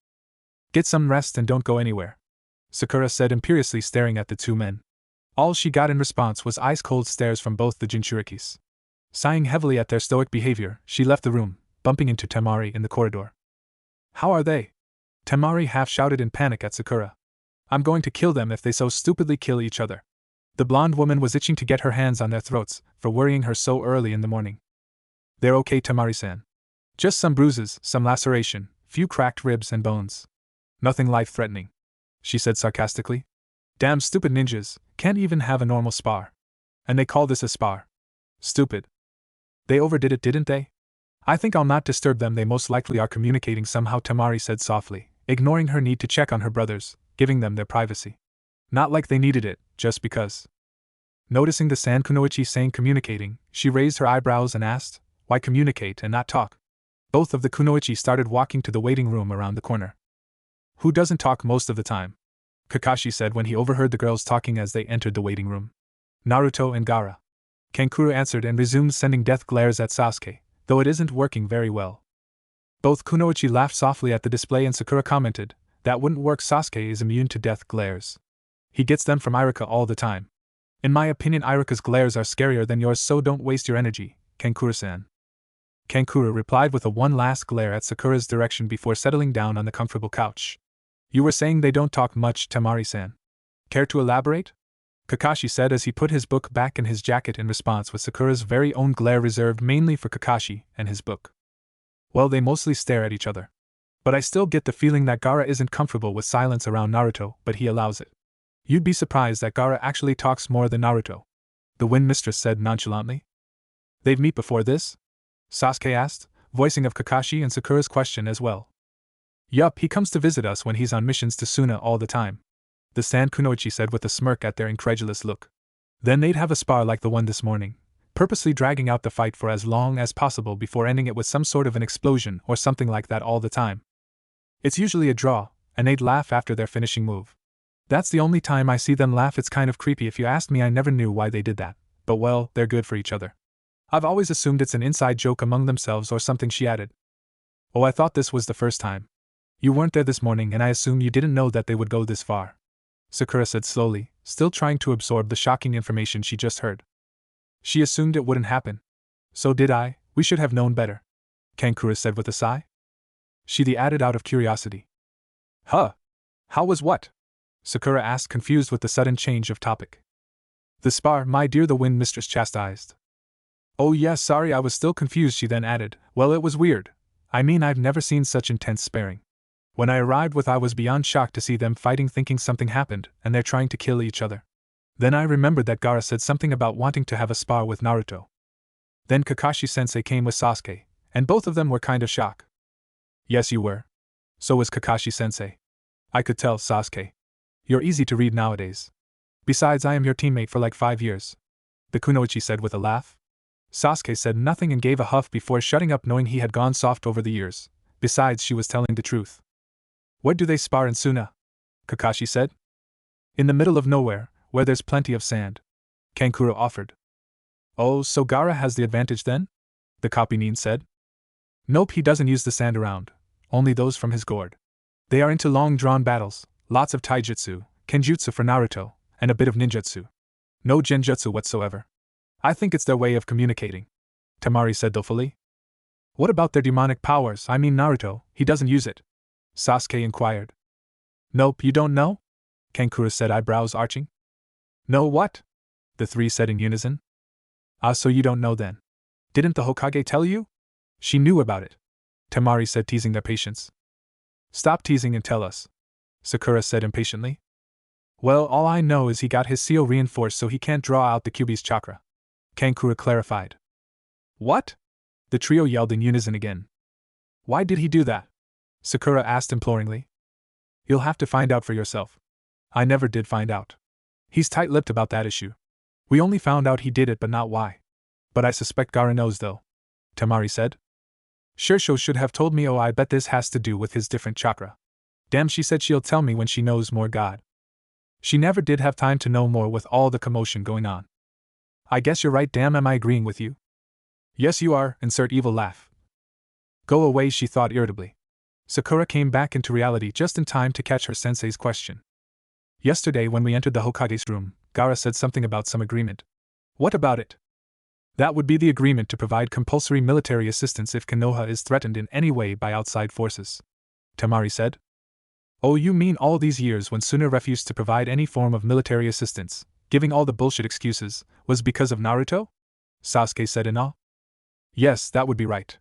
Get some rest and don't go anywhere, Sakura said imperiously, staring at the two men. All she got in response was ice-cold stares from both the Jinchurikis. Sighing heavily at their stoic behavior, she left the room, bumping into Temari in the corridor. "How are they?" Temari half shouted in panic at Sakura. "I'm going to kill them if they so stupidly kill each other." The blonde woman was itching to get her hands on their throats for worrying her so early in the morning. "They're okay, Temari-san. Just some bruises, some laceration, few cracked ribs and bones. Nothing life-threatening," she said sarcastically. "Damn stupid ninjas, can't even have a normal spar. And they call this a spar. Stupid. They overdid it, didn't they? I think I'll not disturb them, they most likely are communicating somehow," Temari said softly, ignoring her need to check on her brothers, giving them their privacy. Not like they needed it, just because. Noticing the Sand Kunoichi saying communicating, she raised her eyebrows and asked, "Why communicate and not talk?" Both of the Kunoichi started walking to the waiting room around the corner. "Who doesn't talk most of the time?" Kakashi said when he overheard the girls talking as they entered the waiting room. "Naruto and Gaara." Kankuro answered and resumed sending death glares at Sasuke, though it isn't working very well. Both Kunoichi laughed softly at the display and Sakura commented, "That wouldn't work, Sasuke is immune to death glares. He gets them from Iruka all the time. In my opinion, Iruka's glares are scarier than yours, so don't waste your energy, Kankuro-san." Kankuro replied with a one last glare at Sakura's direction before settling down on the comfortable couch. "You were saying they don't talk much, Temari-san. Care to elaborate?" Kakashi said as he put his book back in his jacket in response with Sakura's very own glare reserved mainly for Kakashi and his book. "Well, they mostly stare at each other. But I still get the feeling that Gaara isn't comfortable with silence around Naruto, but he allows it. You'd be surprised that Gaara actually talks more than Naruto," the Wind Mistress said nonchalantly. "They've met before this?" Sasuke asked, voicing of Kakashi and Sakura's question as well. "Yup, he comes to visit us when he's on missions to Suna all the time," the Sand Kunoichi said with a smirk at their incredulous look. "Then they'd have a spar like the one this morning, purposely dragging out the fight for as long as possible before ending it with some sort of an explosion or something like that all the time. It's usually a draw, and they'd laugh after their finishing move. That's the only time I see them laugh. It's kind of creepy if you ask me. I never knew why they did that, but well, they're good for each other. I've always assumed it's an inside joke among themselves or something," she added. "Oh, I thought this was the first time. You weren't there this morning and I assume you didn't know that they would go this far," Sakura said slowly, still trying to absorb the shocking information she just heard. "She assumed it wouldn't happen. So did I, we should have known better," Kankuro said with a sigh. She added out of curiosity. "Huh? How was what?" Sakura asked, confused with the sudden change of topic. "The spar, my dear," the Wind Mistress chastised. "Oh yes, sorry, I was still confused," she then added. "Well, it was weird. I mean, I've never seen such intense sparring. When I arrived I was beyond shocked to see them fighting, thinking something happened, and they're trying to kill each other. Then I remembered that Gaara said something about wanting to have a spar with Naruto. Then Kakashi-sensei came with Sasuke, and both of them were kind of shocked." "Yes, you were. So was Kakashi-sensei. I could tell, Sasuke. You're easy to read nowadays. Besides, I am your teammate for like 5 years," the Kunoichi said with a laugh. Sasuke said nothing and gave a huff before shutting up, knowing he had gone soft over the years. Besides, she was telling the truth. "Where do they spar in Suna?" Kakashi said. "In the middle of nowhere, where there's plenty of sand," Kankuro offered. "Oh, so Gaara has the advantage then?" the Kopinin said. "Nope, he doesn't use the sand around, only those from his gourd. They are into long-drawn battles, lots of taijutsu, kenjutsu for Naruto, and a bit of ninjutsu. No genjutsu whatsoever. I think it's their way of communicating, Temari said dolefully. What about their demonic powers? I mean Naruto, he doesn't use it, Sasuke inquired. Nope, you don't know? Kankura said, eyebrows arching. No what? The three said in unison. Ah, so you don't know then. Didn't the Hokage tell you? She knew about it, Temari said, teasing their patience. Stop teasing and tell us, Sakura said impatiently. Well, all I know is he got his seal reinforced so he can't draw out the Kyuubi's chakra, Kankura clarified. What? The trio yelled in unison again. Why did he do that? Sakura asked imploringly. You'll have to find out for yourself. I never did find out. He's tight-lipped about that issue. We only found out he did it but not why. But I suspect Gaara knows though, Temari said. Shirsho should have told me. Oh, I bet this has to do with his different chakra. Damn, she said she'll tell me when she knows more. God. She never did have time to know more with all the commotion going on. I guess you're right. Damn, am I agreeing with you? Yes you are, insert evil laugh. Go away, she thought irritably. Sakura came back into reality just in time to catch her sensei's question. Yesterday when we entered the Hokage's room, Gaara said something about some agreement. What about it? That would be the agreement to provide compulsory military assistance if Konoha is threatened in any way by outside forces, Temari said. Oh, you mean all these years when Suna refused to provide any form of military assistance, giving all the bullshit excuses, was because of Naruto? Sasuke said in awe. Yes, that would be right,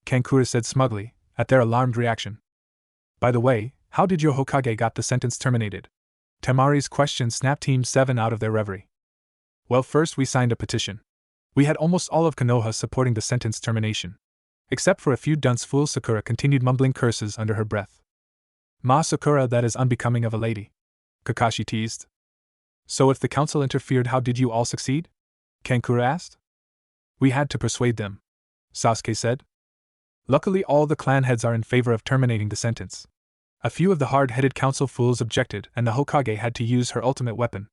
Kankura said smugly, at their alarmed reaction. By the way, how did your Hokage got the sentence terminated? Temari's question snapped Team 7 out of their reverie. Well, first we signed a petition. We had almost all of Konoha supporting the sentence termination. Except for a few dunce fools. Sakura continued mumbling curses under her breath. Ma Sakura, that is unbecoming of a lady, Kakashi teased. So if the council interfered, how did you all succeed? Kankura asked. We had to persuade them, Sasuke said. Luckily all the clan heads are in favor of terminating the sentence. A few of the hard-headed council fools objected and the Hokage had to use her ultimate weapon.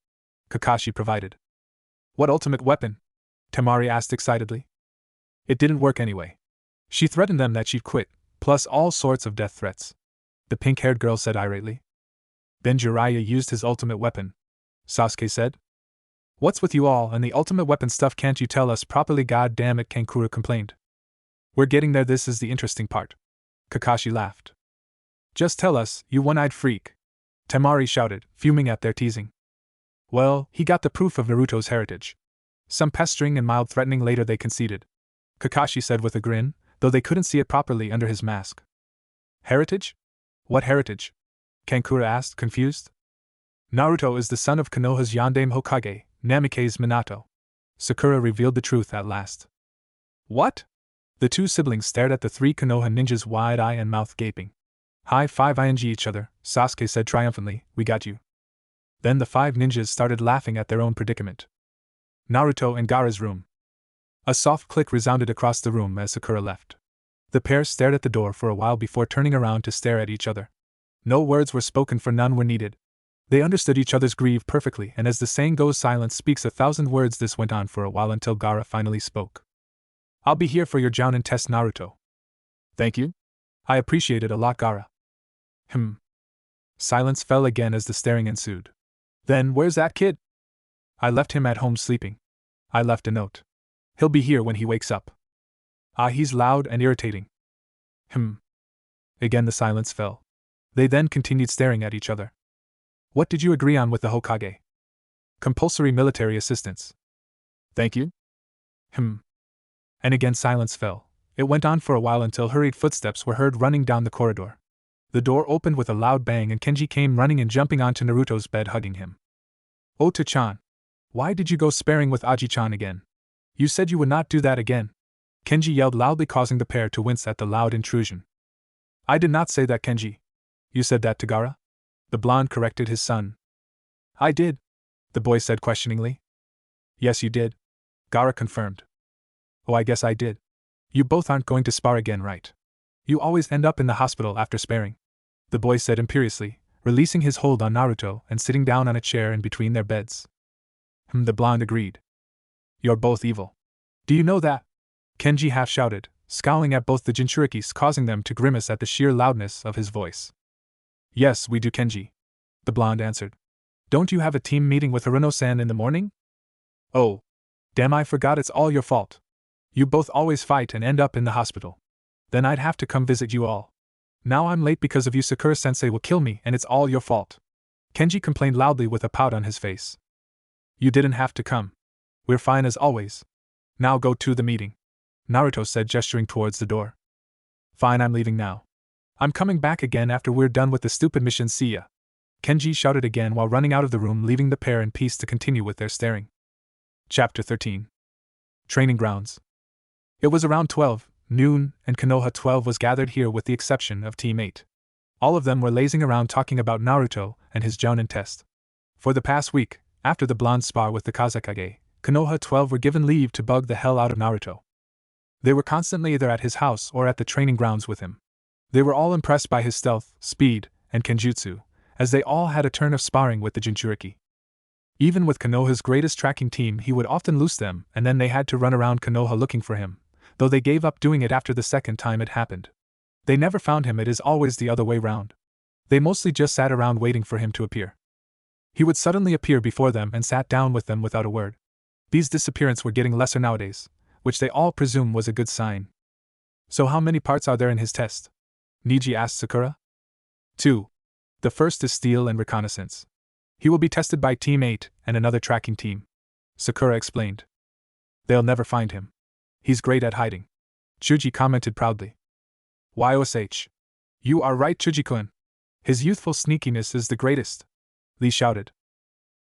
Kakashi provided. What ultimate weapon? Temari asked excitedly. It didn't work anyway. She threatened them that she'd quit, plus all sorts of death threats, the pink-haired girl said irately. Then Jiraiya used his ultimate weapon, Sasuke said. What's with you all and the ultimate weapon stuff? Can't you tell us properly? God damn it, Kankura complained. We're getting there, this is the interesting part. Kakashi laughed. Just tell us, you one-eyed freak, Temari shouted, fuming at their teasing. Well, he got the proof of Naruto's heritage. Some pestering and mild threatening later they conceded, Kakashi said with a grin, though they couldn't see it properly under his mask. Heritage? What heritage? Kankura asked, confused. Naruto is the son of Konoha's Yondaime Hokage, Namikaze Minato. Sakura revealed the truth at last. What? The two siblings stared at the three Konoha ninjas, wide eye and mouth gaping. High five each other, Sasuke said triumphantly, we got you. Then the five ninjas started laughing at their own predicament. Naruto and Gaara's room. A soft click resounded across the room as Sakura left. The pair stared at the door for a while before turning around to stare at each other. No words were spoken, for none were needed. They understood each other's grief perfectly, and as the saying goes, silence speaks 1,000 words. This went on for a while until Gaara finally spoke. I'll be here for your Jounin test, Naruto. Thank you. I appreciate it a lot, Gaara. Silence fell again as the staring ensued. Then, where's that kid? I left him at home sleeping. I left a note. He'll be here when he wakes up. Ah, he's loud and irritating. Again the silence fell. They then continued staring at each other. What did you agree on with the Hokage? Compulsory military assistance. Thank you. And again silence fell. It went on for a while until hurried footsteps were heard running down the corridor. The door opened with a loud bang and Kenji came running and jumping onto Naruto's bed, hugging him. Ota-chan, why did you go sparring with Aji-chan again? You said you would not do that again. Kenji yelled loudly, causing the pair to wince at the loud intrusion. I did not say that, Kenji. You said that to Gaara? The blonde corrected his son. I did, the boy said questioningly. Yes, you did, Gaara confirmed. Oh, I guess I did. You both aren't going to spar again, right? You always end up in the hospital after sparring, the boy said imperiously, releasing his hold on Naruto and sitting down on a chair in between their beds. The blonde agreed. You're both evil. Do you know that? Kenji half shouted, scowling at both the Jinchurikis, causing them to grimace at the sheer loudness of his voice. Yes, we do, Kenji, the blonde answered. Don't you have a team meeting with Haruno-san in the morning? Oh. Damn, I forgot, it's all your fault. You both always fight and end up in the hospital. Then I'd have to come visit you all. Now I'm late because of you. Sakura-sensei will kill me and it's all your fault. Kenji complained loudly with a pout on his face. You didn't have to come. We're fine as always. Now go to the meeting, Naruto said, gesturing towards the door. Fine, I'm leaving now. I'm coming back again after we're done with the stupid mission. See ya. Kenji shouted again while running out of the room, leaving the pair in peace to continue with their staring. Chapter 13. Training Grounds. It was around 12 noon, and Konoha 12 was gathered here with the exception of Team 8. All of them were lazing around talking about Naruto and his Jounin test. For the past week, after the blonde spar with the Kazekage, Konoha 12 were given leave to bug the hell out of Naruto. They were constantly either at his house or at the training grounds with him. They were all impressed by his stealth, speed, and kenjutsu, as they all had a turn of sparring with the Jinchuriki. Even with Konoha's greatest tracking team, he would often lose them, and then they had to run around Konoha looking for him, though they gave up doing it after the second time it happened. They never found him, it is always the other way round. They mostly just sat around waiting for him to appear. He would suddenly appear before them and sat down with them without a word. These disappearances were getting lesser nowadays, which they all presume was a good sign. So how many parts are there in his test? Niji asked Sakura. 2. The first is Steel and Reconnaissance. He will be tested by Team 8 and another tracking team, Sakura explained. They'll never find him. He's great at hiding, Chuji commented proudly. YOSH. You are right, Chuji-kun. His youthful sneakiness is the greatest, Lee shouted.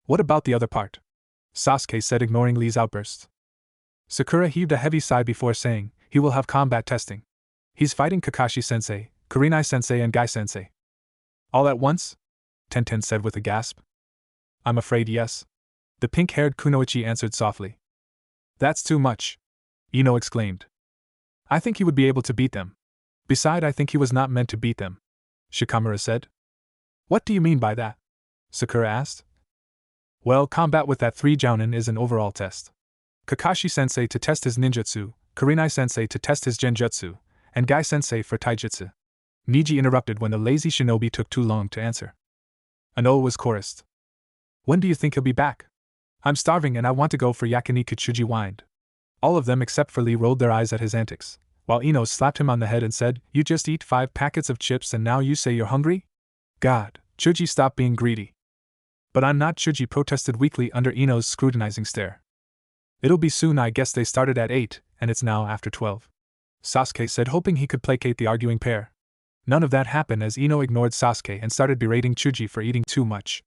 What about the other part? Sasuke said, ignoring Lee's outbursts. Sakura heaved a heavy sigh before saying, he will have combat testing. He's fighting Kakashi-sensei, Kurenai-sensei and Gai-sensei. All at once? Tenten said with a gasp. I'm afraid yes, the pink-haired Kunoichi answered softly. That's too much, Ino exclaimed. I think he would be able to beat them. Besides, I think he was not meant to beat them, Shikamura said. What do you mean by that? Sakura asked. Well, combat with that 3 Jounin is an overall test. Kakashi-sensei to test his ninjutsu, Kurenai-sensei to test his genjutsu, and Gai-sensei for taijutsu. Niji interrupted when the lazy shinobi took too long to answer. An O was chorused. When do you think he'll be back? I'm starving and I want to go for yakiniku, Chuji whined. All of them except for Lee rolled their eyes at his antics, while Ino slapped him on the head and said, You just eat 5 packets of chips and now you say you're hungry? God, Chuji, stop being greedy. But I'm not, Chuji protested weakly under Ino's scrutinizing stare. It'll be soon, I guess they started at 8, and it's now after 12. Sasuke said, hoping he could placate the arguing pair. None of that happened as Ino ignored Sasuke and started berating Chuji for eating too much.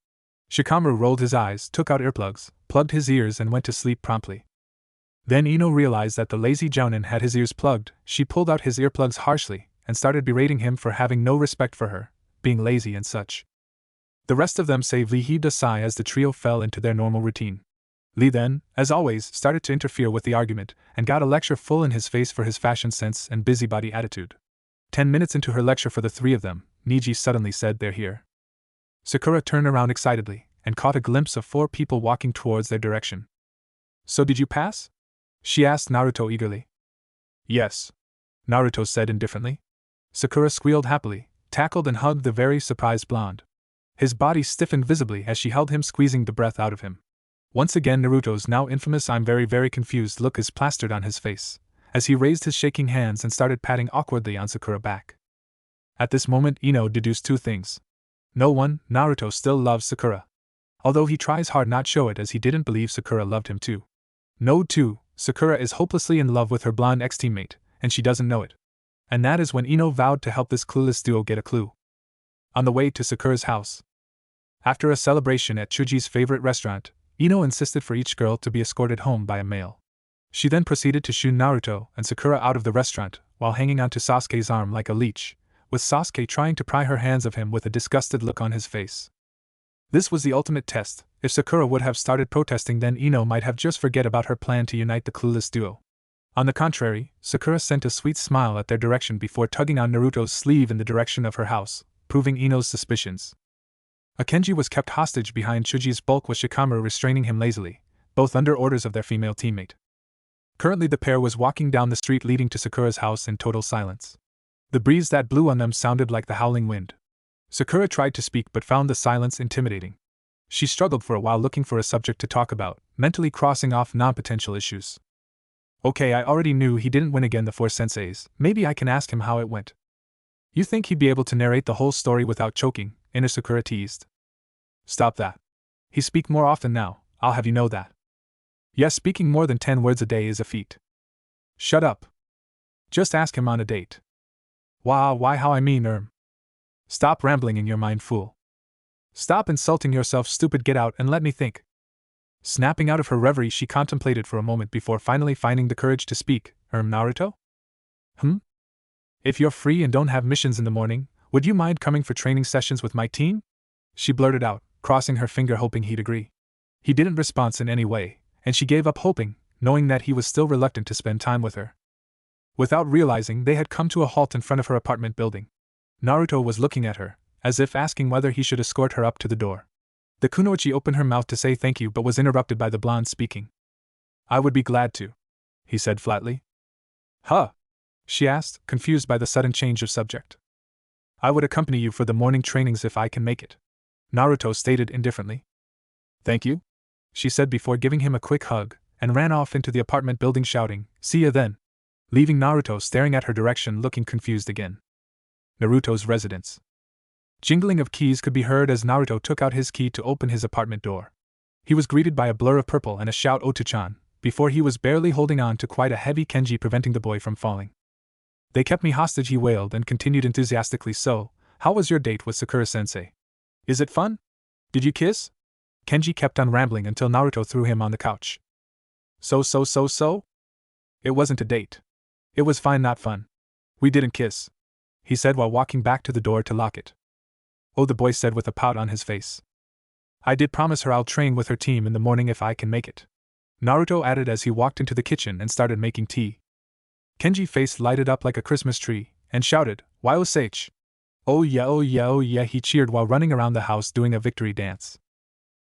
Shikamaru rolled his eyes, took out earplugs, plugged his ears and went to sleep promptly. Then Ino realized that the lazy Jounin had his ears plugged. She pulled out his earplugs harshly and started berating him for having no respect for her, being lazy and such. The rest of them save Lee heaved a sigh as the trio fell into their normal routine. Lee then, as always, started to interfere with the argument and got a lecture full in his face for his fashion sense and busybody attitude. 10 minutes into her lecture for the 3 of them, Niji suddenly said, They're here. Sakura turned around excitedly and caught a glimpse of 4 people walking towards their direction. So did you pass? She asked Naruto eagerly. Yes, Naruto said indifferently. Sakura squealed happily, tackled and hugged the very surprised blonde. His body stiffened visibly as she held him, squeezing the breath out of him. Once again Naruto's now infamous I'm very confused look is plastered on his face, as he raised his shaking hands and started patting awkwardly on Sakura's back. At this moment Ino deduced 2 things. No one, Naruto still loves Sakura, although he tries hard not show it as he didn't believe Sakura loved him too. No, 2, Sakura is hopelessly in love with her blonde ex-teammate, and she doesn't know it. And that is when Ino vowed to help this clueless duo get a clue. On the way to Sakura's house, after a celebration at Chuji's favorite restaurant, Ino insisted for each girl to be escorted home by a male. She then proceeded to shoo Naruto and Sakura out of the restaurant while hanging onto Sasuke's arm like a leech, with Sasuke trying to pry her hands of him with a disgusted look on his face. This was the ultimate test. If Sakura would have started protesting, then Ino might have just forget about her plan to unite the clueless duo. On the contrary, Sakura sent a sweet smile at their direction before tugging on Naruto's sleeve in the direction of her house, proving Ino's suspicions. Akenji was kept hostage behind Chuji's bulk with Shikamaru restraining him lazily, both under orders of their female teammate. Currently the pair was walking down the street leading to Sakura's house in total silence. The breeze that blew on them sounded like the howling wind. Sakura tried to speak but found the silence intimidating. She struggled for a while looking for a subject to talk about, mentally crossing off non-potential issues. Okay, I already knew he didn't win again the four senseis, maybe I can ask him how it went. You think he'd be able to narrate the whole story without choking? Sakura teased. Stop that. He speaks more often now, I'll have you know that. Yes, speaking more than 10 words a day is a feat. Shut up. Just ask him on a date. Why how I mean, Stop rambling in your mind, fool. Stop insulting yourself, stupid, get out and let me think. Snapping out of her reverie, she contemplated for a moment before finally finding the courage to speak. Naruto? If you're free and don't have missions in the morning, would you mind coming for training sessions with my team? She blurted out, crossing her finger hoping he'd agree. He didn't respond in any way, and she gave up hoping, knowing that he was still reluctant to spend time with her. Without realizing, they had come to a halt in front of her apartment building. Naruto was looking at her, as if asking whether he should escort her up to the door. The kunoichi opened her mouth to say thank you but was interrupted by the blonde speaking. I would be glad to, he said flatly. Huh? She asked, confused by the sudden change of subject. I would accompany you for the morning trainings if I can make it, Naruto stated indifferently. Thank you, she said before giving him a quick hug, and ran off into the apartment building shouting, see ya then, leaving Naruto staring at her direction looking confused again. Naruto's residence. Jingling of keys could be heard as Naruto took out his key to open his apartment door. He was greeted by a blur of purple and a shout Oto-chan, before he was barely holding on to quite a heavy Kenji preventing the boy from falling. They kept me hostage, he wailed and continued enthusiastically, so, how was your date with Sakura-sensei? Is it fun? Did you kiss? Kenji kept on rambling until Naruto threw him on the couch. So? It wasn't a date. It was fine, not fun. We didn't kiss, he said while walking back to the door to lock it. Oh, the boy said with a pout on his face. I did promise her I'll train with her team in the morning if I can make it, Naruto added as he walked into the kitchen and started making tea. Kenji's face lighted up like a Christmas tree, and shouted, YOSH! Oh yeah, he cheered while running around the house doing a victory dance.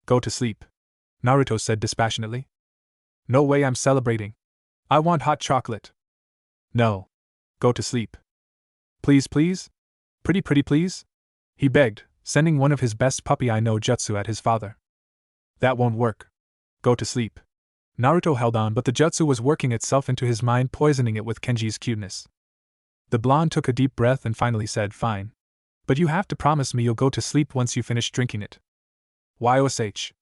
Go to sleep, Naruto said dispassionately. No way, I'm celebrating. I want hot chocolate. No. Go to sleep. Please? Pretty please? He begged, sending one of his best puppy I know jutsu at his father. That won't work. Go to sleep. Naruto held on, but the jutsu was working itself into his mind, poisoning it with Kenji's cuteness. The blonde took a deep breath and finally said, fine. But you have to promise me you'll go to sleep once you finish drinking it. YOSH.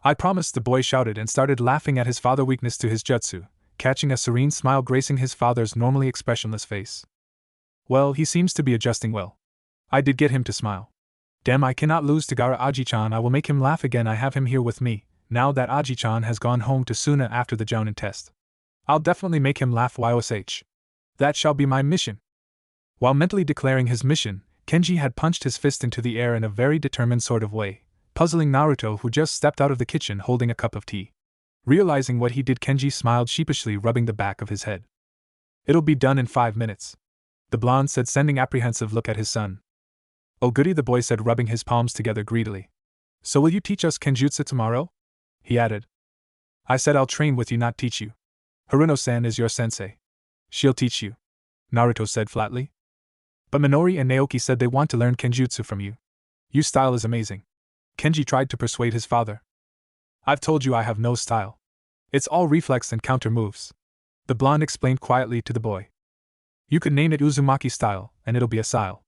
I promised, the boy shouted and started laughing at his father's weakness to his jutsu, catching a serene smile gracing his father's normally expressionless face. Well, he seems to be adjusting well. I did get him to smile. Damn, I cannot lose to Gaara Aji-chan. I will make him laugh again. I have him here with me, now that Aji-chan has gone home to Suna after the Jounin test. I'll definitely make him laugh. YOSH. That shall be my mission. While mentally declaring his mission, Kenji had punched his fist into the air in a very determined sort of way, puzzling Naruto, who just stepped out of the kitchen holding a cup of tea. Realizing what he did, Kenji smiled sheepishly, rubbing the back of his head. It'll be done in 5 minutes, the blonde said, sending an apprehensive look at his son. Oh goody, the boy said, rubbing his palms together greedily. So will you teach us Kenjutsu tomorrow? He added. I said I'll train with you, not teach you. Haruno-san is your sensei. She'll teach you, Naruto said flatly. But Minori and Naoki said they want to learn Kenjutsu from you. Your style is amazing. Kenji tried to persuade his father. I've told you I have no style. It's all reflex and counter moves, the blonde explained quietly to the boy. You could name it Uzumaki style, and it'll be a style.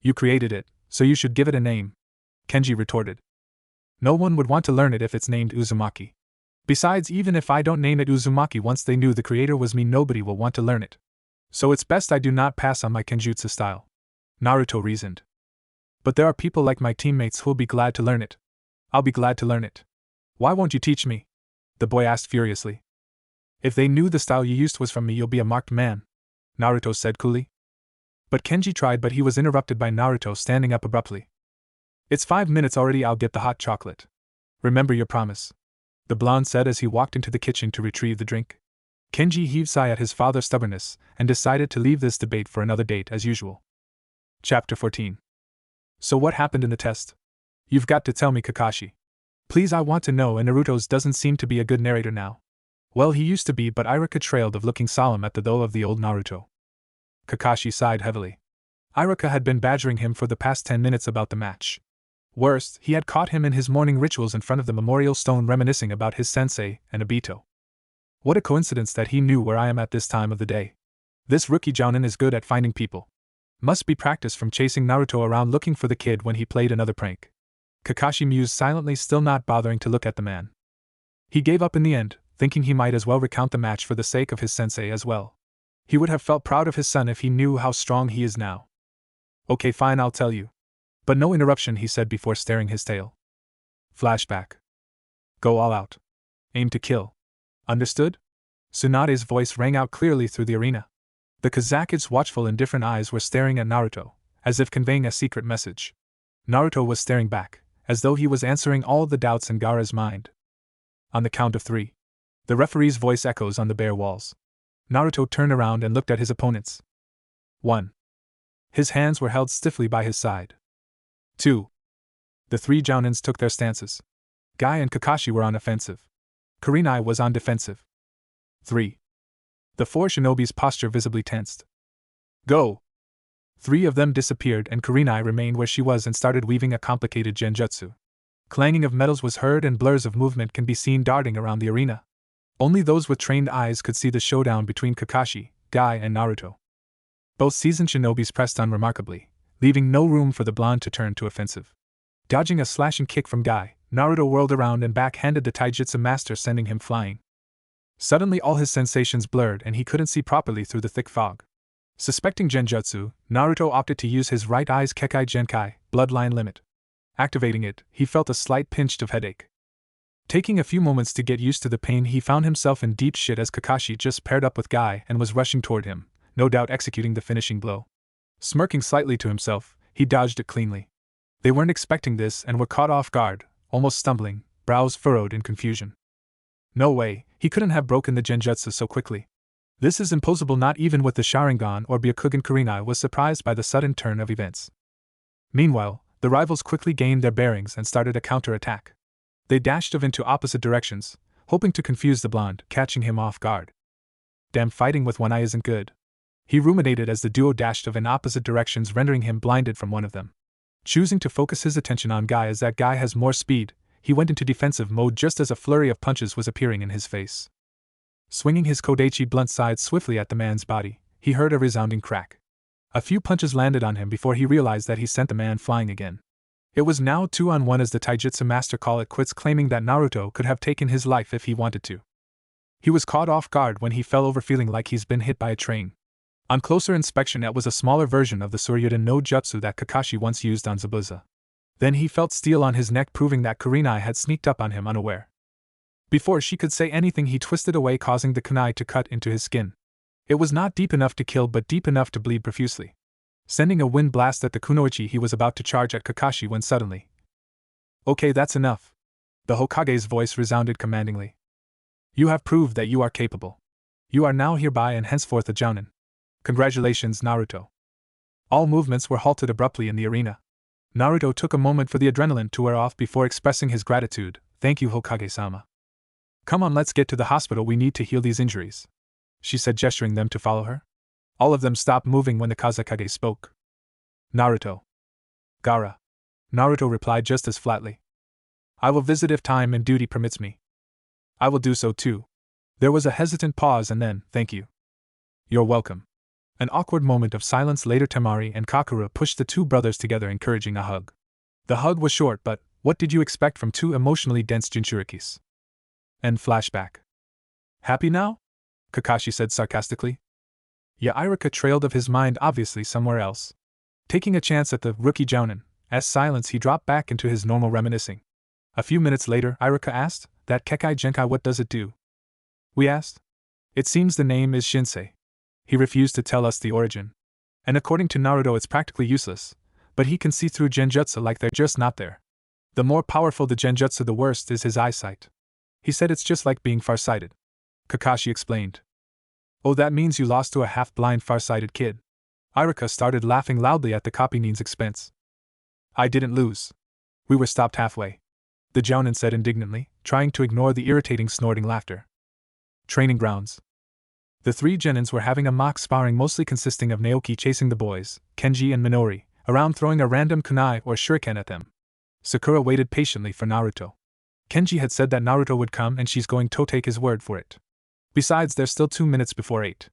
You created it, so you should give it a name, Kenji retorted. No one would want to learn it if it's named Uzumaki. Besides, even if I don't name it Uzumaki, once they knew the creator was me, nobody will want to learn it. So it's best I do not pass on my Kenjutsu style, Naruto reasoned. But there are people like my teammates who'll be glad to learn it. I'll be glad to learn it. Why won't you teach me? The boy asked furiously. If they knew the style you used was from me, you'll be a marked man, Naruto said coolly. But Kenji tried, but he was interrupted by Naruto standing up abruptly. It's 5 minutes already, I'll get the hot chocolate. Remember your promise, the blonde said as he walked into the kitchen to retrieve the drink. Kenji heaved a sigh at his father's stubbornness and decided to leave this debate for another date as usual. Chapter 14. So what happened in the test? You've got to tell me, Kakashi. Please, I want to know. And Naruto's doesn't seem to be a good narrator now. Well, he used to be, but Iruka trailed of looking solemn at the though of the old Naruto. Kakashi sighed heavily. Iruka had been badgering him for the past 10 minutes about the match. Worst, he had caught him in his morning rituals in front of the memorial stone reminiscing about his sensei and Obito. What a coincidence that he knew where I am at this time of the day. This rookie jounin is good at finding people. Must be practiced from chasing Naruto around looking for the kid when he played another prank. Kakashi mused silently, still not bothering to look at the man. He gave up in the end, thinking he might as well recount the match for the sake of his sensei as well. He would have felt proud of his son if he knew how strong he is now. Okay, fine, I'll tell you. But no interruption, he said before staring his tail. Flashback. Go all out. Aim to kill. Understood? Tsunade's voice rang out clearly through the arena. The Kazaki's watchful and different eyes were staring at Naruto, as if conveying a secret message. Naruto was staring back, as though he was answering all the doubts in Gaara's mind. On the count of 3. The referee's voice echoes on the bare walls. Naruto turned around and looked at his opponents. 1. His hands were held stiffly by his side. 2. The 3 jounins took their stances. Guy and Kakashi were on offensive. Kurenai was on defensive. 3. The 4 shinobi's posture visibly tensed. Go! 3 of them disappeared and Kurenai remained where she was and started weaving a complicated genjutsu. Clanging of metals was heard and blurs of movement can be seen darting around the arena. Only those with trained eyes could see the showdown between Kakashi, Guy, and Naruto. Both seasoned shinobis pressed on remarkably, leaving no room for the blonde to turn to offensive. Dodging a slashing kick from Guy, Naruto whirled around and backhanded the taijutsu master, sending him flying. Suddenly all his sensations blurred and he couldn't see properly through the thick fog. Suspecting genjutsu, Naruto opted to use his right eye's Kekai Genkai, bloodline limit. Activating it, he felt a slight pinch of headache. Taking a few moments to get used to the pain, he found himself in deep shit as Kakashi just paired up with Guy and was rushing toward him, no doubt executing the finishing blow. Smirking slightly to himself, he dodged it cleanly. They weren't expecting this and were caught off guard, almost stumbling, brows furrowed in confusion. No way, he couldn't have broken the genjutsu so quickly. This is impossible. Not even with the Sharingan or Byakugan. Kurenai was surprised by the sudden turn of events. Meanwhile, the rivals quickly gained their bearings and started a counter-attack. They dashed off into opposite directions, hoping to confuse the blonde, catching him off guard. Damn, fighting with one eye isn't good. He ruminated as the duo dashed off in opposite directions, rendering him blinded from one of them. Choosing to focus his attention on Guy as that guy has more speed, he went into defensive mode just as a flurry of punches was appearing in his face. Swinging his Kodachi blunt side swiftly at the man's body, he heard a resounding crack. A few punches landed on him before he realized that he sent the man flying again. It was now 2-on-1 as the taijutsu master called it quits, claiming that Naruto could have taken his life if he wanted to. He was caught off guard when he fell over, feeling like he's been hit by a train. On closer inspection, it was a smaller version of the Suryuden no Jutsu that Kakashi once used on Zabuza. Then he felt steel on his neck, proving that Kurenai had sneaked up on him unaware. Before she could say anything, he twisted away, causing the kunai to cut into his skin. It was not deep enough to kill, but deep enough to bleed profusely. Sending a wind blast at the kunoichi, he was about to charge at Kakashi when suddenly, "Okay, that's enough." The Hokage's voice resounded commandingly. "You have proved that you are capable. You are now hereby and henceforth a jounin. Congratulations, Naruto." All movements were halted abruptly in the arena. Naruto took a moment for the adrenaline to wear off before expressing his gratitude. "Thank you, Hokage-sama. Come on, let's get to the hospital. We need to heal these injuries," she said, gesturing them to follow her. All of them stopped moving when the Kazekage spoke. "Naruto." "Gaara." Naruto replied just as flatly. "I will visit if time and duty permits me." "I will do so too." There was a hesitant pause and then, "Thank you." "You're welcome." An awkward moment of silence later, Temari and Kakura pushed the two brothers together, encouraging a hug. The hug was short, but what did you expect from two emotionally dense Jinchurikis? End flashback. "Happy now?" Kakashi said sarcastically. Yairaka trailed of his mind, obviously somewhere else. Taking a chance at the rookie jounin, as silence, he dropped back into his normal reminiscing. A few minutes later, Iraka asked, "That Kekai Genkai, what does it do?" We asked. "It seems the name is Shinsei." He refused to tell us the origin. "And according to Naruto, it's practically useless, but he can see through genjutsu like they're just not there. The more powerful the genjutsu, the worst is his eyesight. He said it's just like being farsighted." Kakashi explained. "Oh, that means you lost to a half-blind farsighted kid." Iraka started laughing loudly at the Copynin's expense. "I didn't lose. We were stopped halfway," the jounin said indignantly, trying to ignore the irritating snorting laughter. Training grounds. The three genins were having a mock sparring, mostly consisting of Naoki chasing the boys, Kenji and Minori, around, throwing a random kunai or shuriken at them. Sakura waited patiently for Naruto. Kenji had said that Naruto would come and she's going to take his word for it. Besides, there's still 2 minutes before 8.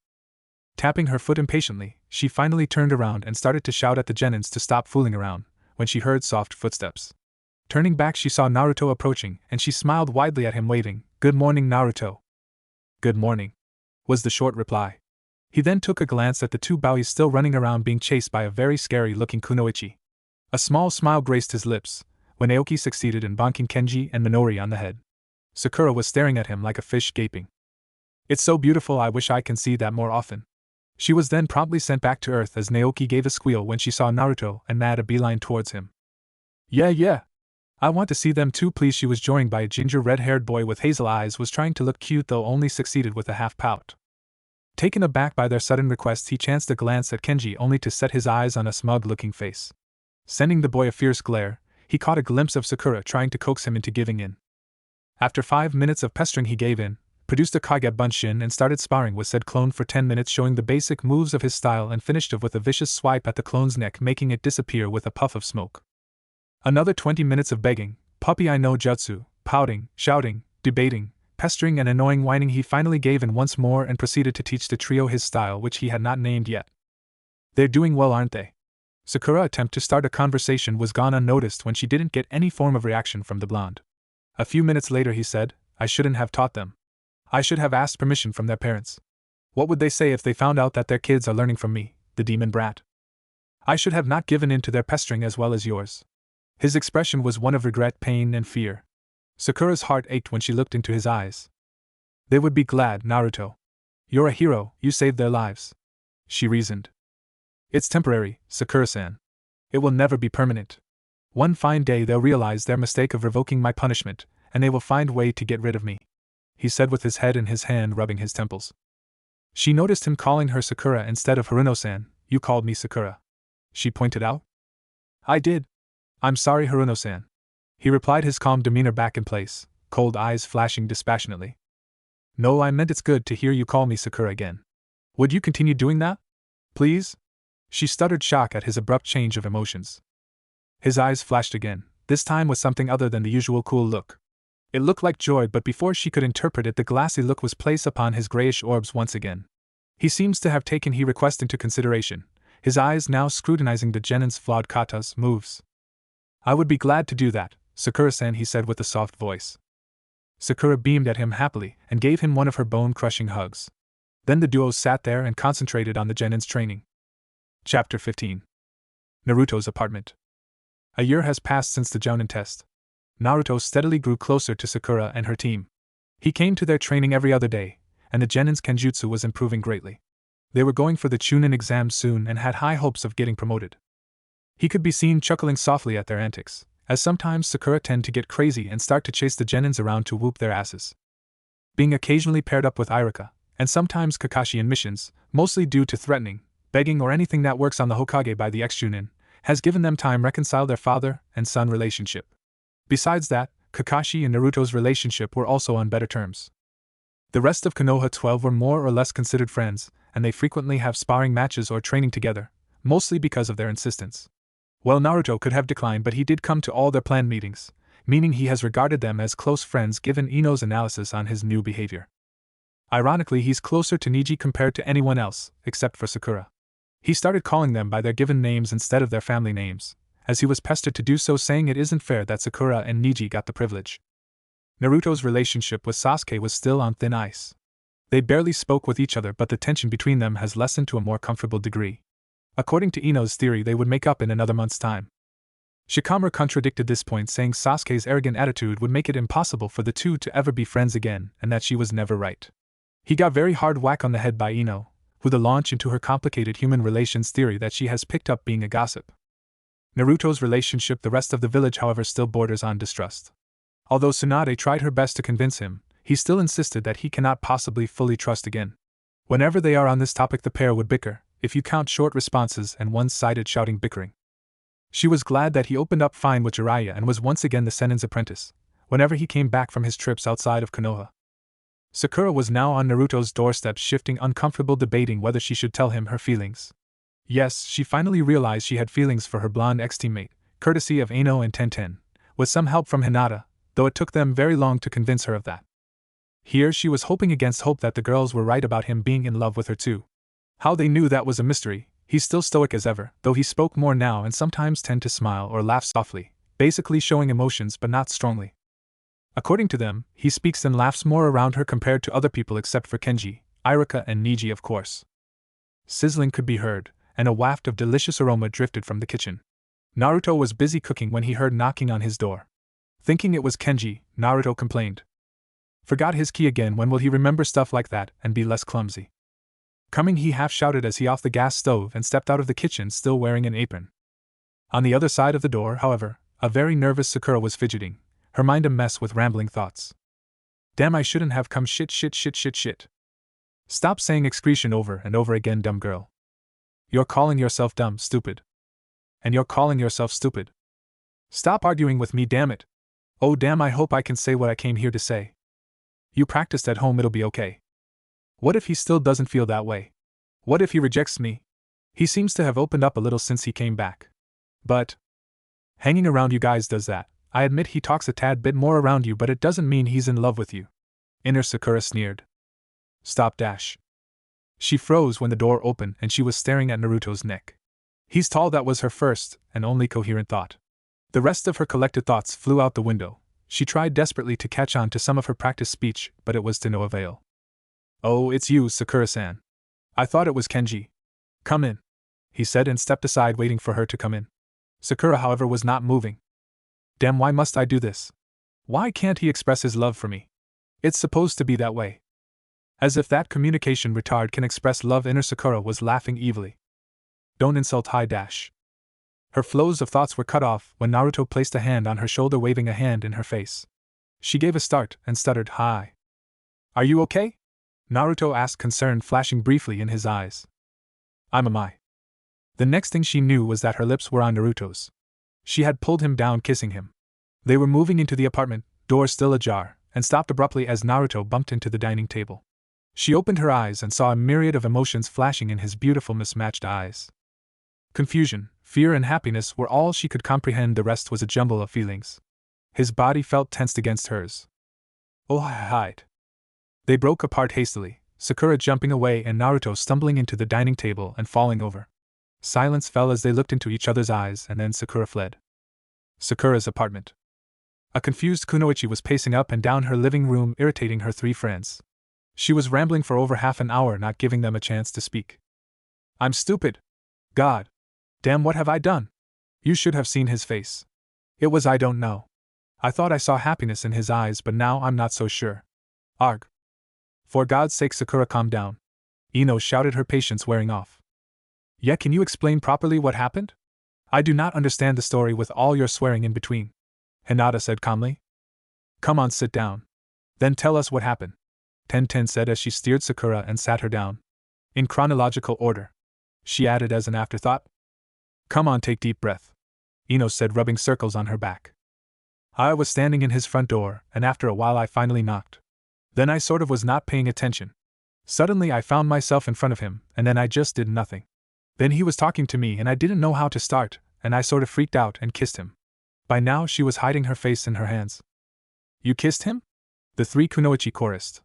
Tapping her foot impatiently, she finally turned around and started to shout at the genins to stop fooling around, when she heard soft footsteps. Turning back, she saw Naruto approaching, and she smiled widely at him, waving, "Good morning, Naruto." "Good morning," was the short reply. He then took a glance at the two Bowies still running around being chased by a very scary-looking Kunoichi. A small smile graced his lips when Aoki succeeded in bonking Kenji and Minori on the head. Sakura was staring at him like a fish gaping. "It's so beautiful, I wish I can see that more often." She was then promptly sent back to Earth as Naoki gave a squeal when she saw Naruto and made a beeline towards him. Yeah. I want to see them too, please." She was joined by a ginger red-haired boy with hazel eyes, was trying to look cute though only succeeded with a half pout. Taken aback by their sudden request, he chanced a glance at Kenji only to set his eyes on a smug-looking face. Sending the boy a fierce glare, he caught a glimpse of Sakura trying to coax him into giving in. After 5 minutes of pestering, he gave in, produced a Kage Bunshin and started sparring with said clone for 10 minutes, showing the basic moves of his style and finished off with a vicious swipe at the clone's neck, making it disappear with a puff of smoke. Another 20 minutes of begging, puppy I know jutsu, pouting, shouting, debating, pestering and annoying whining. He finally gave in once more and proceeded to teach the trio his style, which he had not named yet. "They're doing well, aren't they?" Sakura's attempt to start a conversation was gone unnoticed when she didn't get any form of reaction from the blonde. A few minutes later he said, "I shouldn't have taught them. I should have asked permission from their parents. What would they say if they found out that their kids are learning from me, the demon brat? I should have not given in to their pestering as well as yours." His expression was one of regret, pain, and fear. Sakura's heart ached when she looked into his eyes. "They would be glad, Naruto. You're a hero, you saved their lives," she reasoned. "It's temporary, Sakura-san. It will never be permanent. One fine day they'll realize their mistake of revoking my punishment, and they will find a way to get rid of me," he said with his head in his hand rubbing his temples. She noticed him calling her Sakura instead of Haruno-san. "You called me Sakura," she pointed out. "I did. I'm sorry, Haruno-san," he replied, his calm demeanor back in place, cold eyes flashing dispassionately. "No, I meant it's good to hear you call me Sakura again. Would you continue doing that? Please?" She stuttered, shocked at his abrupt change of emotions. His eyes flashed again, this time with something other than the usual cool look. It looked like joy, but before she could interpret it, the glassy look was placed upon his grayish orbs once again. He seems to have taken his request into consideration, his eyes now scrutinizing the genin's flawed kata's moves. "I would be glad to do that, Sakura-san," he said with a soft voice. Sakura beamed at him happily and gave him one of her bone-crushing hugs. Then the duo sat there and concentrated on the genin's training. Chapter 15. Naruto's apartment. A year has passed since the Jounin test. Naruto steadily grew closer to Sakura and her team. He came to their training every other day, and the genin's kenjutsu was improving greatly. They were going for the Chunin exam soon and had high hopes of getting promoted. He could be seen chuckling softly at their antics, as sometimes Sakura tend to get crazy and start to chase the genins around to whoop their asses. Being occasionally paired up with Iruka, and sometimes Kakashi in missions, mostly due to threatening, begging or anything that works on the Hokage by the ex-Chunin, has given them time reconcile their father and son relationship. Besides that, Kakashi and Naruto's relationship were also on better terms. The rest of Konoha 12 were more or less considered friends, and they frequently have sparring matches or training together, mostly because of their insistence. Well, Naruto could have declined, but he did come to all their planned meetings, meaning he has regarded them as close friends given Ino's analysis on his new behavior. Ironically, he's closer to Neji compared to anyone else, except for Sakura. He started calling them by their given names instead of their family names, as he was pestered to do so, saying it isn't fair that Sakura and Neji got the privilege. Naruto's relationship with Sasuke was still on thin ice. They barely spoke with each other, but the tension between them has lessened to a more comfortable degree. According to Ino's theory, they would make up in another month's time. Shikamaru contradicted this point, saying Sasuke's arrogant attitude would make it impossible for the two to ever be friends again, and that she was never right. He got very hard whack on the head by Ino, with a launch into her complicated human relations theory that she has picked up being a gossip. Naruto's relationship, the rest of the village, however, still borders on distrust. Although Tsunade tried her best to convince him, he still insisted that he cannot possibly fully trust again. Whenever they are on this topic, the pair would bicker, if you count short responses and one-sided shouting bickering. She was glad that he opened up fine with Jiraiya and was once again the Senin's apprentice, whenever he came back from his trips outside of Konoha. Sakura was now on Naruto's doorstep, shifting, uncomfortable, debating whether she should tell him her feelings. Yes, she finally realized she had feelings for her blonde ex-teammate, courtesy of Ino and Tenten, with some help from Hinata, though it took them very long to convince her of that. Here she was hoping against hope that the girls were right about him being in love with her too. How they knew that was a mystery. He's still stoic as ever, though he spoke more now and sometimes tend to smile or laugh softly, basically showing emotions but not strongly. According to them, he speaks and laughs more around her compared to other people except for Kenji, Irika and Niji of course. Sizzling could be heard, and a waft of delicious aroma drifted from the kitchen. Naruto was busy cooking when he heard knocking on his door. Thinking it was Kenji, Naruto complained. Forgot his key again, when will he remember stuff like that and be less clumsy? Coming, he half shouted as he off the gas stove and stepped out of the kitchen still wearing an apron. On the other side of the door, however, a very nervous Sakura was fidgeting, her mind a mess with rambling thoughts. Damn, I shouldn't have come, shit. Stop saying excretion over and over again, dumb girl. You're calling yourself dumb, stupid. And you're calling yourself stupid. Stop arguing with me, damn it. Oh damn, I hope I can say what I came here to say. You practiced at home, it'll be okay. What if he still doesn't feel that way? What if he rejects me? He seems to have opened up a little since he came back. But hanging around you guys does that. I admit he talks a tad bit more around you, but it doesn't mean he's in love with you. Inner Sakura sneered. Stop dash. She froze when the door opened and she was staring at Naruto's neck. He's tall, that was her first and only coherent thought. The rest of her collected thoughts flew out the window. She tried desperately to catch on to some of her practiced speech, but it was to no avail. Oh, it's you, Sakura-san. I thought it was Kenji. Come in, he said and stepped aside, waiting for her to come in. Sakura, however, was not moving. Damn, why must I do this? Why can't he express his love for me? It's supposed to be that way. As if that communication retard can express love. Inner Sakura was laughing evilly. Don't insult High Dash. Her flows of thoughts were cut off when Naruto placed a hand on her shoulder, waving a hand in her face. She gave a start and stuttered, Hi. Are you okay? Naruto asked, concern flashing briefly in his eyes. Am I? The next thing she knew was that her lips were on Naruto's. She had pulled him down, kissing him. They were moving into the apartment, door still ajar, and stopped abruptly as Naruto bumped into the dining table. She opened her eyes and saw a myriad of emotions flashing in his beautiful mismatched eyes. Confusion, fear and happiness were all she could comprehend, the rest was a jumble of feelings. His body felt tensed against hers. Oh, hide. They broke apart hastily, Sakura jumping away and Naruto stumbling into the dining table and falling over. Silence fell as they looked into each other's eyes, and then Sakura fled. Sakura's apartment. A confused Kunoichi was pacing up and down her living room, irritating her three friends. She was rambling for over half an hour, not giving them a chance to speak. I'm stupid. God. Damn, what have I done? You should have seen his face. It was I don't know. I thought I saw happiness in his eyes, but now I'm not so sure. Arg. For God's sake, Sakura, calm down. Ino shouted, her patience wearing off. Yeah, can you explain properly what happened? I do not understand the story with all your swearing in between. Hinata said calmly. Come on, sit down. Then tell us what happened. Tenten said as she steered Sakura and sat her down. In chronological order. She added as an afterthought. Come on, take deep breath. Ino said, rubbing circles on her back. I was standing in his front door, and after a while I finally knocked. Then I sort of was not paying attention. Suddenly I found myself in front of him, and then I just did nothing. Then he was talking to me and I didn't know how to start, and I sort of freaked out and kissed him. By now she was hiding her face in her hands. You kissed him? The three Kunoichi chorused.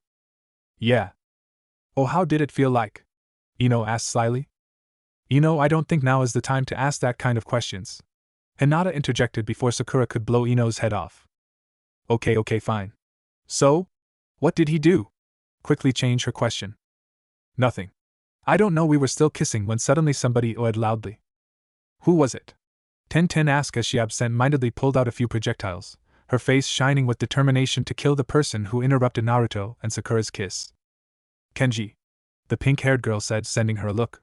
Yeah. Oh, how did it feel like? Ino asked slyly. Ino, I don't think now is the time to ask that kind of questions. Hinata interjected before Sakura could blow Ino's head off. Okay, fine. So? What did he do? Quickly change her question. Nothing. I don't know, we were still kissing when suddenly somebody oed loudly. Who was it? Tenten asked as she absent-mindedly pulled out a few projectiles, her face shining with determination to kill the person who interrupted Naruto and Sakura's kiss. Kenji. The pink-haired girl said, sending her a look.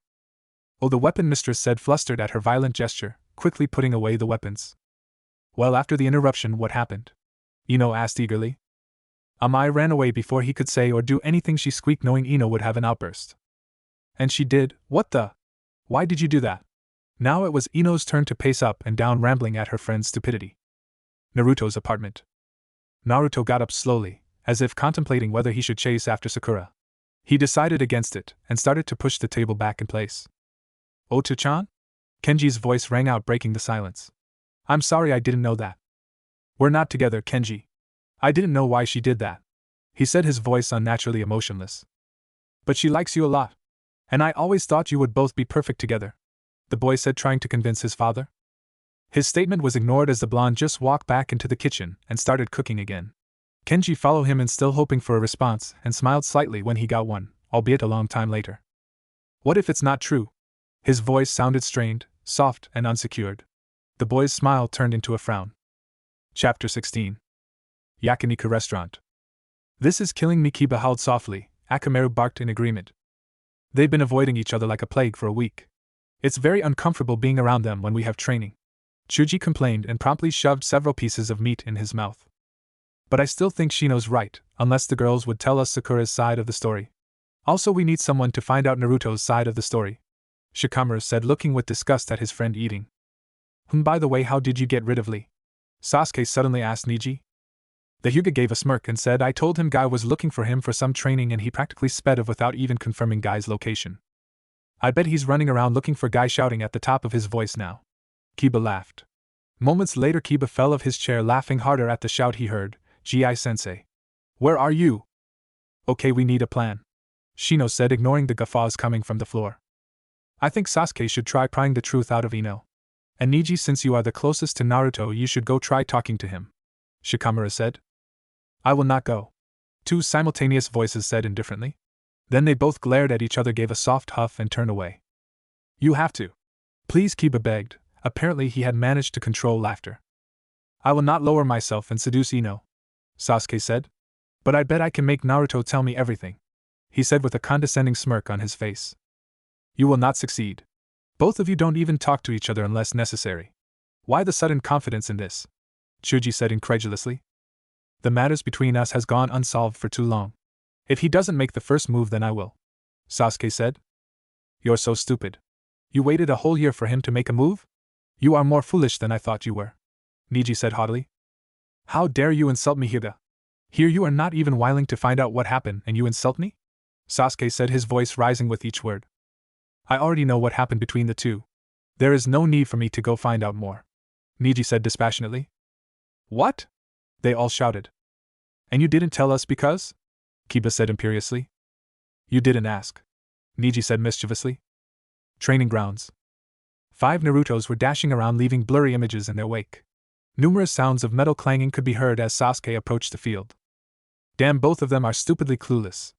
Oh, the weapon mistress said, flustered at her violent gesture, quickly putting away the weapons. Well, after the interruption, what happened? Ino asked eagerly. I ran away before he could say or do anything, she squeaked, knowing Ino would have an outburst. And she did. What the? Why did you do that? Now it was Ino's turn to pace up and down, rambling at her friend's stupidity. Naruto's apartment. Naruto got up slowly, as if contemplating whether he should chase after Sakura. He decided against it, and started to push the table back in place. Oto-chan? Kenji's voice rang out, breaking the silence. I'm sorry, I didn't know that. We're not together, Kenji. I didn't know why she did that. He said, his voice unnaturally emotionless. But she likes you a lot. And I always thought you would both be perfect together, the boy said, trying to convince his father. His statement was ignored as the blonde just walked back into the kitchen and started cooking again. Kenji followed him in, still hoping for a response, and smiled slightly when he got one, albeit a long time later. What if it's not true? His voice sounded strained, soft, and unsecured. The boy's smile turned into a frown. Chapter 16. Yakiniku Restaurant. This is killing me, Kiba howled softly. Akamaru barked in agreement. They've been avoiding each other like a plague for a week. It's very uncomfortable being around them when we have training. Chuji complained and promptly shoved several pieces of meat in his mouth. But I still think Shino's right, unless the girls would tell us Sakura's side of the story. Also, we need someone to find out Naruto's side of the story, Shikamaru said, looking with disgust at his friend eating. By the way, how did you get rid of Lee? Sasuke suddenly asked Niji. The Hyuga gave a smirk and said, I told him Guy was looking for him for some training and he practically sped off without even confirming Guy's location. I bet he's running around looking for Guy, shouting at the top of his voice now. Kiba laughed. Moments later, Kiba fell off his chair, laughing harder at the shout he heard. Gi-sensei. Where are you? Okay, we need a plan, Shino said, ignoring the guffaws coming from the floor. I think Sasuke should try prying the truth out of Ino. And Niji, since you are the closest to Naruto, you should go try talking to him, Shikamaru said. I will not go, two simultaneous voices said indifferently. Then they both glared at each other, gave a soft huff, and turned away. You have to. Please, Kiba begged. Apparently he had managed to control laughter. I will not lower myself and seduce Ino, Sasuke said. But I bet I can make Naruto tell me everything, he said with a condescending smirk on his face. You will not succeed. Both of you don't even talk to each other unless necessary. Why the sudden confidence in this? Chuji said incredulously. The matters between us has gone unsolved for too long. If he doesn't make the first move, then I will, Sasuke said. You're so stupid. You waited a whole year for him to make a move? You are more foolish than I thought you were, Niji said haughtily. How dare you insult me, Hyuga? Here you are not even willing to find out what happened and you insult me? Sasuke said, his voice rising with each word. I already know what happened between the two. There is no need for me to go find out more, Niji said dispassionately. What? They all shouted. And you didn't tell us because? Kiba said imperiously. You didn't ask, Niji said mischievously. Training grounds. 5 Narutos were dashing around, leaving blurry images in their wake. Numerous sounds of metal clanging could be heard as Sasuke approached the field. Damn, both of them are stupidly clueless.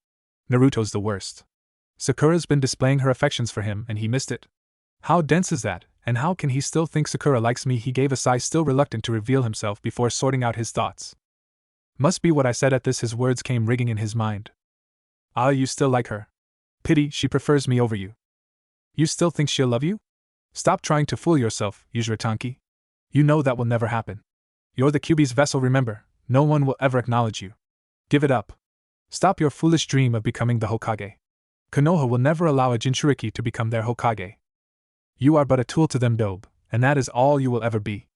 Naruto's the worst. Sakura's been displaying her affections for him and he missed it. How dense is that, and how can he still think Sakura likes me? He gave a sigh, still reluctant to reveal himself before sorting out his thoughts. Must be what I said. At this, his words came rigging in his mind. Ah, you still like her. Pity, she prefers me over you. You still think she'll love you? Stop trying to fool yourself, Uzuratanki. You know that will never happen. You're the Kyuubi's vessel, remember, no one will ever acknowledge you. Give it up. Stop your foolish dream of becoming the Hokage. Konoha will never allow a Jinchuriki to become their Hokage. You are but a tool to them, Dobe, and that is all you will ever be.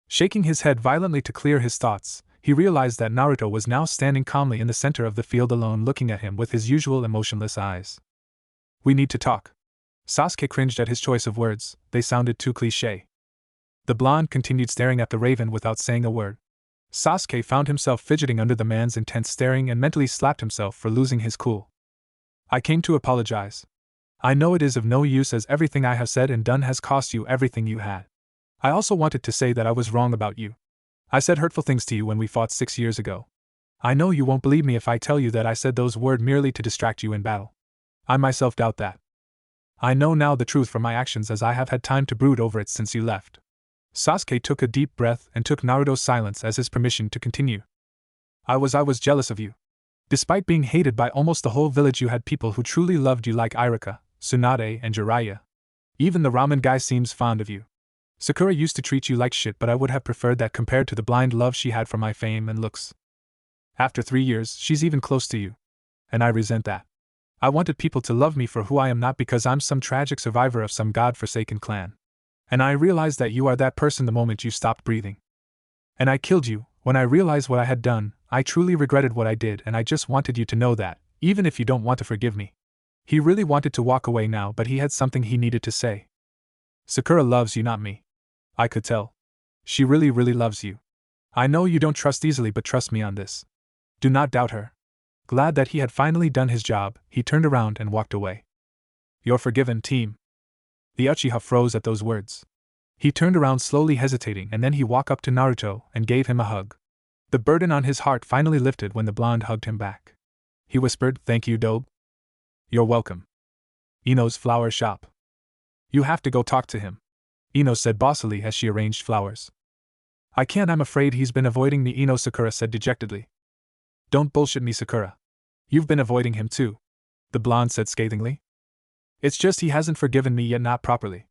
Shaking his head violently to clear his thoughts, he realized that Naruto was now standing calmly in the center of the field alone, looking at him with his usual emotionless eyes. We need to talk. Sasuke cringed at his choice of words, they sounded too cliché. The blonde continued staring at the raven without saying a word. Sasuke found himself fidgeting under the man's intense staring and mentally slapped himself for losing his cool. I came to apologize. I know it is of no use, as everything I have said and done has cost you everything you had. I also wanted to say that I was wrong about you. I said hurtful things to you when we fought 6 years ago. I know you won't believe me if I tell you that I said those words merely to distract you in battle. I myself doubt that. I know now the truth from my actions, as I have had time to brood over it since you left. Sasuke took a deep breath and took Naruto's silence as his permission to continue. I was jealous of you. Despite being hated by almost the whole village, you had people who truly loved you like Irika, Tsunade, and Jiraiya. Even the ramen guy seems fond of you. Sakura used to treat you like shit, but I would have preferred that compared to the blind love she had for my fame and looks. After 3 years, she's even close to you. And I resent that. I wanted people to love me for who I am, not because I'm some tragic survivor of some god-forsaken clan. And I realized that you are that person the moment you stopped breathing. And I killed you. When I realized what I had done, I truly regretted what I did, and I just wanted you to know that, even if you don't want to forgive me. He really wanted to walk away now, but he had something he needed to say. Sakura loves you, not me. I could tell. She really, really loves you. I know you don't trust easily, but trust me on this. Do not doubt her. Glad that he had finally done his job, he turned around and walked away. You're forgiven, team. The Uchiha froze at those words. He turned around slowly, hesitating, and then he walked up to Naruto and gave him a hug. The burden on his heart finally lifted when the blonde hugged him back. He whispered, "Thank you, Dobe." "You're welcome." Ino's flower shop. You have to go talk to him, Ino said bossily as she arranged flowers. I can't, I'm afraid he's been avoiding me, Ino, Sakura said dejectedly. Don't bullshit me, Sakura. You've been avoiding him too, the blonde said scathingly. It's just he hasn't forgiven me yet, not properly.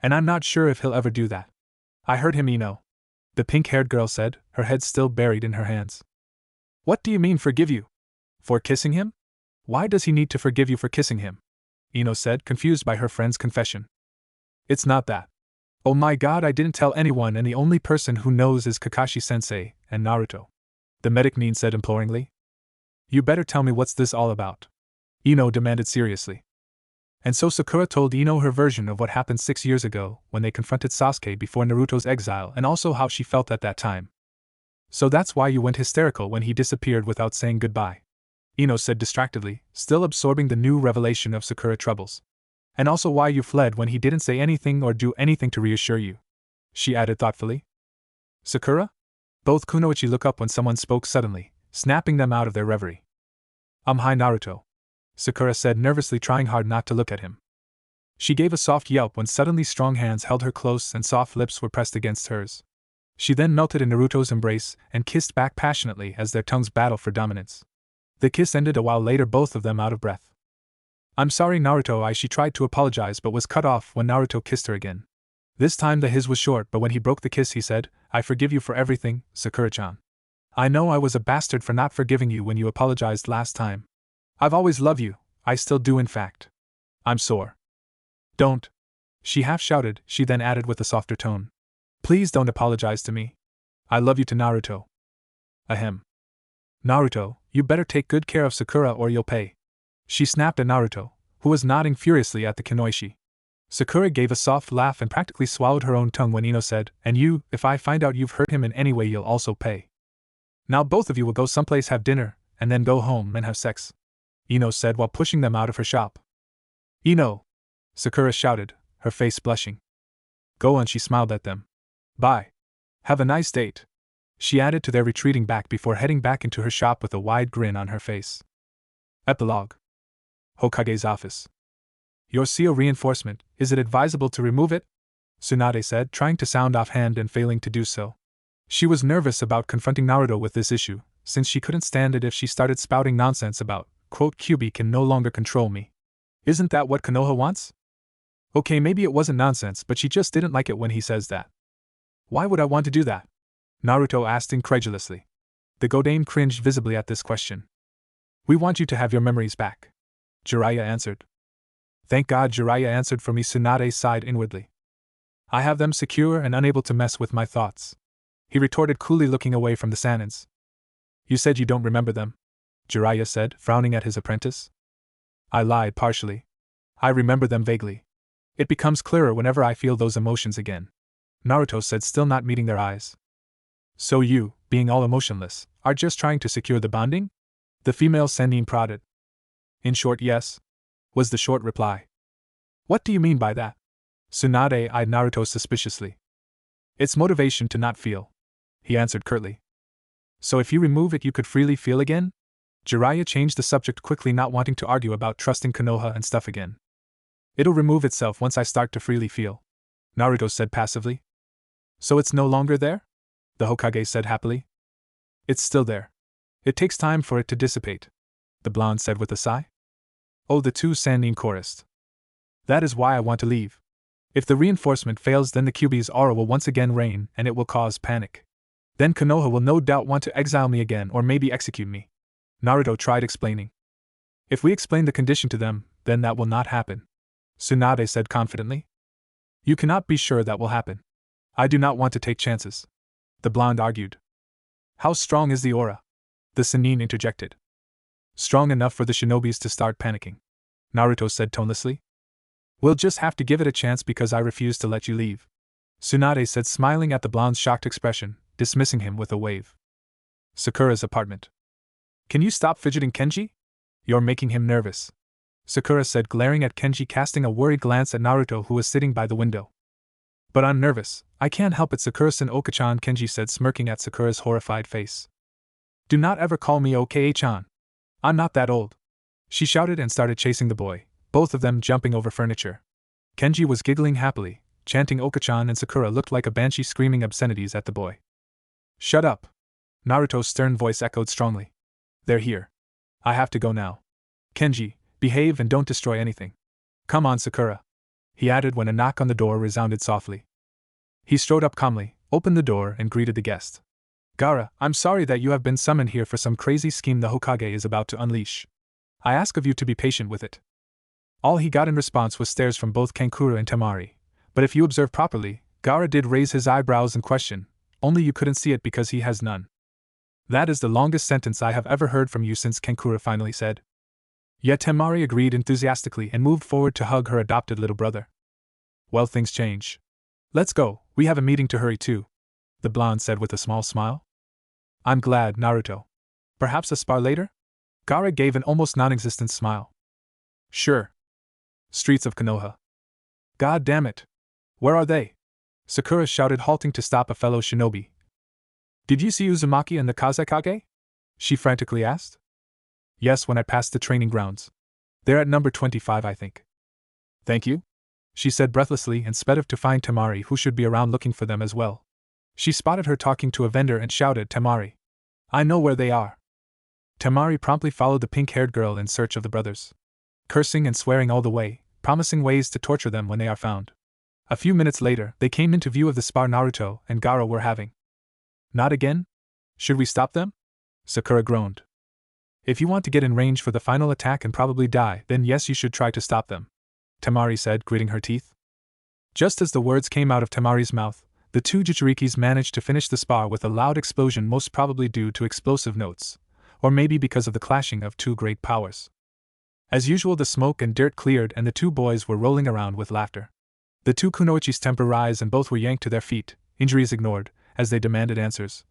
And I'm not sure if he'll ever do that. I heard him, Ino, the pink-haired girl said, her head still buried in her hands. What do you mean, forgive you? For kissing him? Why does he need to forgive you for kissing him? Ino said, confused by her friend's confession. It's not that. Oh my god, I didn't tell anyone, and the only person who knows is Kakashi-sensei and Naruto. The medic Nin said imploringly. You better tell me what's this all about, Ino demanded seriously. And so Sakura told Ino her version of what happened 6 years ago when they confronted Sasuke before Naruto's exile, and also how she felt at that time. So that's why you went hysterical when he disappeared without saying goodbye, Ino said distractedly, still absorbing the new revelation of Sakura troubles. And also why you fled when he didn't say anything or do anything to reassure you, she added thoughtfully. Sakura? Both Kunoichi look up when someone spoke suddenly, snapping them out of their reverie. Hi, Naruto, Sakura said nervously, trying hard not to look at him. She gave a soft yelp when suddenly strong hands held her close and soft lips were pressed against hers. She then melted in Naruto's embrace and kissed back passionately as their tongues battled for dominance. The kiss ended a while later, both of them out of breath. I'm sorry, Naruto, she tried to apologize but was cut off when Naruto kissed her again. This time the his was short, but when he broke the kiss he said, I forgive you for everything, Sakura-chan. I know I was a bastard for not forgiving you when you apologized last time. I've always loved you, I still do in fact. I'm sore. Don't. She half shouted, she then added with a softer tone. Please don't apologize to me. I love you, to Naruto. Ahem. Naruto, you better take good care of Sakura or you'll pay. She snapped at Naruto, who was nodding furiously at the Kunoichi. Sakura gave a soft laugh and practically swallowed her own tongue when Ino said, and you, if I find out you've hurt him in any way, you'll also pay. Now both of you will go someplace, have dinner, and then go home and have sex, Ino said while pushing them out of her shop. Ino! Sakura shouted, her face blushing. Go on, she smiled at them. Bye. Have a nice date, she added to their retreating back before heading back into her shop with a wide grin on her face. Epilogue. Hokage's office. Your CO reinforcement, is it advisable to remove it? Tsunade said, trying to sound offhand and failing to do so. She was nervous about confronting Naruto with this issue, since she couldn't stand it if she started spouting nonsense about, quote, Kyuubi can no longer control me. Isn't that what Konoha wants? Okay, maybe it wasn't nonsense, but she just didn't like it when he says that. Why would I want to do that? Naruto asked incredulously. The Godame cringed visibly at this question. We want you to have your memories back, Jiraiya answered. Thank God, Jiraiya answered for me, Tsunade sighed inwardly. I have them secure and unable to mess with my thoughts, he retorted coolly, looking away from the Sanins. You said you don't remember them, Jiraiya said, frowning at his apprentice. I lied partially. I remember them vaguely. It becomes clearer whenever I feel those emotions again, Naruto said, still not meeting their eyes. So you, being all emotionless, are just trying to secure the bonding? The female Sennin prodded. In short, yes, was the short reply. What do you mean by that? Tsunade eyed Naruto suspiciously. It's motivation to not feel, he answered curtly. So if you remove it, you could freely feel again? Jiraiya changed the subject quickly, not wanting to argue about trusting Konoha and stuff again. It'll remove itself once I start to freely feel, Naruto said passively. So it's no longer there? The Hokage said happily. It's still there. It takes time for it to dissipate, the blonde said with a sigh. Oh, the two Sannin chorused. That is why I want to leave. If the reinforcement fails, then the Kyuubi's aura will once again reign and it will cause panic. Then Konoha will no doubt want to exile me again or maybe execute me, Naruto tried explaining. If we explain the condition to them, then that will not happen, Tsunade said confidently. You cannot be sure that will happen. I do not want to take chances, the blonde argued. How strong is the aura? The Sannin interjected. Strong enough for the shinobis to start panicking, Naruto said tonelessly. We'll just have to give it a chance because I refuse to let you leave, Tsunade said, smiling at the blonde's shocked expression, dismissing him with a wave. Sakura's apartment. Can you stop fidgeting, Kenji? You're making him nervous, Sakura said, glaring at Kenji, casting a worried glance at Naruto, who was sitting by the window. But I'm nervous, I can't help it, Sakura-san. Oka-chan, Kenji said, smirking at Sakura's horrified face. Do not ever call me Oka-chan. I'm not that old, she shouted and started chasing the boy, both of them jumping over furniture. Kenji was giggling happily, chanting Oka-chan, and Sakura looked like a banshee screaming obscenities at the boy. Shut up, Naruto's stern voice echoed strongly. They're here. I have to go now. Kenji, behave and don't destroy anything. Come on, Sakura, he added when a knock on the door resounded softly. He strode up calmly, opened the door, and greeted the guest. Gaara, I'm sorry that you have been summoned here for some crazy scheme the Hokage is about to unleash. I ask of you to be patient with it. All he got in response was stares from both Kankura and Temari, but if you observe properly, Gaara did raise his eyebrows in question, only you couldn't see it because he has none. That is the longest sentence I have ever heard from you since, Kankura finally said. Yet Temari agreed enthusiastically and moved forward to hug her adopted little brother. Well, things change. Let's go, we have a meeting to hurry to, the blonde said with a small smile. I'm glad, Naruto. Perhaps a spar later? Gaara gave an almost non-existent smile. Sure. Streets of Konoha. God damn it. Where are they? Sakura shouted, halting to stop a fellow shinobi. Did you see Uzumaki and the Kazekage? She frantically asked. Yes, when I passed the training grounds. They're at number 25, I think. Thank you, she said breathlessly and sped off to find Temari, who should be around looking for them as well. She spotted her talking to a vendor and shouted, Temari, I know where they are. Temari promptly followed the pink-haired girl in search of the brothers, cursing and swearing all the way, promising ways to torture them when they are found. A few minutes later, they came into view of the spar Naruto and Gaara were having. Not again? Should we stop them? Sakura groaned. If you want to get in range for the final attack and probably die, then yes, you should try to stop them, Temari said, gritting her teeth. Just as the words came out of Temari's mouth, the two Jinchurikis managed to finish the spar with a loud explosion, most probably due to explosive notes, or maybe because of the clashing of two great powers. As usual, the smoke and dirt cleared and the two boys were rolling around with laughter. The two kunoichis' temper rose and both were yanked to their feet, injuries ignored, as they demanded answers.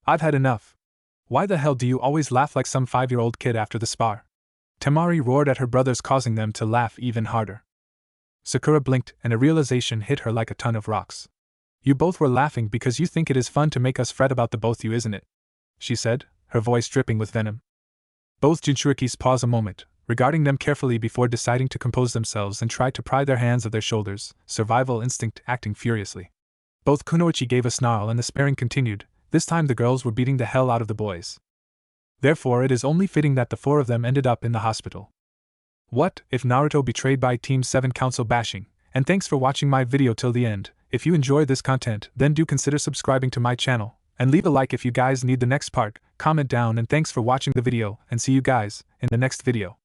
I've had enough. Why the hell do you always laugh like some 5-year-old kid after the spar? Temari roared at her brothers, causing them to laugh even harder. Sakura blinked and a realization hit her like a ton of rocks. You both were laughing because you think it is fun to make us fret about the both you, isn't it? She said, her voice dripping with venom. Both Jinchurikis paused a moment, regarding them carefully before deciding to compose themselves and try to pry their hands of their shoulders, survival instinct acting furiously. Both kunoichi gave a snarl and the sparring continued. This time the girls were beating the hell out of the boys. Therefore it is only fitting that the four of them ended up in the hospital. What if Naruto betrayed by Team 7 Council bashing? And thanks for watching my video till the end. If you enjoy this content, then do consider subscribing to my channel, and leave a like if you guys need the next part, comment down, and thanks for watching the video, and see you guys in the next video.